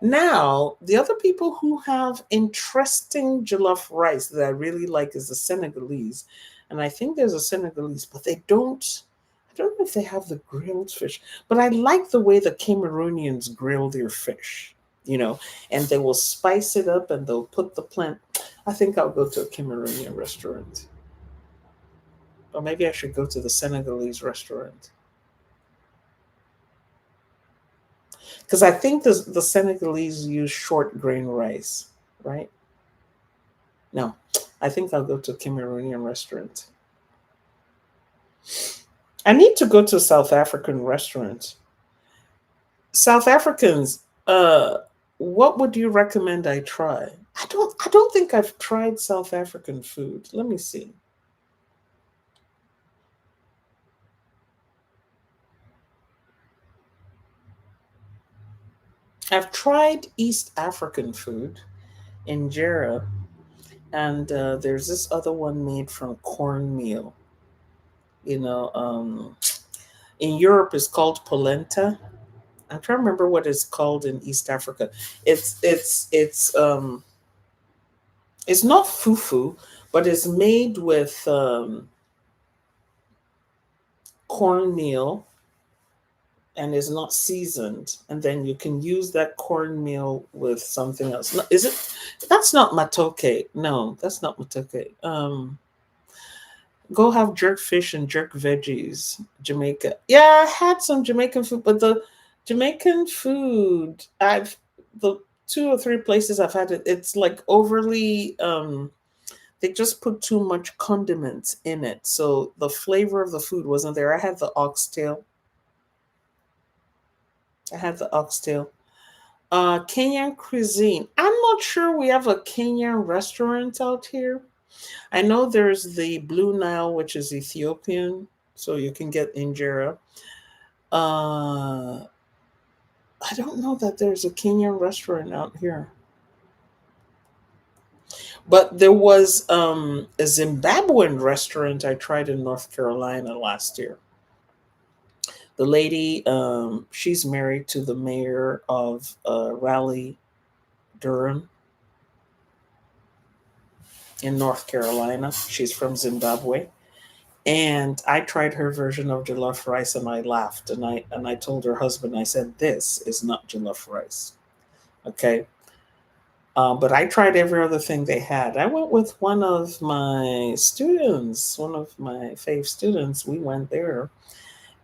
Now, the other people who have interesting jollof rice that I really like is the Senegalese. And I think there's a Senegalese, but I don't know if they have the grilled fish, but I like the way the Cameroonians grill their fish, and they will spice it up and they'll put the plant. I think I'll go to a Cameroonian restaurant. Or maybe I should go to the Senegalese restaurant. Because I think the Senegalese use short grain rice, right? No, I think I'll go to a Cameroonian restaurant. I need to go to a South African restaurant. South Africans, what would you recommend I try? I don't think I've tried South African food. Let me see. I've tried East African food, injera, and there's this other one made from cornmeal. You know, in Europe, it's called polenta. I'm trying to remember what it's called in East Africa. It's not fufu, but it's made with cornmeal and is not seasoned, and then you can use that cornmeal with something else. No, is it? That's not matoke. No, that's not matoke. Go have jerk fish and jerk veggies. Jamaica. Yeah, I had some Jamaican food, but the Jamaican food, the 2 or 3 places I've had it. It's like overly. They just put too much condiments in it, so the flavor of the food wasn't there. I had the oxtail. I had the oxtail. Kenyan cuisine. I'm not sure we have a Kenyan restaurant out here. I know there's the Blue Nile, which is Ethiopian, so you can get injera. Uh, I don't know that there's a Kenyan restaurant out here, but there was a Zimbabwean restaurant I tried in North Carolina last year. The lady, she's married to the mayor of Raleigh, Durham, in North Carolina. She's from Zimbabwe. And I tried her version of jollof rice and I laughed and I told her husband, I said, this is not jollof rice. Okay. But I tried every other thing they had. I went with one of my students, one of my fave students. We went there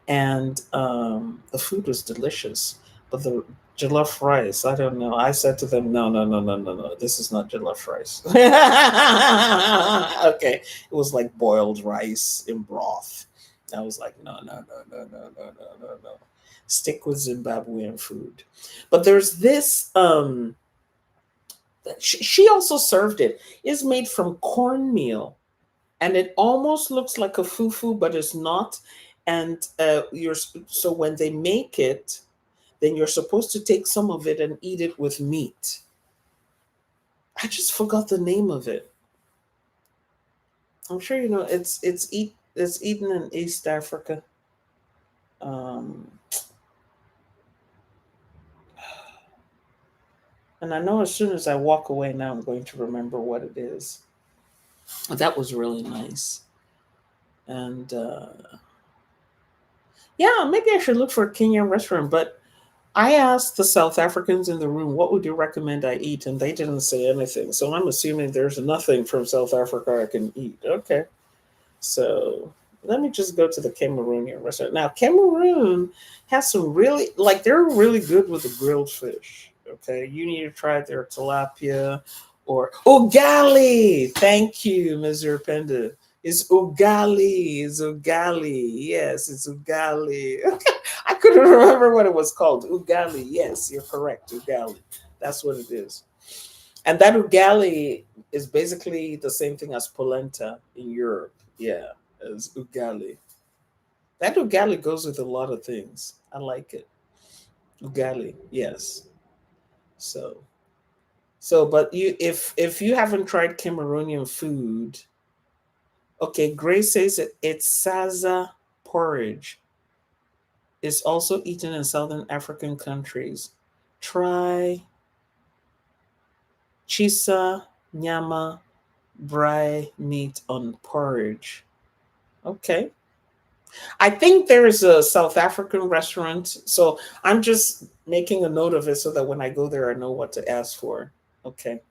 and the food was delicious. But the jollof rice, I don't know. I said to them, no, no, no, no, no, no. This is not jollof rice. Okay. It was like boiled rice in broth. I was like, no, no, no, no, no, no, no, no, no. Stick with Zimbabwean food. But there's this, she also served it. It's made from cornmeal and it almost looks like a fufu, but it's not. And so when they make it, then you're supposed to take some of it and eat it with meat. I just forgot the name of it. I'm sure you know it's eaten in East Africa. Um, and I know as soon as I walk away now, I'm going to remember what it is. That was really nice. And yeah, maybe I should look for a Kenyan restaurant. But I asked the South Africans in the room, what would you recommend I eat? And they didn't say anything. So I'm assuming there's nothing from South Africa I can eat. Okay. So let me just go to the Cameroonian restaurant. Now, Cameroon has some really, like, they're really good with the grilled fish. Okay. You need to try their tilapia or ugali. Thank you, Mr. Penda. It's ugali. It's ugali. Yes, it's ugali. I couldn't remember what it was called. Ugali. Yes, you're correct. Ugali. That's what it is. And that ugali is basically the same thing as polenta in Europe. Yeah, as ugali. That ugali goes with a lot of things. I like it. Ugali, yes. So, but if you haven't tried Cameroonian food, okay. Grace says it's saza porridge. It's also eaten in southern African countries. Try chisa nyama brai meat on porridge. Okay. I think there is a South African restaurant. So I'm just making a note of it so that when I go there, I know what to ask for. Okay.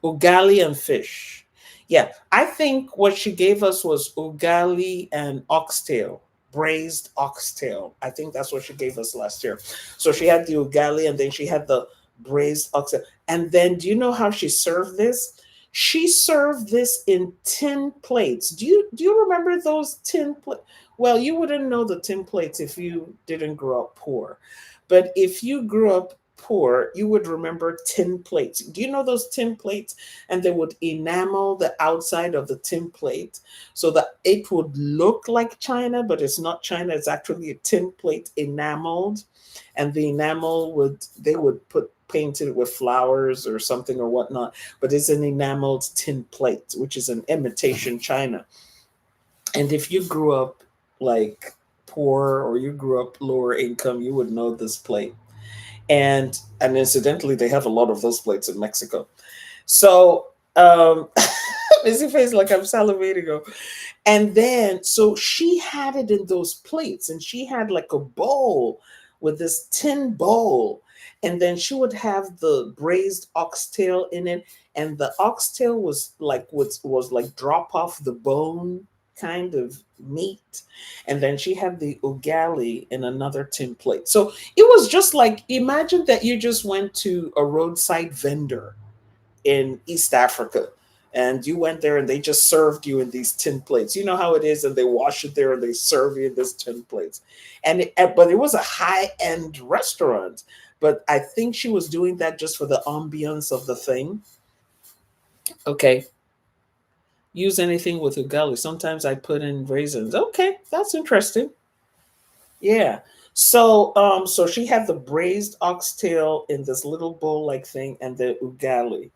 Ugali and fish. Yeah. I think what she gave us was ugali and oxtail, braised oxtail. I think that's what she gave us last year. So she had the ugali and then she had the braised oxtail. And then do you know how she served this? She served this in tin plates. Do you remember those tin plates? Well, you wouldn't know the tin plates if you didn't grow up poor. But if you grew up poor, you would remember tin plates. Do you know those tin plates? And they would enamel the outside of the tin plate so that it would look like china, but it's not china. It's actually a tin plate enameled, and the enamel would they would put painted it with flowers or something or whatnot, but it's an enameled tin plate, which is an imitation china. And if you grew up like poor or you grew up lower income, you would know this plate. And incidentally, they have a lot of those plates in Mexico. So busy face like I'm salivating. And then so she had it in those plates, and she had like a bowl with this tin bowl, and then she would have the braised oxtail in it, and the oxtail was like drop off the bone kind of meat, and then she had the ugali in another tin plate. So it was just like, imagine that you just went to a roadside vendor in East Africa, and you went there and they just served you in these tin plates. You know how it is, and they wash it there and they serve you in this tin plates. But it was a high end restaurant. But I think she was doing that just for the ambience of the thing. Okay, use anything with ugali. Sometimes I put in raisins. Okay, that's interesting. Yeah. So she had the braised oxtail in this little bowl like thing, and the ugali.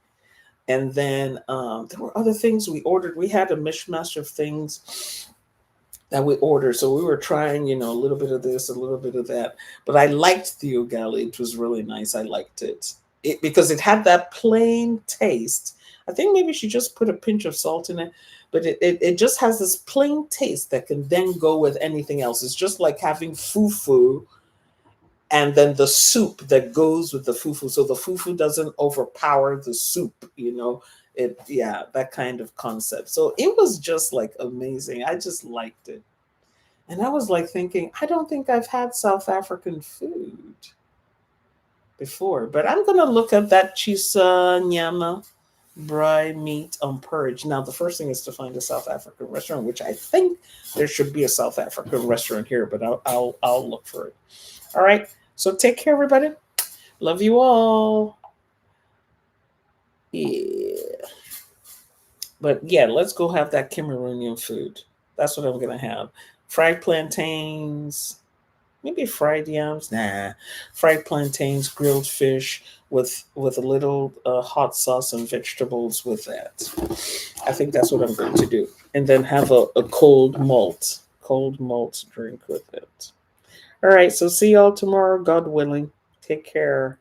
And then there were other things we ordered. We had a mishmash of things that we ordered. So we were trying, a little bit of this, a little bit of that. But I liked the ugali. It was really nice. I liked it because it had that plain taste. I think maybe she just put a pinch of salt in it, but it just has this plain taste that can then go with anything else. It's just like having fufu and then the soup that goes with the fufu, so the fufu doesn't overpower the soup, it, yeah, that kind of concept. So it was just like amazing. I just liked it. And I was like thinking, I don't think I've had South African food before, but I'm gonna look at that chisa nyama bry meat on purge. Now the first thing is to find a South African restaurant, which I think there should be a South African restaurant here, but I'll look for it. All right. So take care, everybody. Love you all. Yeah. But yeah, let's go have that Cameroonian food. That's what I'm gonna have. Fried plantains, maybe fried yams. Nah, fried plantains, grilled fish with a little hot sauce and vegetables with that. I think that's what I'm going to do, and then have a cold malt drink with it. All right, so see y'all tomorrow, God willing. Take care.